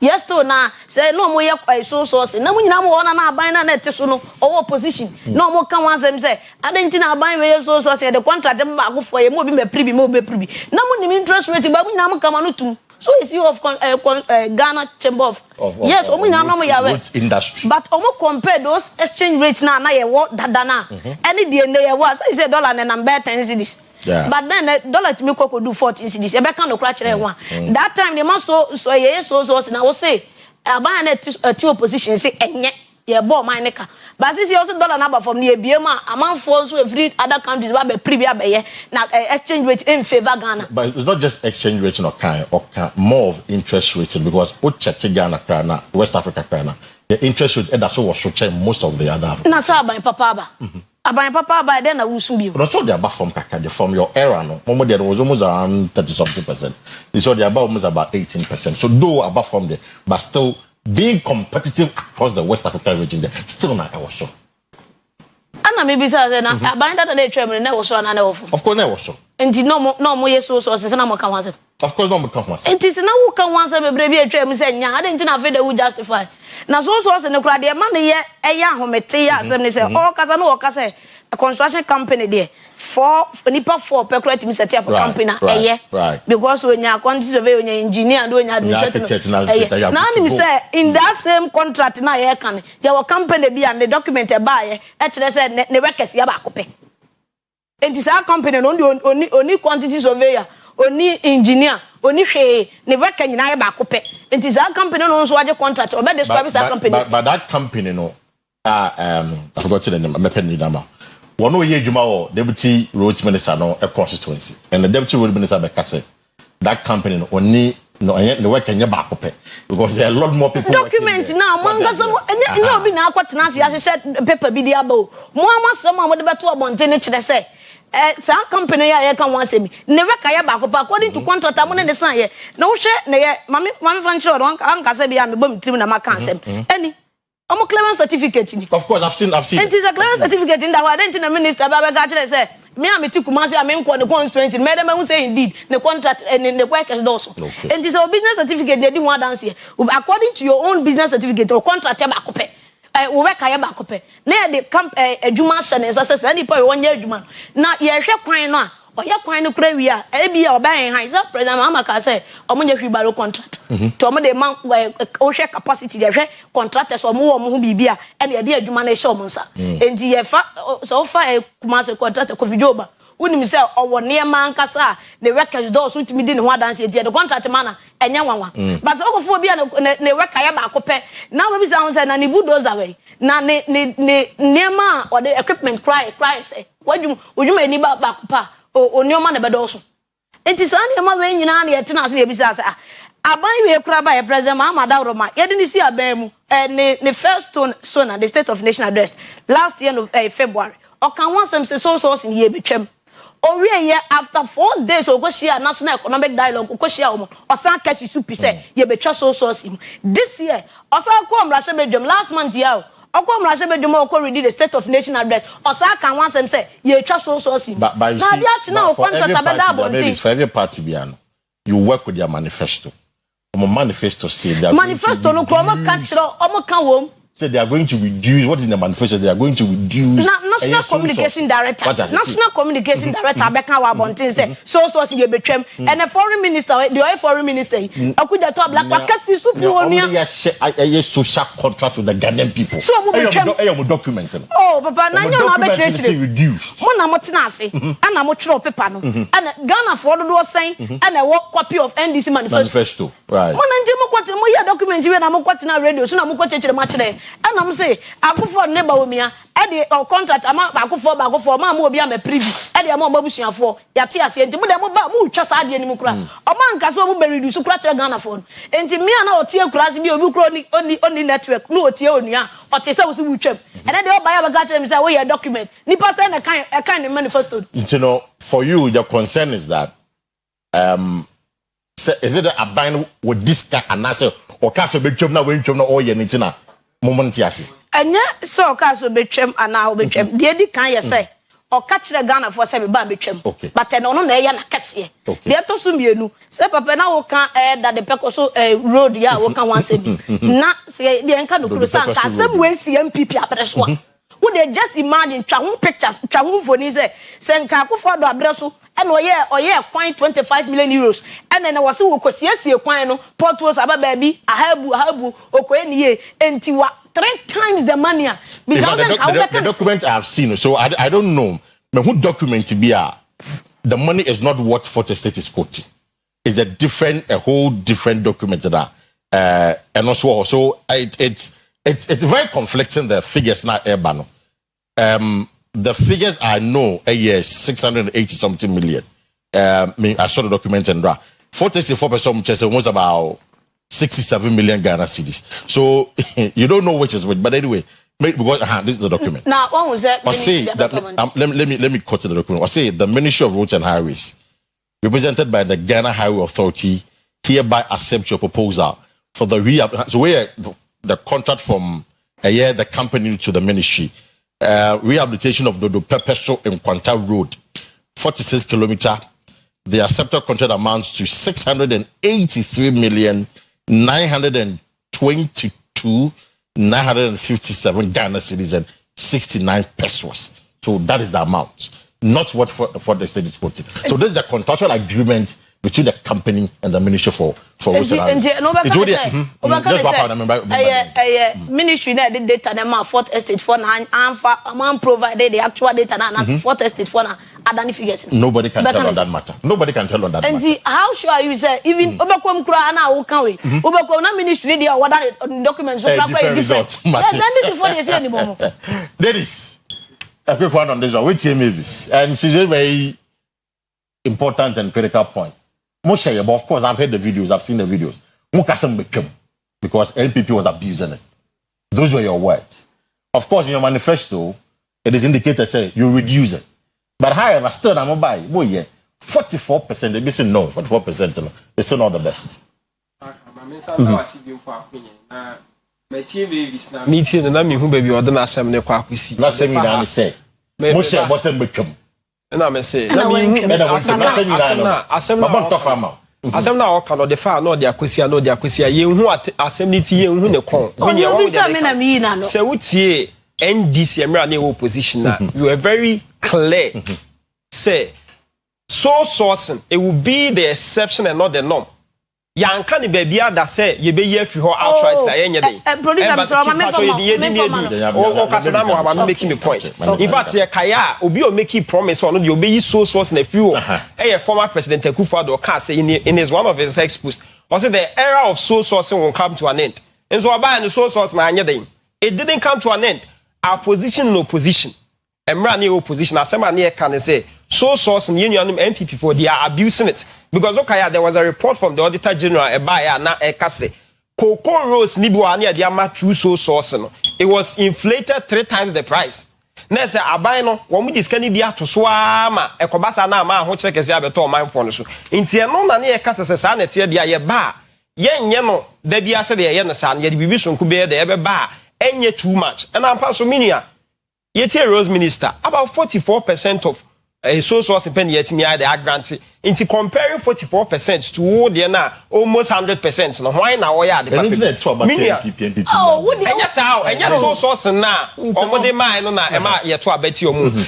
Speaker 21: yes to na say no mo ye so source na mo nyina mo na aban na te so no owo position no mo kan wan say say adanti na aban we so source the contract ba go for ye mo bi me pribi mo be pribi na mo ni interest rate ba mo nyina mo kama no tum so is you of Ghana Chamber of yes o mo nyina no mo ya we
Speaker 2: industry
Speaker 21: but o mo compare those exchange rates na ye wo dada na any dey na ye wo say dollar na number 10 cedis. Yeah. But then dollar to me could do 14 cedis. You can no crash one. That time the man so na we say aban na two opposition say enye ye bo man neka. But since you also dollar number from the biema among for so every other countries ba be previous be ye na exchange rate in favor Ghana.
Speaker 2: But it's not just exchange rate or kind more of interest rates because what check Ghana krana West Africa krana the interest rate that's what should check most of the other.
Speaker 21: Na sa aban papa ba. Aban papa by then I will soon be.
Speaker 2: But so they are back from Kaka, from your era, no. Momo there was almost around 30-something%. So they are almost about 18%. So though above from there, but still being competitive across the West African region there, still not was so.
Speaker 21: And maybe say na aban that dey try me na was so na na
Speaker 2: of course na was so.
Speaker 21: Enti no mo yes so say na mo kan wan say.
Speaker 2: Of course no mo kan wan say.
Speaker 21: Enti say na wo kan wan say bebre bi atwa me say nya, ade enti na fe dey wo justify. Na so say no kra de man ye eya ahomete ya asem ne say all kasa no kasa a construction company there for per credit me set up a company because when you quantity survey when you engineer and when you administrator now me say in that same contract na ye kan your company be and the document e buy e tell say ne workers ya ba kope enti say company no oni quantity surveyor oni engineer oni hwe ne worker nyina ya ba kope enti say company no so age contract obe describe say company
Speaker 2: but that company no I forgot the name me pen number one way Juma deputy roads minister no a constituency and the deputy road minister be say that company no only No, the work can you back up because there are a lot more people.
Speaker 21: Document now, manga some no be na kwatena se ahye paper bi dia ba o. Mo amasem a mo de beto abonte ne kire se some company ya can one semi. Never kaya back up according to contract I'm on the sign here. No share ne mami fan sure don't can say be am bom trim na maka ansem. Any I'm clearance certificate ni.
Speaker 2: Of course I've seen
Speaker 21: it is a clearance certificate in that one the minister baba ga kire say me am ti Kumasi am nko the constituency me dem who say indeed the contract and the work is also. And this a business certificate they didn't want dance here. According to your own business certificate or contract back up. We work aya back up. Na de camp adwuma hye ne sase na nipa we wonye adwuma. Na ye hwe kwan no a oya kwan no kura wi a e bia oba hen han say president Amaka say omonye hwe baro contract. To omo de man o hwe capacity de hwe contractors omo wo mo ho bibia e na de adwuma na hye omo nsa. Enti ye fa so fa Kumasi contract ko videoba. Unim say owo ne man kasa the workers do so timi di ne ho adanse e the contract man enye wanwa but okofo bia ne worker ya ba akopɛ na we bi say na ne bulldozer we na ne ma or the equipment cry say wodwuma ani ba akopa onioma na bedo so enti sa ne ma we nyina na yete na so ye bi say aban we kura ba president Mahamada Roma ye de ni si aban mu ne first so na the state of nation address last year of February okan wansem say so in ye betwam Oriye after 4 days okoshia national economic dialogue okoshia omo osan kesi supi say ye betwa so this year osan ko omrashe bedwam last month ya oko omrashe bedwam oko read the state of nation address osan kan wansem say ye twa so
Speaker 2: but you see for every party biano you work with your manifesto manifesto say that
Speaker 21: manifesto no ko omo ka kiro omo kan wom
Speaker 2: say they are going to reduce what is in the manifesto they are going to reduce
Speaker 21: national communication director national communication director abeka wa bontin say so ye betwam and the foreign minister the oil foreign minister akuja to black wakasi supu onia
Speaker 2: a social contract with the Ghanaian people
Speaker 21: so mo betwam
Speaker 2: document
Speaker 21: oh papa na nyo na be chire
Speaker 2: reduced
Speaker 21: mo na mo tena ase ana mo chiro paper no ana Ghana for do sen ana wo copy of NDC manifesto
Speaker 2: right
Speaker 21: mo na ndi mo kwatena mo ya document we na mo kwatena radio so na mo kwachire ma chire and I'm say Akufo neighbor womia e de contract ama Akufo ma obi am privy e de ma mabusuafo yate ase enti mo de mo ba mo twa sa de ni mo kura o man ka so mo be reduce kura che Ghana for enti me na o tie kura se bi obi kura oni network no o tie onua o te se wo se wutwam e de o ba ya ba ga tell me say we your document nipa say na kan the manifesto
Speaker 2: you know for you your concern is that is it a bind with this guy and say o ka so betwam na we ntwam na o ye nti na moment yasi
Speaker 21: anya so ka so betwam ana o betwam de di kan ye say o ka kire Ghana for say be ba betwam but no na ye na kese de to so mienu say papa na wo kan that the pekoso road ya wo kan wan say bi na say de enka no kuro san ka sem we si MPP abreso wo de just imagine twa ho pictures twa ho phone say nka Akufo do abreso and oye kwan 25 million euros and then was wo kwasiesie kwan no portos aba baby ahabu okoeniye entiwa 3 times the money because
Speaker 2: the document I have seen so I don't know me who document be the money is not what Fort Estate is quoting it's a whole different document that and also it's very conflicting the figures now Ebano the figures I know a year 680 something million. I saw the document and 44% chess was about 67 million Ghana cedis. So you don't know which is which, but anyway, because this is the document.
Speaker 21: Now, what was that?
Speaker 2: Let me quote the document. I say the Ministry of Roads and Highways, represented by the Ghana Highway Authority, hereby accept your proposal for the the contract from the company to the ministry. Rehabilitation of the Pepeso in Kwanta Road, 46 kilometer. The accepted contract amounts to 683,922,957 Ghana cedis and 69 pesos. So that is the amount, not what for the state is quoted. So this is the contractual agreement between the company and the ministry for
Speaker 21: ministry na the data na ma Fort Estate for na am provided the actual data na Fort Estate for na adani figures.
Speaker 2: Nobody can tell on that matter. Nobody can tell on that matter.
Speaker 21: And how sure are you say even obekom kura na wo kan we obekom na ministry dey order documents so quite different. Then this is for the say anymore.
Speaker 2: There is a quick one on this one with Mavis and she's a very important and critical point. Moshe, but of course, I've heard the videos, I've seen the videos. Mukasem became because NPP was abusing it. Those were your words. Of course, in your manifesto, it is indicated say you reduce it. But however, still, I'm by 44%. They say no, 44%. It's still not the best.
Speaker 14: Meeting and I mean, who baby or the last time they quack we see.
Speaker 2: Last time you say, Moshe wasn't become.
Speaker 14: And I may say,
Speaker 2: I
Speaker 14: asem na oka no de fa no de akwesi ye hu asem ni tie hu ne kon when you want to say utie NDC emra na opposition na you were very clear say so sourcing it will be the exception and not the norm yanka ni bebia da say ye be ye fi ho outright na ye nye dey producer so ma me making the point in fact ye kaya obi o make promise on the obeyi so source na fi o former president Akua Asieduaa can say in his one of his exposts also the era of so sourcing will come to an end and so about the so source na nye dey it didn't come to an end our position in opposition emra na opposition asema na can say so source in union MPP for they are abusing it because okay there was a report from the auditor general ebaya na ekase cocoa rose ni biwa na dia ma true so source no it was inflated 3 times the price na say aban no wo mu diska ni bia to so ama ekobasa na ma ho cheke se abeto man fo no so ntie no na ekase se sa na tie dia ye ba yenye no da bia se de ye no sa na ye bibi so nku be de ebe ba enye too much and am pass so minia ye tie rose minister about 44% of so source pen yet near the grant into comparing 44% to what they na almost 100%. No, why now? Why are the so source na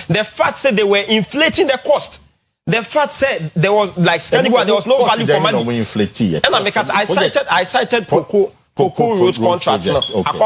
Speaker 14: the fact said they were inflating the cost. The fact said there was like there was no value for money. And because I cited Cocoa roads contracts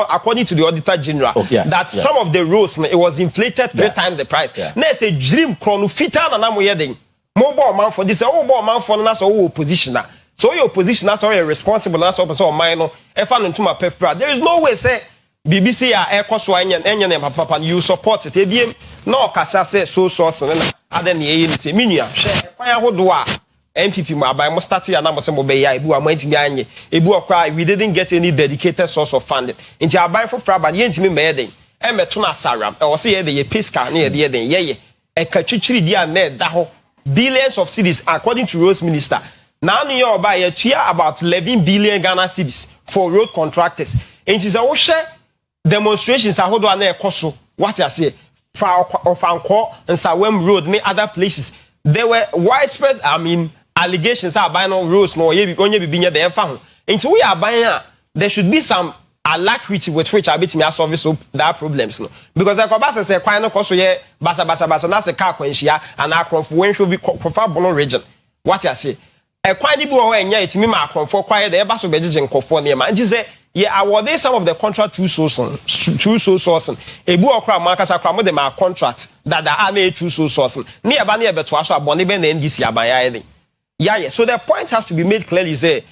Speaker 14: according to the auditor general some of the roads it was inflated 3 times the price. Now say dream chrono fita na mo yedin. Mobile man for this man for na so opposition na. So your opposition na so responsible na so person man no e fa no ntuma pefra. There is no way say BBC ya ekoso enye papa you support it. Ebiem na okasa say so source na ade na ye ni say minua hwe kwan ahodo a MPP mo abai mo start ya na mo se mo be ya ebu amantimi anye ebu okra we didn't get any dedicated source of funding nti abai for fraba ye ntimi me den e meto na saram e wo se ye de ye pesca na ye de den ye e ka twitwiri dia na da ho billions of cedis according to Rose minister now ni your buy ye tua about 11 billion Ghana cedis for road contractors nti se wo hwe demonstrations ahodo na ekoso what you say fa ofanko nsawem road ni other places there were widespread allegations about no rules no onye bibinya the emfa ho nti we are buying there should be some alacrity with which I bet me solve that problems no because ekobasa say kwan no koso ye basa na se car kwanhia and akromfo when should be for bono region what you say e kwan ni bi wo enya etimi ma akromfo kwan de e baso bejeje nkofo ne ma nti say yeah award some of the contract true sourcing ebu okra makasa kra mo de ma contract that are na true sourcing ne eba na ebeto aso abone be na NDC abaya yeah so the point has to be made clearly say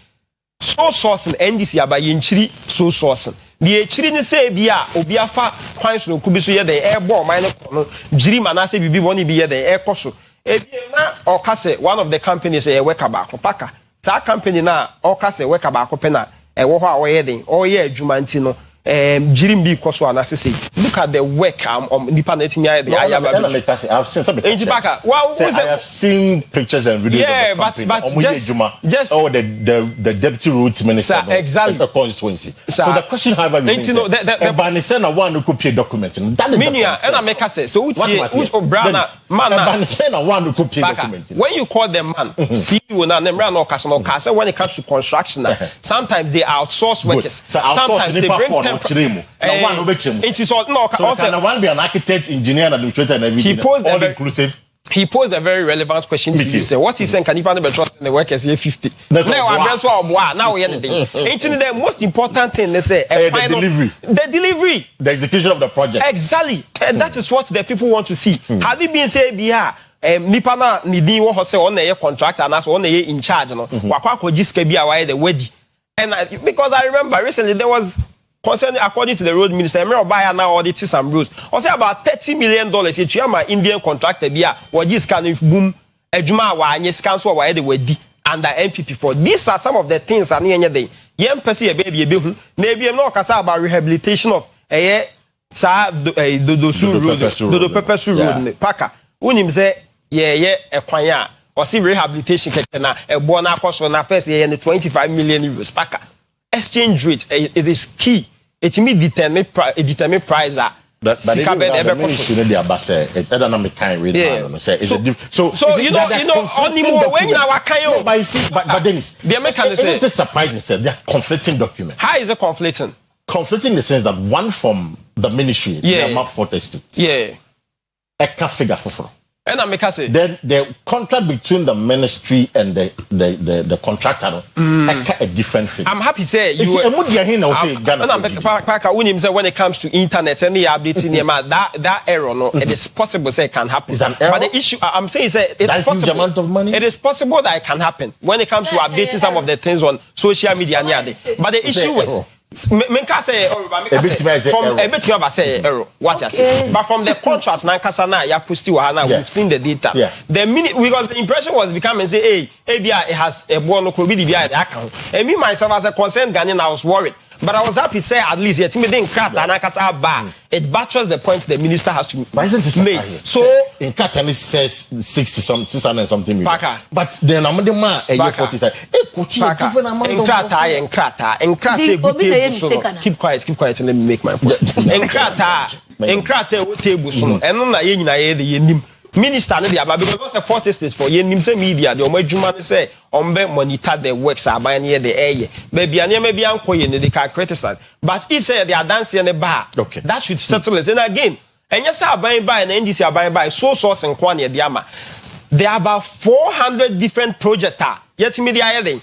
Speaker 14: so sourcing NDC abaya nchiri so sourcing the echiri ni say bia obi afa kwan so kubi so ye de ebo man no jiri manase bibi woni bi ye de ekoso ebiem na okase one of the companies e work about paka sa company na okase work about pena ewo ho a oyedin oye adwuma nti no jirim bi koso anasese look at the work nipa na etimi aye I
Speaker 2: have seen some pictures. I have seen pictures and videos of the company just the deputy roads minister
Speaker 14: exactly
Speaker 2: the constituency so the question however remains the banisena one who could pay document that is
Speaker 14: the and I make say so which brana man
Speaker 2: banisena one who could pay document
Speaker 14: when you call them man CEO na nemra no kasa when it comes to construction sometimes they outsource workers sometimes they bring them
Speaker 2: it is all no so can one be an architect, engineer, and administrator and everything all inclusive.
Speaker 14: He posed a very relevant question to you. Say, what if can you find the trust in the workers here 50? Now we anything. Ain't the most important thing they say the delivery.
Speaker 2: The execution of the project.
Speaker 14: Exactly. That is what the people want to see. Have you been say biya nipa na nidi wo say on na contractor and so on na in charge no. Wakwa ko jiska biya why the wedding. And because I remember recently there was concerning according to the road minister, Buyer now audited some roads. Also about $30 million. It's my Indian contractor here. What this kind of boom? Ejuma wa anye scan so wa the wedi. under NPP for. These are some of the things I need any young person maybe I'm not about rehabilitation of Dodo Pepper Road Paka. Unim say a kwanya or see rehabilitation na a bona cost on first year and 25 million euros Paka. Exchange rate it is key. It me determine price that.
Speaker 2: But the ministry they are say it I don't know me kind read say so
Speaker 14: you know anymore when you are kind
Speaker 2: but you see but Dennis
Speaker 14: the American say
Speaker 2: it is surprising say they are conflicting documents.
Speaker 14: How is it conflicting
Speaker 2: in the sense that one from the ministry the amount for tested a figure for
Speaker 14: and I say
Speaker 2: then the contract between the ministry and the contractor a different thing.
Speaker 14: I'm happy say you when it comes to internet and the updating that error no it is possible say it can happen.
Speaker 2: It's an error?
Speaker 14: But the issue I'm saying is it's possible.
Speaker 2: Huge amount of money?
Speaker 14: It is possible that it can happen when it comes to updating some of the things on social media and but the issue is menka say error what you say but from the contract nankasa na ya posti wa na we've seen the data the minute because the impression was becoming say hey ABI it has a bono could be the account and me myself as a concerned Ghanaian I was worried but I was happy say at least yet me didn't cut nankasa bar it buttress the point the minister has to make so
Speaker 2: in Katani says 600 something million but then I'm the man a year 40 say different amount of keep quiet and let me make my point. Enkrata table so eno na ye nyina ye de yenim minister no dey aba because what's a 40 state for yenim say media the omadwuma ne say ombe monitor the works aban ye the eye baby anema bia nkoye ne dey criticize but if say they are dancing ne ba that should settle it and again enye say aban by na NDC aban by so source nkwa ne dey ama there are about 400 different projects yet media ye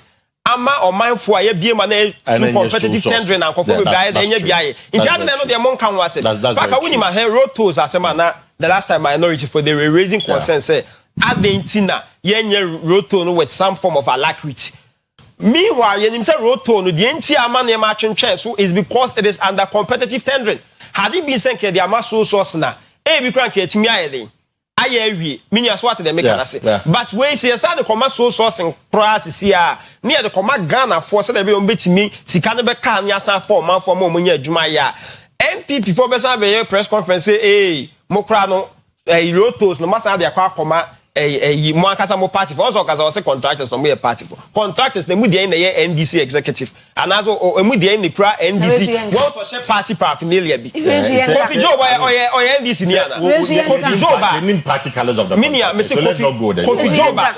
Speaker 2: ama or mindful aye bie ma na competitive tendering and confirm be aye enya biaye inti ade no de mon kan wase baka woni ma road tolls asema na the last time minority for they were raising concern say adentina yenye road toll with some form of alacrity meanwhile yenim say road toll no de enti ama na ma twentwen so is because it is under competitive tendering had it been sent ke the ama source na e bi kran ke etimi aye den aye minya so what they make say but we say say the commercial source in price here near the command Ghana for say they be on betimi sika no be ka nya san for man for mo nya adwuma ya MPP for be say be press conference say eh mo kra no rotos no masa dey akoma mo akasa mo party for also akasa say contractors no mo party for contractors na mu dey na NDC executive and as mu dey na pra NDC one for share party paraphernalia bi Kofi Joe or NDC ni ana Kofi Joe ba the party colors of the
Speaker 14: minia me say Kofi Joe ba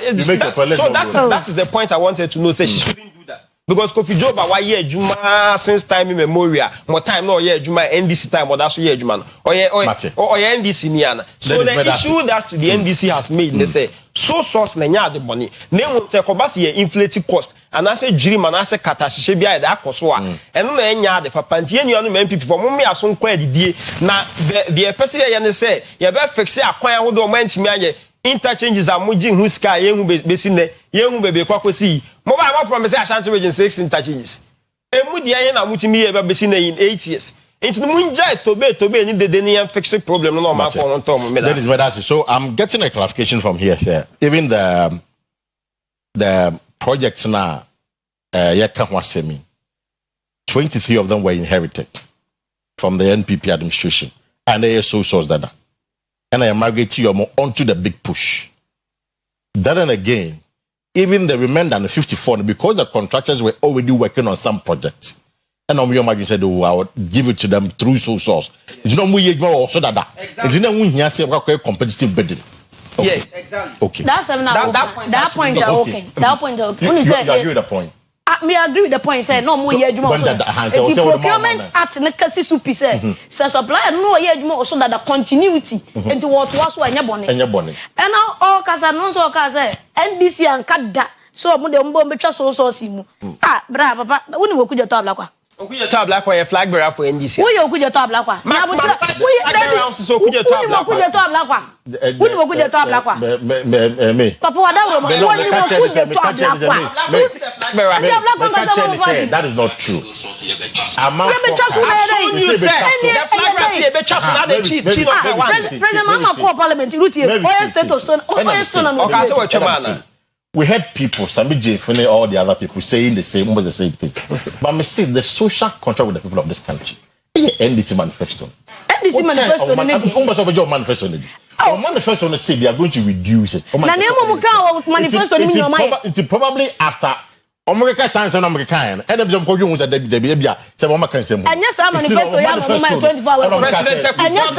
Speaker 14: so that is the point I wanted to know say she shouldn't do that because Kofi Joe ba why year juma since time immemorial more time no year juma NDC time or that so year juma or NDC ni ana so the issue that the NDC has made they say so source na nya the money na won say kobasi ye inflating cost and I say dream and I say katahye bia da akoso a eno na nya the papa ntie nua no MPP for mo me aso nkwa adidie na the person ye ne say ye be fix akwan ahodo mo antimi aye interchanges are muji hu sky ye hu besi ne ye hu bebe kwakosi mo ba ma promise Ashanti region 6 interchanges emu dia ye na mutimi ye be besi ne in 8 years into the munja tobe ni de any fixing problem no ma for on tom me
Speaker 2: that is what I say. So I'm getting a clarification from here sir even the projects now Yekahwasemi 23 of them were inherited from the NPP administration and they are so source that and I migrate you onto the big push. Then and again, even the remainder the 54 because the contractors were already working on some projects. And on your margin said, oh, I would give it to them through so source. It's not we also that. It's not we here say competitive bidding.
Speaker 14: Okay. Yes, exactly.
Speaker 2: Okay.
Speaker 21: That point. Okay. That point.
Speaker 2: You agree with the point.
Speaker 21: Me agree with the point. Say no more year juma. The procurement act ne kasi supi say. Say supplier no year juma so that the continuity into what was so enya bone. And now all kasa no so kasa NDC and kada so mo de mbo betwa so simu. Bra papa woni wo kuja to ablakwa.
Speaker 14: Okuja to ablakwa ye flag bearer for NDC.
Speaker 21: Wo ye okuja to ablakwa. Na abuja. Wo ye
Speaker 14: so okuja to ablakwa.
Speaker 21: Okuja to ablakwa. Woni wo kuja to ablakwa.
Speaker 2: Me.
Speaker 21: Papa wada wo woni wo kuja to ablakwa.
Speaker 2: That is not true.
Speaker 21: President Mama call parliament route here. Oyo state of son. Oyo son.
Speaker 2: we had people, Sammy J, Finney, all the other people saying almost the same thing. But I say the social contract with the people of this country. NDC manifesto.
Speaker 21: NDC manifesto.
Speaker 2: Almost of a job manifesto. Our manifesto say they are going to reduce it. It's probably after America Science and American. And the Jumbo was at the Bibia, say one can say. And yes, our manifesto, 24-hour president. And yes,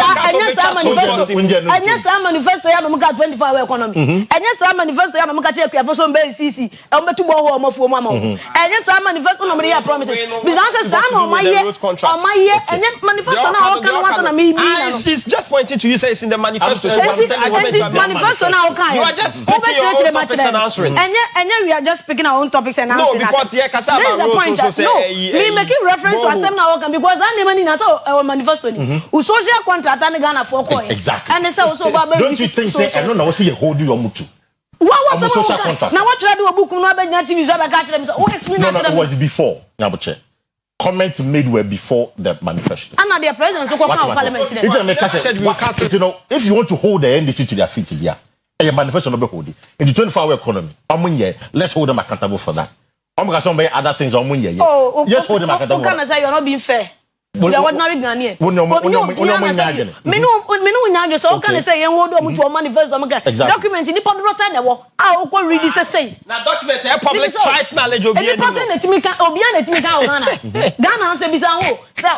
Speaker 2: our manifesto, 24-hour economy. And yes, our manifesto, Yamaca for some base CC, and to go home for Mamma. And yes, our manifesto, nobody promises. Because on my year, and yet manifesto now can me.
Speaker 14: She's just pointing to you, says in the manifesto.
Speaker 21: Manifesto now can.
Speaker 14: You are just speaking your own topics and answering.
Speaker 21: And yet we are just picking our own topics and
Speaker 14: no, because yeah, Kasaba
Speaker 21: this is the point. Me making reference to Assembly now because I never need our manifesto. Who social contract and Ghana for coin.
Speaker 2: Exactly.
Speaker 21: And it's also about.
Speaker 2: Don't you think say I don't know see a hold you mutu.
Speaker 21: What was the social contract? Now what try do a book no be TV so I catch them. Oh, explain that.
Speaker 2: No, it was before. Nyaboche. Comments made were before the manifesto.
Speaker 21: And their president so come parliament.
Speaker 2: You know, if you want to hold the NDC to their feet, yeah. A manifesto no be hold it. In the 24-hour economy, let's hold them accountable for that. Other things yes, hold them accountable.
Speaker 21: Can I say you're not being fair? You are ordinary Ghanaian. So can I say you want to manifesto? Document in the public side. I will read this say.
Speaker 14: Now document a public right knowledge of
Speaker 21: the person that me can Obian Ghana. Ghana say bizarre.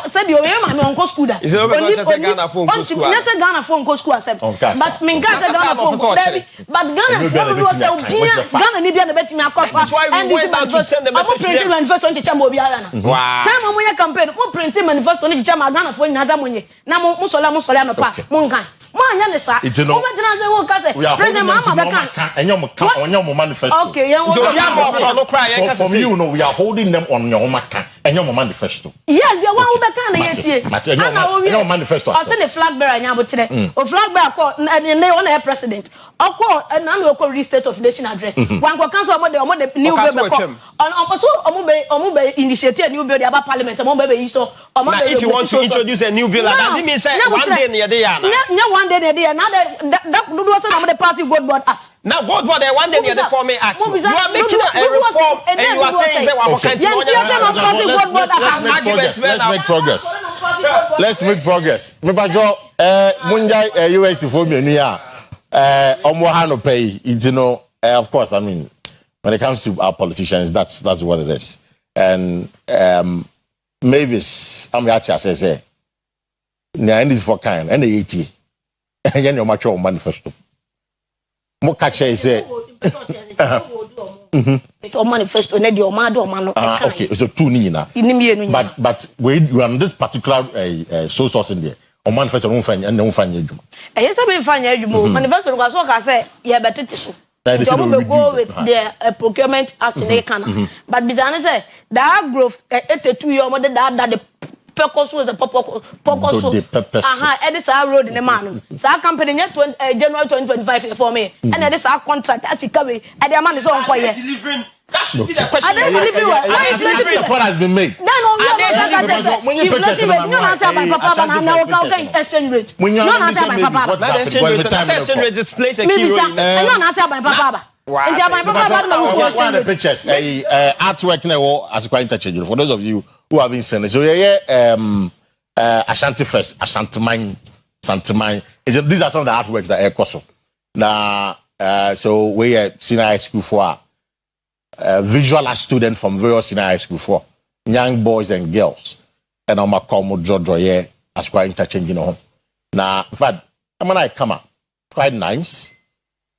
Speaker 21: Said you are my uncle school.
Speaker 14: Is it Ghana phone school?
Speaker 21: Let's say Ghana phone school accept. But Minga say Ghana phone. But Ghana phone was Ghana Libya the bet me a coffee.
Speaker 14: That's why we went back to send the message.
Speaker 21: I'm manifesto on Chambo Biana.
Speaker 14: Wow.
Speaker 21: Time on your campaign, what printing manifesto on Chama Ghana phone Nazamunye. Now Musola no pa. Mongan.
Speaker 2: It's no. President Mama and your manifesto.
Speaker 21: Okay,
Speaker 2: from you know we are holding them on your and your manifesto.
Speaker 21: Yes, the one who can
Speaker 2: your manifesto.
Speaker 21: I send a flag bearer now today. A flag bearer and they on a president. Of course, and now we state of nation address. One go cancel the new bill. And also Omube initiative a new bill about parliament.
Speaker 14: If you want to introduce a new bill, that doesn't mean say one day near the
Speaker 21: one day now that was the party board act.
Speaker 14: Now board one day near the forming act. You are making a reform and you are saying that
Speaker 2: Let's make progress. Mebajo Munjai US for me Omohano pay. You know, of course, I mean, when it comes to our politicians, that's what it is. And Mavis, I'm actually say, this for kind, and the 80. And you're much more manifesto. More catch say,
Speaker 21: manifesto,
Speaker 2: okay, so two Nina. But we on this particular source in there. On manifesto, don't find and don't find you.
Speaker 21: Yes, I will find you. Manifesto was what I say, yeah, but it is. Go with the procurement act in Canada. But Bizana say that growth at 2 years more than that the Pocos was a Pocos. And this our road in the man. So our company January 2025 for me. And that is our contract as it carry. And the man is on quiet.
Speaker 14: That should be the question.
Speaker 2: The point has been made.
Speaker 21: When you purchase exchange rate.
Speaker 2: When you're
Speaker 21: not answer my papa.
Speaker 14: Exchange rate it plays a key role.
Speaker 21: Not answer my papa.
Speaker 2: One of the pictures, artwork now as quite interchangeable for those of you who haven't seen it. So Ashanti first, Ashanti Mine. These are some of the artworks that are Koso. Now, so we are senior high school for visual art student from various senior high school for young boys and girls. And I'm a come Jojo as quite interchanging home. Now, in fact, I'm gonna come up quite nice.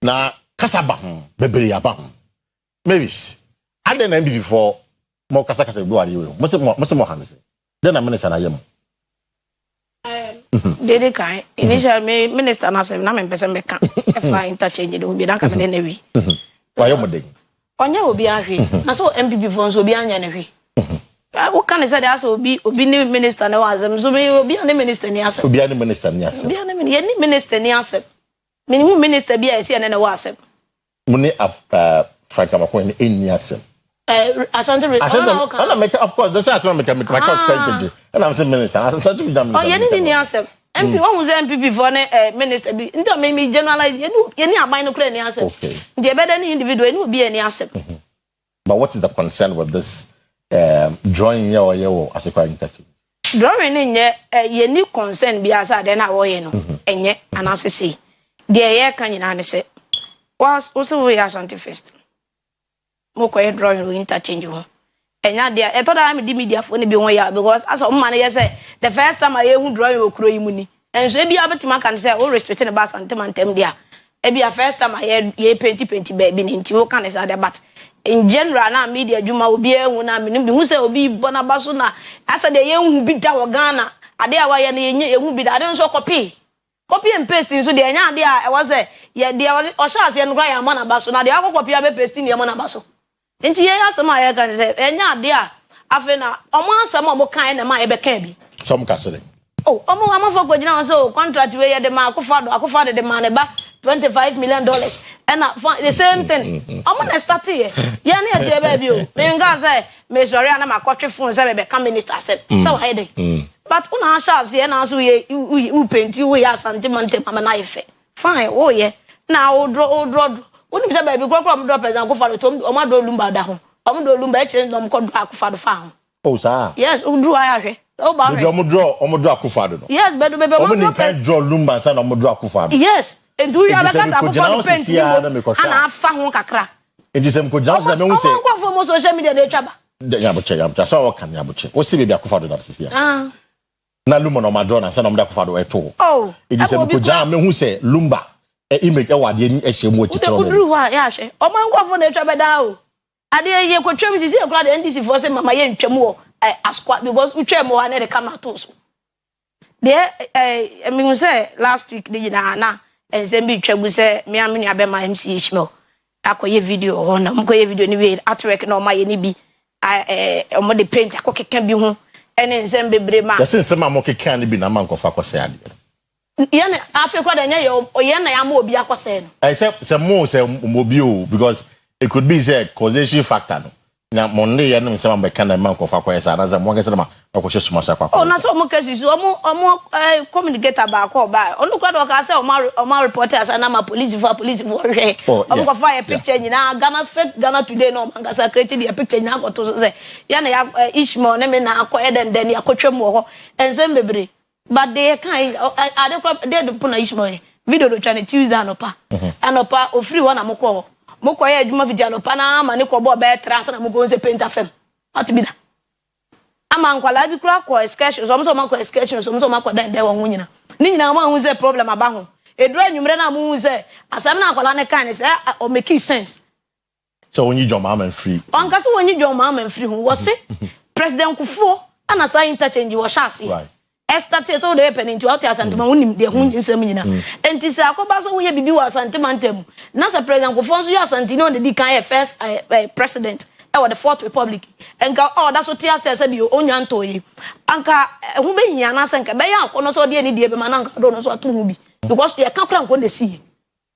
Speaker 2: Now, Kasaba, baby, abam. Maybe I didn't be before more Kasaka do you. Most more hands. Then I'm minister. I am.
Speaker 21: Dede kai initial minister na se na me pese me ka e fa interchange de obi dan ka me na wi.
Speaker 2: Why you modern?
Speaker 21: Onye obi ahwe. Na so MPP for so obi anya na hwe. What can I say that obi ni minister na wazem so be obi ani minister ni asem.
Speaker 2: Obi ani minister ni asem.
Speaker 21: Obi ani minister ni asem. Minimum minister bi esi na wazem.
Speaker 2: Muni Frank Amakwen in Yasem.
Speaker 21: Asante,
Speaker 2: of course, the Sasson make a strategy. And I'm saying, Minister, I'm trying to be done.
Speaker 21: Oh, you need Yasem. MP one was MP for minister be into me generalize you any aban no kra ni asem.
Speaker 2: Okay.
Speaker 21: The better any individual any be any asem.
Speaker 2: But what is the concern with this drawing here or as a crime interchange?
Speaker 21: Drawing in ye new concern be as I na wo ye no. Enye anasese. The ye kan nyina ne se. Was also we Ashanti first. Mo koy drawing we interchange ho. Enya dia e to da me di media for ne bi won ya because as o man ye say the first time I hu drawing okuro yi mu ni enso e bi abetima kan say o restricting the bas antentem dia e bi a first time I ye painti baby ni nti wo kan say that but in general na media juma obi ehun na me bi hu say obi bona baso na asa de ye hu bi da wo Ghana ade a wa ye na ye hu bi da ade nso copy and paste so de enya ade a e was say ye de o sha ase no ya ma na baso na de akọ copy abe paste ni ma na baso nti ye asema ye kan say enya ade a afi na omo asema omo kan na ma ye be kan bi
Speaker 2: some castle
Speaker 21: oh omo amafo ko gina so contract we ye de ma akufado de ma ne ba $25 million and the same thing omo na start here ye na e je ba bi o me nga say me sori ana ma kotwe phone say be become minister say so why dey but una chance ye na so ye u painti we ya santimante mama na ife fine oh ye na o draw Oni bisa baby kro mo drop person Akufado to o ma do lumba da ho. O mo do lumba e chere no mo ko do Akufado fa ho.
Speaker 2: Oh sir.
Speaker 21: Yes, o draw ahwe. O ba ahwe.
Speaker 2: O mo draw Akufado no.
Speaker 21: Yes, but baby
Speaker 2: o mo kan draw lumba sa na mo draw Akufado.
Speaker 21: Yes, and do you have that Akufado paint ni ana afa ho kakra.
Speaker 2: Enti sem ko jam sa me hu se.
Speaker 21: O ko fo mo social media dey twaba.
Speaker 2: Ya boche sa o kan ya boche. O si baby Akufado da sisi ya. Na lumba no ma draw na sa na mo da Akufado e to.
Speaker 21: Oh.
Speaker 2: Enti sem ko jam me hu se lumba image awade ni ehemu ochitro.
Speaker 21: Uduru wa ya hwe. O man kwafo na etwa beda o. Ade ye kwatwam sisi e kura de NDC for say mama ye ntwam o asqua because utwam o na de camera to so. There me say last week dey na ensem bi twagu say me amenu abema MC Ishmael. Akoye video ho na mkoye video ni we artwork na o ma ye ni bi o mo de paint akokeka bi ho ene ensem bebre ma.
Speaker 2: Yase nsem amokeka ni bi na man kofa kwose ade.
Speaker 21: Yana Africa da nya ye na ya ma obi akose no.
Speaker 2: Except say obi o because it could be say causation factor no. Na monday ye no say am be kana man ko fa kwa yesa na say mo ngese ma ko hye suma sa kwa.
Speaker 21: Oh na so mo kesi so omo communicator ba ko ba. Onu kwa do ka say o reporters na ma police for hwe. Omo ko fa a picture nyina Ghana today no man ga create the picture nyina ko to say yana ya Ishmael na me na akọ eden ya kotwam ho. Ensem bebre. But they can't. They don't put Ishmael video do try Tuesday anopa. Anopa o free one amoko. Moko ye adwuma video anopa na ma ne ko bo be trans na moko nse paint afem. What be that? Ama nkwala bi kura ko excursion. So mo ko excursion. So mo ko dan dey won nyina. Ni nyina ma hu say problem aba ho. Edru anwumre na mo hu say asem na nkwala ne kan say o make sense.
Speaker 2: So when you jom am free.
Speaker 21: On ka so when you jom am free hu wo say President Kufuor ana say interchange wo shase. Right. Estate so dey pen into out asantema wonim de hu nsem nyina enti se akoba so wo ye bibi wa asantema ntem na se president Kufuor so ya asantini on the kan first president e the fourth republic enka that so tia se bi onya ntoyi anka hu be hia na se nka be ya akono so de ni de be mananka do no so ato hu bi because ye kan kra nko na si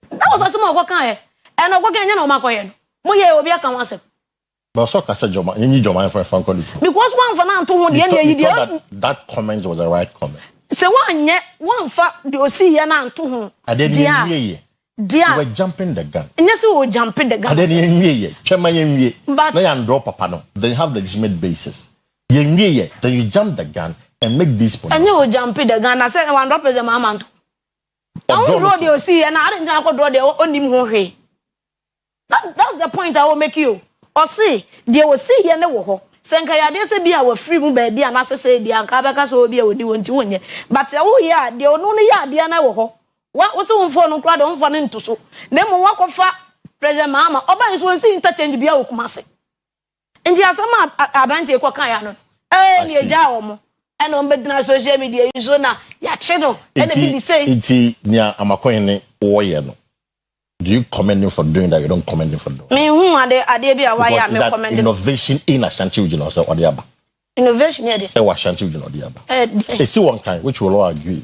Speaker 21: that was asema ko kan e no ko kan nya na o makoye no mo ye obi aka wasem.
Speaker 2: But so kasa joma, you joma for phone call.
Speaker 21: Because one for now to hu
Speaker 2: that comment was the right comment.
Speaker 21: So one for the osi ya na to hu.
Speaker 2: Adeni you were jumping the gun.
Speaker 21: Yes, we were jumping the gun.
Speaker 2: Adeni chema ye.
Speaker 21: But
Speaker 2: na yan draw papa no. They have the legitimate basis. Ye then you jump the gun and make this point.
Speaker 21: And you were jumping the gun. I said one drop is a mama. I will draw the osi and I didn't draw the onim ho. That's the point I will make you. Or see, there was see here no ho. Senka ya de se bia wa free mu ba bia na sese bia nka beka so bia odi wonti wonye. But wo ya de onu ne ya de na wo ho. Wo se wonfo no kra de wonfo ne ntoso. Na mo wakofa president mama oba nso nsi interchange bia okumase. Nti asama abante kwa kan ya no. Ne eja wo mo. E no mbedina social media yuso na ya chedo. E na bi say.
Speaker 2: Nti nya amakoyen ne wo ye no. Do you commend him for doing that? You don't commend him for doing.
Speaker 21: Me who ade be why me commend
Speaker 2: innovation in Ashanti region or so odiaba.
Speaker 21: Innovation here.
Speaker 2: E wa Ashanti region odiaba. E si one kind which will all agree.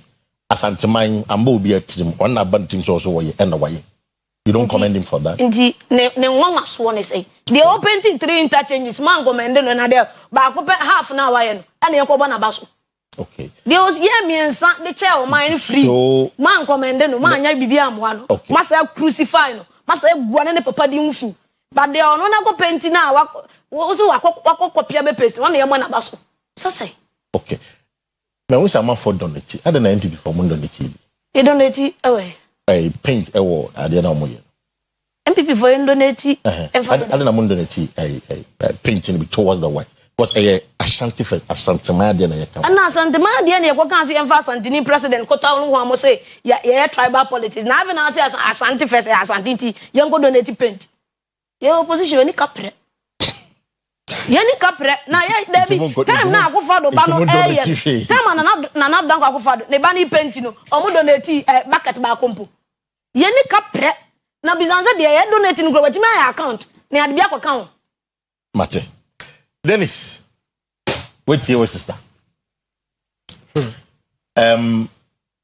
Speaker 2: Asante man ambo be a team on na band team so way and way. You don't commend him for that.
Speaker 21: Indeed, ne one so one say. The open 3 interchanges man commend no na there. Ba ko half na why no. And e ko ba na baso. Okay. There was me and son the chair mine free. So man commend no man nya bibi amwa no. Masa crucify no. Masa eguane ne papa di mfu. But there no na go paint na wo so wakopia be paste. One ye mo na baso. So say. Okay.
Speaker 2: Now we say man for donate. I don't know NPP for mon donate.
Speaker 21: You donate away.
Speaker 2: Paint ewo ade na mo ye.
Speaker 21: MPP for donate.
Speaker 2: I don't know mon donate painting be towards the white. Because Ashanti first, Ashanti Madia na yeka.
Speaker 21: And Ashanti Madia na yeko kan si emfa Ashanti president kota onu ho mo say ya tribal politics. Na even now say Ashanti first, Ashanti ti yengo donate paint. Your opposition ni kapre. Yani kapre na ya David. Time na akufado ba no eh. Time na danko akufado. Ne ba ni paint no. Omo donate bucket ba kompo. Yani kapre na bizanza de ya donate no gro wati my account. Ne ade bia account.
Speaker 2: Mate. Dennis, what's your sister?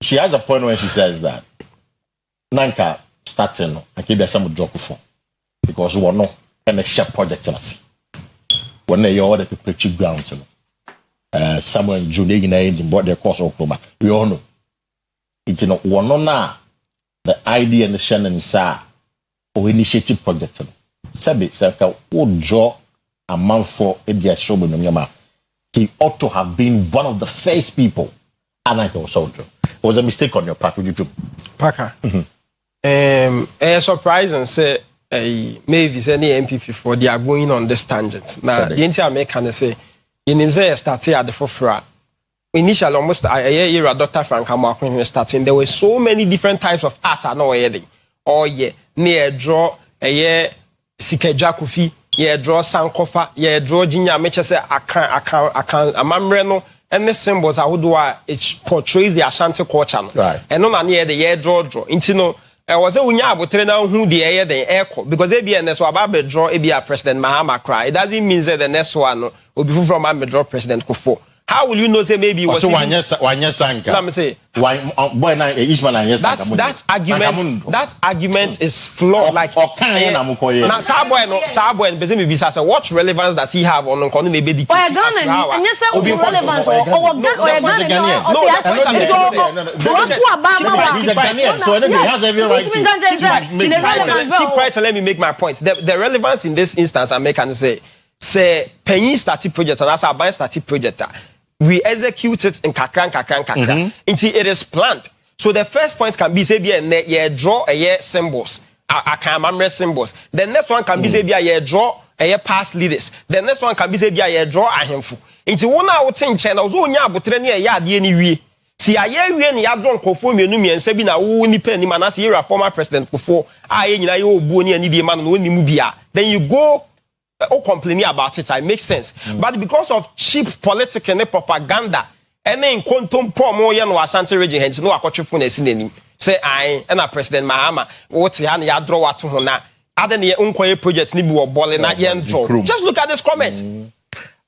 Speaker 2: She has a point when she says that Nanka starting and keep some job for because we are not in a share project in us. When they order to preach ground, somewhere in June, in bought their course October. We all know it's not one now. The idea and the Shannon sa or initiative project. Sabi Saka would draw a man for Edia Shobu. He ought to have been one of the first people. And I also it was a mistake on your part, would you do?
Speaker 4: Parker. Surprising say maybe any MPP for they are going on this tangent. Now the entire American say in say started at the forefront. Initially almost a year Dr. Frank Amakwen starting. There were so many different types of art I know already. Oh yeah, near draw a year Sikeja Kofi. Yeah, draw Sankofa, yeah, draw Jinya, make say I can't, Amamreno, and the symbols I would do it portrays the Ashanti culture. Right. And no near the year draw. Intino, I was a unya would train out who the air the echo because they be a next one draw a President Mahama cry. It doesn't mean that the next one will be from a draw President Kufo. How will you know say maybe was
Speaker 2: so one yes let me say why boy na Ishmael yes
Speaker 4: that argument is flawed like na Saboy and Bezemi bisa say what relevance does he have on Nkonu na be the
Speaker 21: and yes relevance or
Speaker 2: he's a Ghanaian so he has every right to
Speaker 4: keep quiet and let me make my point. The relevance in this instance I make and say penny started project and as a buy started project we execute it in kakran. Until it is planned. So the first point can be say be draw a year symbols. I can remember symbols. The next one can be say be draw a year past leaders. The next one can be say be draw a handful. Until one out in channel so nya botre ne ya de anyway. Si aye wie ne ya don kofo mienu mi ense bi na wo ni pa ni manase era former president kofo aye nyina ye obuo ni ani de ma no ni mu bia. Then you go complaining about it, it makes sense. But because of cheap political propaganda, any in quantum promo yan was Ashanti region, hence no akotwefo na sineni. Say I and a President Mahama, what han ya draw what to na. Other than your own project ni bi ball na yen draw. Just look at this comment.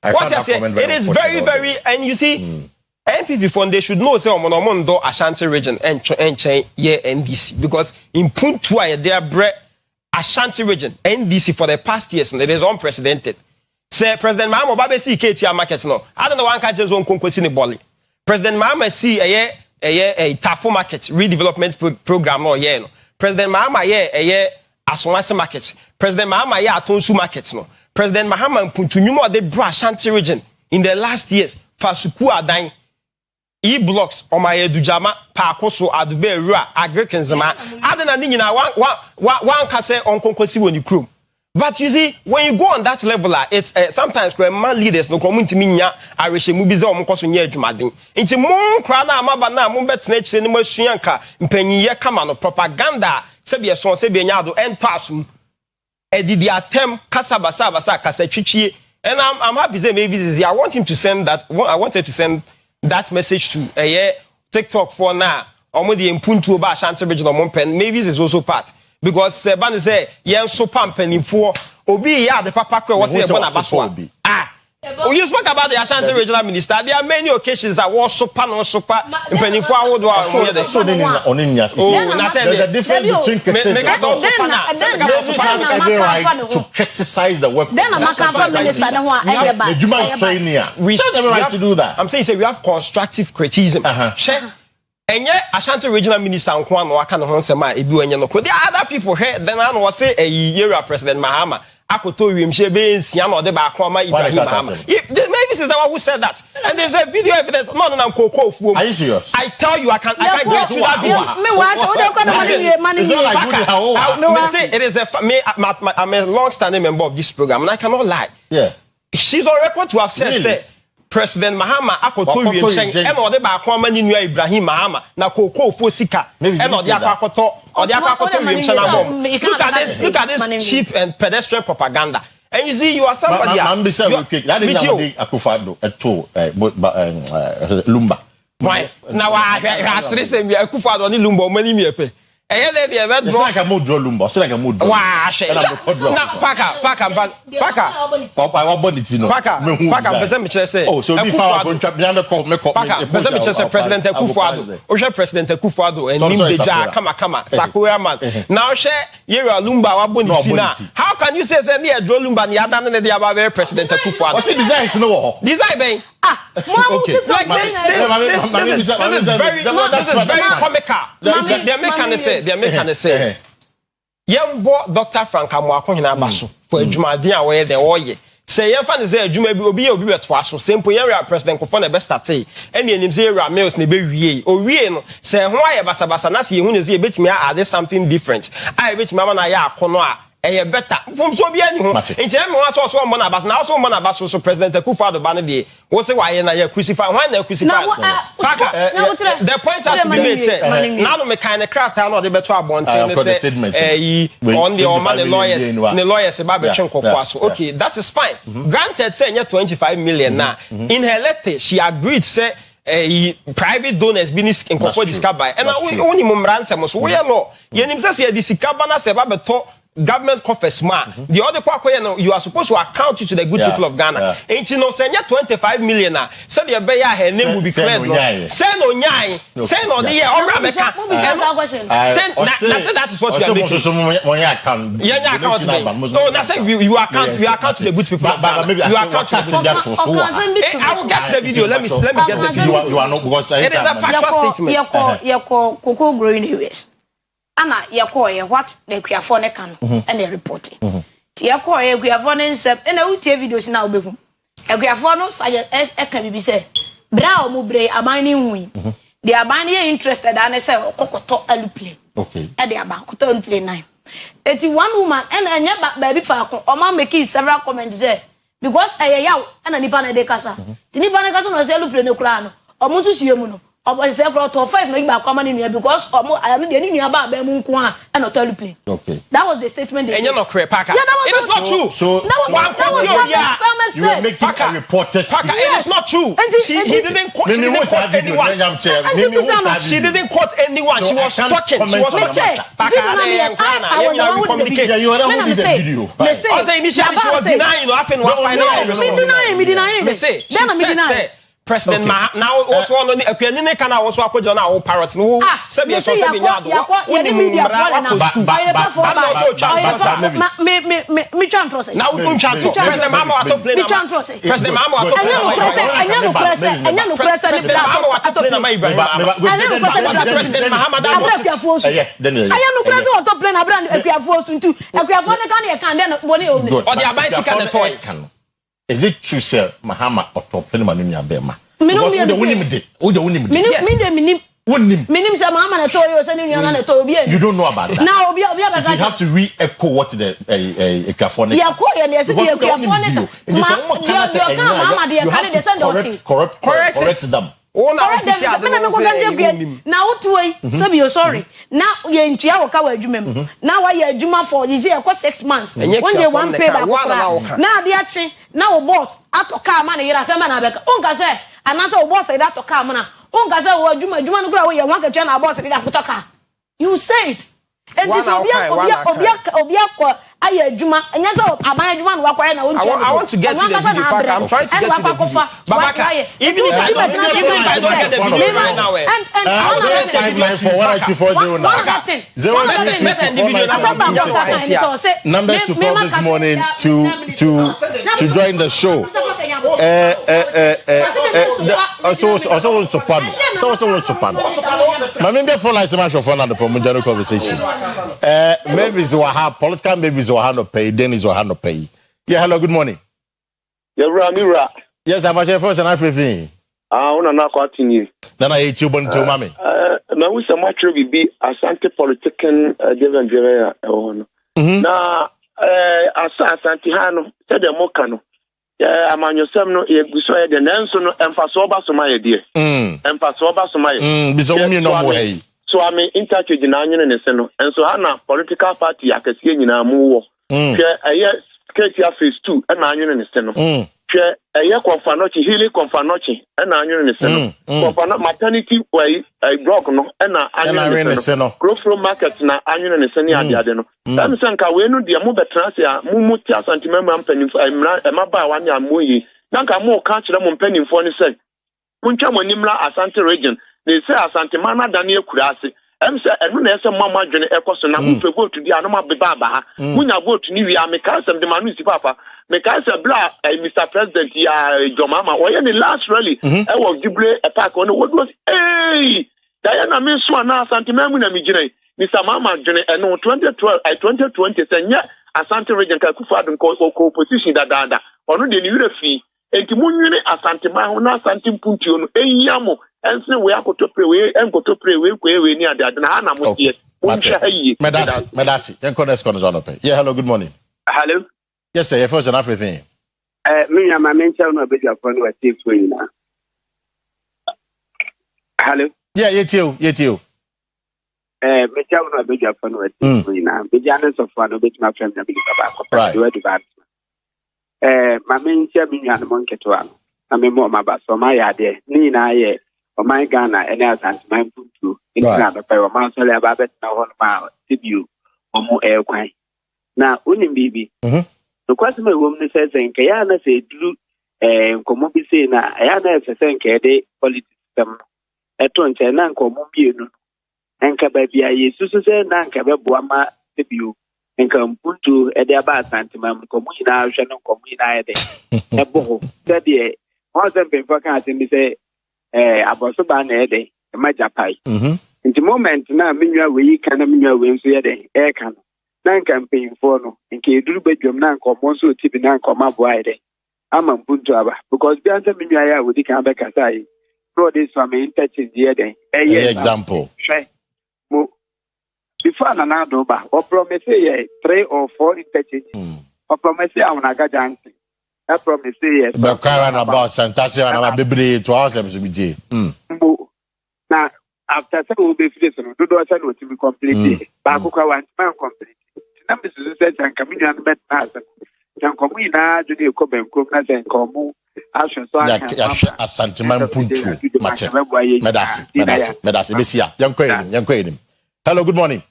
Speaker 4: What I say, it is very, and you see, MPP fund they should know say omono do Ashanti region and chain ye NDC because in point 2 they are bread Ashanti region, NDC for the past years, and it is unprecedented. Say President Mahama Babe see KTR market no. I don't know one catch his own Kwesi ni Boli. President Mahama see a Tafo market redevelopment program no no. President Mahama a Asomasi market. President Mahama Atonsu market no. President Mahama Puntunyumo de bra Ashanti region in the last years Fasuku Adan E-blocks on my Dujama, Pacoso, Adube, Rua, Agrikenzama. I don't know, one can say on Kwesi when you crew. But you see, when you go on that level, it's sometimes man leaders no community minya, Irish movies or Mokosunya Jumadin. It's a more crana, Mabana, Mumbet nature, no Shuyanka, Penny Yakamano, propaganda, Sebia Son Sebianado, and Passum. Did the attempt Casabasa, Casachichi, and I'm happy to say maybe this is I want him to send that. I wanted to send that message to TikTok for now. Almost the impuntu about Ashanti region of Mompen. Maybe this is also part because Seban say yen so pampen for obi ya the papa kwe was say bona baswa. You spoke about the Ashanti regional minister. There are many occasions that was super.
Speaker 2: There's a difference between criticizing to criticize the work.
Speaker 21: Then I'm a minister.
Speaker 2: We have every right to do that.
Speaker 4: I'm saying we have constructive criticism. And yet, Ashanti regional minister and Kwan Wakano Honsema, Ibu and Yanoko. There are other people here. Then I was say a year President Mahama. Akoto Rimshebe, Siano de Bakwama, Ibrahim Mahama. Maybe this is the one who said that. And there's a video evidence. No, Coco.
Speaker 2: Are you serious?
Speaker 4: I tell you, I can't get to that video. It is I'm a long-standing member of this program, and I cannot lie.
Speaker 2: Yeah.
Speaker 4: She's on record to have said, really? President Mahama akoto wiemshen e na ode ba akwa mani nua Ibrahim Mahama na koko fosika e na ode akwakoto wiemshen amom. Look at this cheap and pedestrian propaganda. And you see, you are somebody.
Speaker 2: Lumba.
Speaker 4: Why? Now I say me Akufado ni Lumba mani mi epe.
Speaker 2: It's like a mood lumba. It's like a mood.
Speaker 4: Paka.
Speaker 2: Oh, so if I contract the call,
Speaker 4: President Akufo-Addo, and Nimdeja, Kama, Sakuya man. Now, share Yera Lumba, Wabonitina. How can you say near Joe Lumba, the other than the other President Akufo-Addo?
Speaker 2: What's the design? No,
Speaker 4: design. This is very comical. They make an say. Young boy, Dr. Frank Amwako in Abasu for Jumadin away the oye. Say, young fan is a Juma be a bit twice, simple area President Kofon the best at say. Any Nimzera males never or Rien say, why Basabasanasi, when you see a bit me, are there something different? I bet Mamma Naya Konoa. Better from so be anyone. In time, also Monabas, now so Monabas, so President Akufo-Addo Banadi. What's the why I crucified? Why they crucified? The point has to be made. Now, the mechanic craft are not the better one. On the lawyers about okay, that is fine. Granted, say 25 million now. In her letter, she agreed, say. Private donors business in Kofo discovery. And only ransom was we law. Yenim say this cabana sebabeto government coffers man. The other part you are supposed to account it to the good people of Ghana. And you know, send 25 million. So the bear her name will be cleared. Send on Yai, send on the year or Rameka. That is what you are making. So that's it. We account to the good people of Ghana. You account to the I will get the video. Let me get the video.
Speaker 2: You are not because
Speaker 21: it is a factual statement. Cocoa growing US. Anna, Yakoye, what the Quiafone can and they report it. Yakoye, we have one in Sep, and I will tell videos now. A Quiafono, as a can be said. Brow Mubre, a mining wing. They are mining interested, and I say, Cocoto, I'll play. Okay. And they are about to play 9. 81 woman, and I never baby Falcon, or man making several comments there. Because I am and a Nipana de Casa. The Nipana Casa was a play no crown, or Mutu Yomuno. I was several to 5 make back coming here because I am the about Bemunkwa and not tell play. Okay. That was the statement.
Speaker 4: And you're not correct, Packer.
Speaker 21: Yeah,
Speaker 4: it is not true.
Speaker 2: So you were making a reporter speak.
Speaker 4: Packer, it is not true. He didn't quote anyone. She didn't quote anyone. She was talking. She was talking. Packer, I communicate.
Speaker 2: You were the video.
Speaker 4: Also, initially she was denying what happened.
Speaker 21: Me denying.
Speaker 4: Me say. Then I'm denying. President now also on the opinion can also put on our parrots. No, me
Speaker 2: Is it true, sir? Mahama or Topin Manimia Bema?
Speaker 21: Minim
Speaker 2: you don't know about that.
Speaker 21: Now
Speaker 2: you have to re-echo what the Equaphonic. Correct them.
Speaker 21: Now sorry. Now you now I Juma for this year 6 months. When they one pay back. Now the action now boss at to come man here Unga say and answer boss that to come now. Unga say Juma no go away one boss that to you say it. And this aye adwuma enya so aban adwuma no wakwaya na wonche
Speaker 4: I want to get to the video pack. I'm trying to get to the video. Babaka, even if I don't get the video right now,
Speaker 2: and 594 numbers to call this morning to join the show. Also support. My member for license for fun and the Pomujano conversation. Maybe it's Waha, political maybe it's Wahano pay, then is Wahano pay. Yeah, hello, good morning. Yes, I'm a chef and everything.
Speaker 5: I want to continue.
Speaker 2: Then I ate you born to mommy.
Speaker 5: Now, we so much will be Asante politician, Devon Now, Asante Hano, said the Mokano. I'm on your son, no, you saw the Nanson and Fasoba Somaya, dear. And Fasoba Somaya.
Speaker 2: Bizonio no way.
Speaker 5: So I'm in touch with the Nanian and the Seno. And so Hana, political party, I can see in a move. A year, Katia phase 2, and Nanian and the Seno. A year confanochi, healing confanochi, and Nanian and the Seno. Confano maternity way, a block, no, and Anian and the Seno. Growth from markets, na Anian and the Senia, the Adeno. Tam Sanka, we know the Amuba Transia, Mumutia Santimam penny, I'm about 1 year Muyi. Nanka more catch them on penny for any say. Muncha Monimla, Asante region. They say Asante Mana Daniel Kurasi. I'm say, and when there's a mamma journey equation, I'm going to go to the Anoma Baba. When I go to New York, make us and the Manusi Papa, make us a black, Mr. President, your mama, or any last rally, I was Jubilee attack on what was, hey, Diana Miss Swana, Asante Mamma Mijay, Mr. Mama Journey, and on 2020, and yet Asante region Kakufa and co-opposition that or the new fee. And Timununi Asante Mahona Santim Puntion, Yamo, and so we are going to pray and go to pray we near that. Nana Mutia.
Speaker 2: Medasi, then Cones on pay. Yeah, hello, good morning.
Speaker 22: Hello.
Speaker 2: Yes, sir, first and everything.
Speaker 22: Me and my mentor no big upon what takes when now. Hello.
Speaker 2: Yeah, yet you.
Speaker 22: Me tell no big upon what takes when now. The Janus of one of my friends have been about right. My main chairman and monkey to one. I mean, more my bass for my idea. Nina, ye, or my Ghana, and as my put to in the pair of Master Babet now on my debut or more airquine. Now, Unim Bibi. The question my woman says, and Kayana said, Drew, and Komobi say, now, I am a thank a politics. At once, and Uncle Mobino. And Cababia, Jesus said, Nanka Buama debut. And come put to a debat santimum, Comuna, Shannon Comuna, a boho. That year, wasn't been vacancy, me say, about so bad a day, a major pie. In the moment, now, Minya, we can Minya wins the day, air can. Nan campaign for no, and K. Drew bedroom, nan come also tipping nan come up wide. I'm a puntuaba, because the answer Minya would come back as I brought this from me in touch in the day.
Speaker 2: Example.
Speaker 22: Before an adoba, or promise 3 or 4 interchanges, or promise I want to get dancing. I promise yes.
Speaker 2: But Karen about Santasia and our baby to us, MCBG.
Speaker 22: Now, after some will be finished, do not send what to be completed. Bakuka wants man complete. Numbers said, and coming and met Master. Can come in, I do come and cook as and come. Action so I
Speaker 2: Santiman Puntu, Medasi, young Queen. Hello, good morning.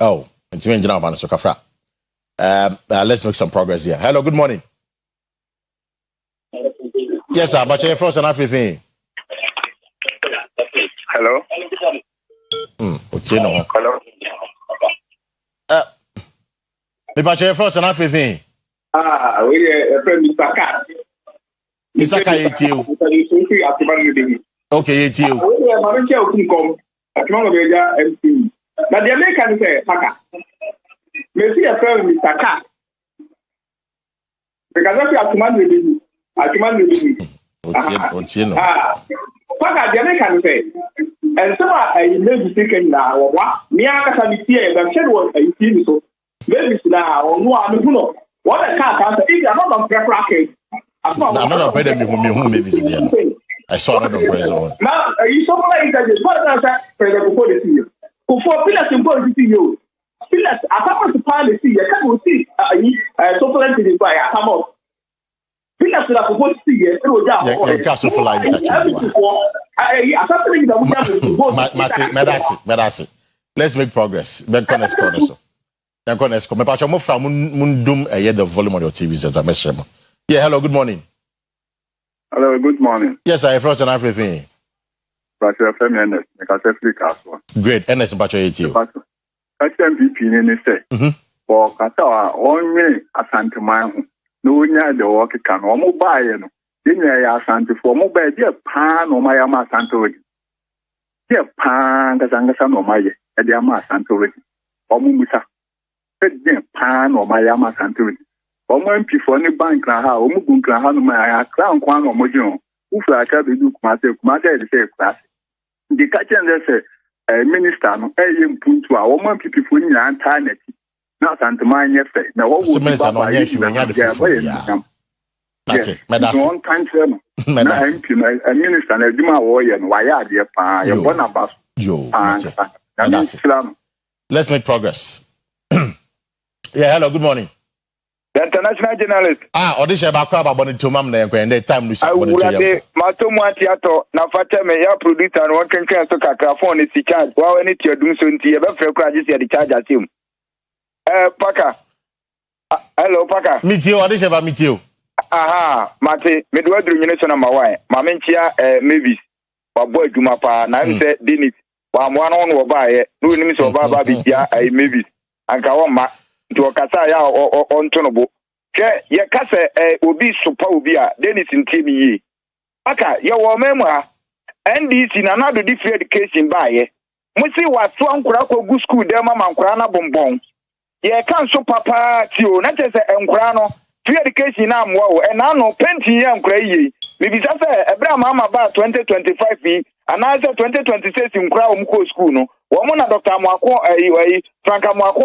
Speaker 2: Oh, it's me, General so Kafra. Let's make some progress here. Hello, good morning. Yes, sir, but you're first and everything.
Speaker 22: Hello.
Speaker 2: What's in on?
Speaker 22: Hello.
Speaker 2: But you're first and everything.
Speaker 22: We are Mr. Kat.
Speaker 2: Mr. Kat, it's you. Okay, it's you.
Speaker 22: But the American say, Paka. Maybe a friend, Mr. Kat. Because I command with you. I command with you.
Speaker 2: What's you know?
Speaker 22: Paka, the American say, and so I may be thinking now, or what? Me, I can be here, but said what I see so. Maybe now, or no, I don't know. What I can't answer, if I'm not on practice. I'm not
Speaker 2: afraid of me who maybe I saw that on prison.
Speaker 22: Now, you saw like that. What does that president before the CEO? Before Pilas and Boy CEO. Pilas, I come to policy. I can't see so for anything by I come up. Pilas that before the CEO. It was down.
Speaker 2: Castle for life. Medasi. Let's make progress. Then go next. Me pacho mo from mundum hear the volume on your TV set. Yeah, hello, good morning.
Speaker 6: Hello, good morning.
Speaker 2: Yes, I frozen and everything.
Speaker 6: Pastor Feminist,
Speaker 2: great. NS pacho it you.
Speaker 6: MVP ni say. For kata only asante man no nya the work can o mo buy no. Then ya asante for mo buy dey pan o my ama asante we. Dey pan gazanga no my e dey ama asante we. O mo musa. Dey pan o my ama asante we. O mo MP for ni bank na ha o mo gun kra ha no my ya kra nkwan no mo jun. Ufu aka be du kuma say dey say class. The kitchen dey say minister no mpuntu a wo man pipi fo nyina internet na santeman ye fe na wo wo
Speaker 2: minister no nya hwe nya de fo ya that's it me that's
Speaker 6: one country no na MP na minister na djuma wo ye no wa ya de pa ye bona ba
Speaker 2: yo that's it. Let's make progress. Yeah, hello, good morning.
Speaker 6: The international journalist.
Speaker 2: Audition ba kwa ba boni to mam na enko and time lucy
Speaker 6: boni to ya. Matomu atiato na fata me ya producer no kenken so kakra phone si charge. Wa we ni ti adum so nti e be frɛ kra ji se the charge atim. Paka. Hello Paka.
Speaker 2: Meet you audition ba meet you.
Speaker 6: Aha, mate me do adru nyine so na ma wan. Ma me ntia Mavis. Wa boy aduma pa na am say Dennis. Wa mo ano no ba ye. No nim so ba ba bi dia Mavis. Anka wo ma nti okasa ya onto no bo ke ye kase obi supa obi a Dennis ntimi yi aka ye wo memu a NDC na na do free education ba ye musi waso ankura ko gu school dem ma ankura na bombon ye kan so papa ti o na chese ankura no free education na amwa o na no penti ye ankura yi me bi sase ebra ma ba 2025 yi ana 2026 ankura o mko school no wo mo na Dr. Mwako Franka Mwako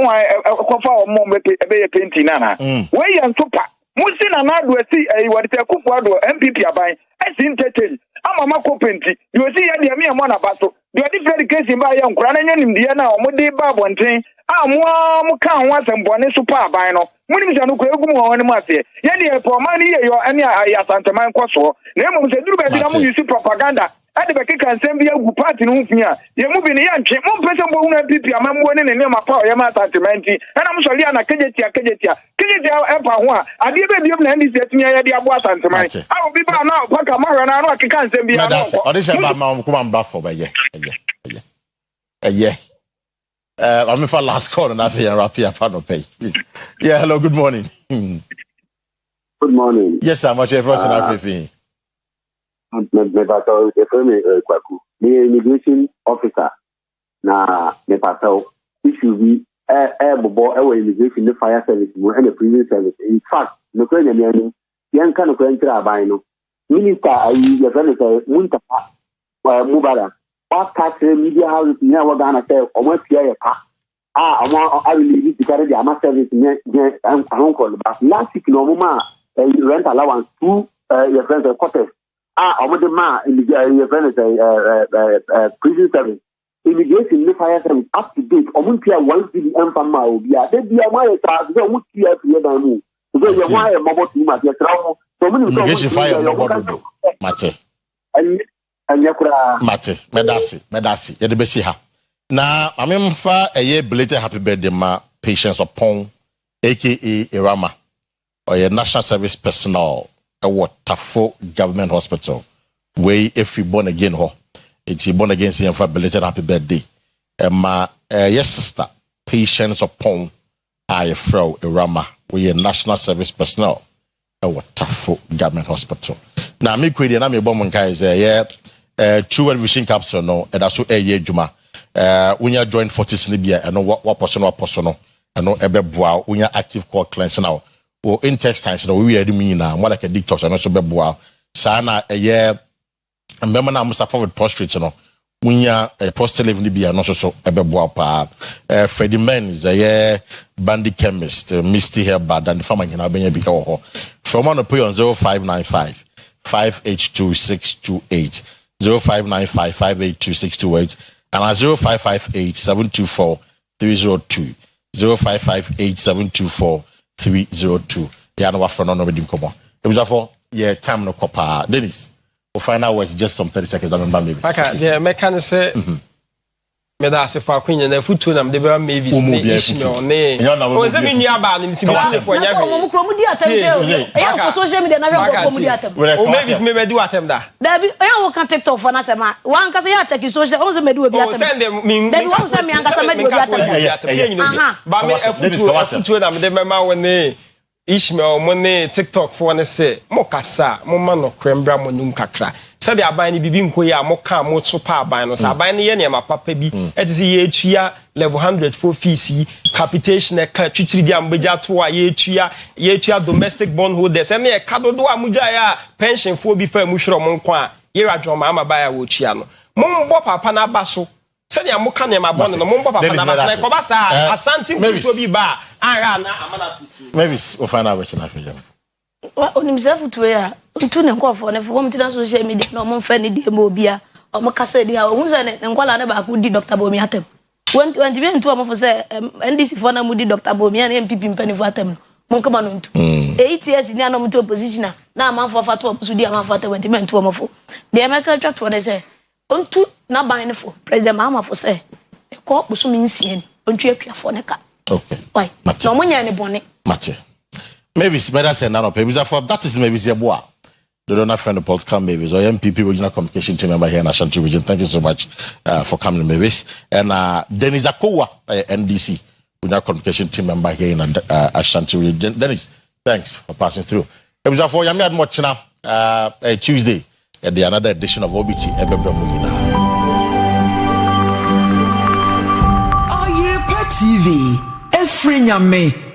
Speaker 6: kofa o mo be ye penti na we ye ntopa musi na na do asi wadite kufu ado MPP aban asi entertain ama mako penti you see ya de me mo na baso the different case ba ye nkura na nyanim de na o mo de ba bonten mo kan ho asembone so pa aban no munim se no ko egu mo woni mo ase ye de po man ye yo ani asanteman koso na mo se duru ba bi na mo use propaganda ade be keka nsem bi agu party no mfia ye mu bi ne ya ntwe mo pese mbo huna pipi amambo ne ne ma pa o ye ma sentimenti na mo sori ana kejetia epa ho a ade be bi na ndi se tumi ya de abo sentimenti a obi ba na paka ma hwe na no keka nsem bi ya no
Speaker 2: audition ba ma kuma mba for ba ye I'm for last call na fe rap here for no pay. Yeah, hello, good morning.
Speaker 22: Good morning.
Speaker 2: Yes, sir, much first and everything.
Speaker 22: Me pastor Kwaku. Me immigration officer na me pastor issue be bobo immigration the fire service and the prison service. In fact, no kwa nyame yan kan ko entira aban no. Minister ayi ya fele say muntafa mubara. What catch media house ni wa Ghana say o mo pia ye pa. Omo I will leave the carry the ama service ni ahon call ba. Last week no mo ma rent allowance to your friends quarters. Omode ma your friend is prison service. Immigration the fire service up to date. Omuntia 1 billion from ma obi a. Dey bia ma e sa so omuntia fi na mu. So you want a mobile team at your travel. So many
Speaker 2: immigration fire no mate.
Speaker 22: And yakura
Speaker 2: mate medasi ye de besi ha. Na amemfa eye belated happy birthday ma patients upon aka Irama or your national service personnel. Tafo government hospital where if you born again it's born again see for belated happy birthday yes sister patients upon I fro Irama we a national service personnel Tafo government hospital now me kwedi na me bomb nkai is true vision capsule no and also juma when you join 40s ni bia and what person no and no ebe boa when you active core cleanse now or intestines no we are doing now more like a detox and also beboa sana remember na musa forward prostrate no unya prostate level bi no so beboa pa Freddie Men's Bandy chemist Misty Herbad and farmer na benya bi ho from on pay on 0595 582628 0595 582628 and 0558 724 302 0558 724 302. Yeah, no one no redeem come on. It was for time no copa. Dennis, we'll find out what just some 30 seconds. Don't maybe.
Speaker 4: Okay, yeah, me can say
Speaker 14: me da se fa kwenya na futu na me de be Mavis ne ishno ne o se me nua ba ne mi se fo nya
Speaker 21: na mo kro mu di atem je e ko social media na we ko mu di atem
Speaker 14: o Mavis me be di atem da
Speaker 21: dabi e wo kan TikTok for na se ma wan ka se ya check social o se me di obi atem
Speaker 14: o send me
Speaker 21: dabi wo se me an ka se me di obi atem
Speaker 14: ba me futu na me de me ma wo ne Ishmael money TikTok for ne say mo kasa mo ma no kwembra mo num kakra said the aban ni bibi nko ya mo ka mo so pa aban no sa aban ne ye ne ma papa bi e ti ye etua level 100 for fees capitation e ka twitiri dia mbeja to a ye etua domestic bond holders e ne e ka dodo a muja ya pension for bi fa mu hwero mo nko a ye radwoma ama ba ya wo tua no mo mbo papa na ba so said ya mo ka ne ma bond no mo mbo papa na ba so ko ba sa asante kuto bi ba ara na amana to see
Speaker 2: maybe we'll find out which na for you
Speaker 21: onim self to ya ntu ne nkofo ne fo mtina social media no mo mfa ne die mo bia o mo kasa di ha o hu se ne nkwala ne ba ko di Dr. Bomi atem wanti bi ntu o mo fo se NDC fo na mu di Dr. Bomi na MPP mpani fo atem mo nkama no ntu 8 years ni anom to opposition na amanfo fa to opusu di amanfo atem wanti ntu o mo fo de America twa to ne se ontu na ban ne fo president Mahama fo se ko busu mi nsie ni ontu akuafo ne ka
Speaker 2: okay
Speaker 21: why no mo nya ne bone
Speaker 2: mate maybe better say none of maybe for that is maybe Yeboah. They don't have friend of political maybe or MPP regional communication team member here in Ashanti region. Thank you so much for coming, maybe. And Dennis Akua, NDC regional communication team member here in Ashanti region. Dennis, thanks for passing through. It was for Yami Admochina Tuesday at the another edition of OBT.
Speaker 7: Oyerepa TV, Efrinyame.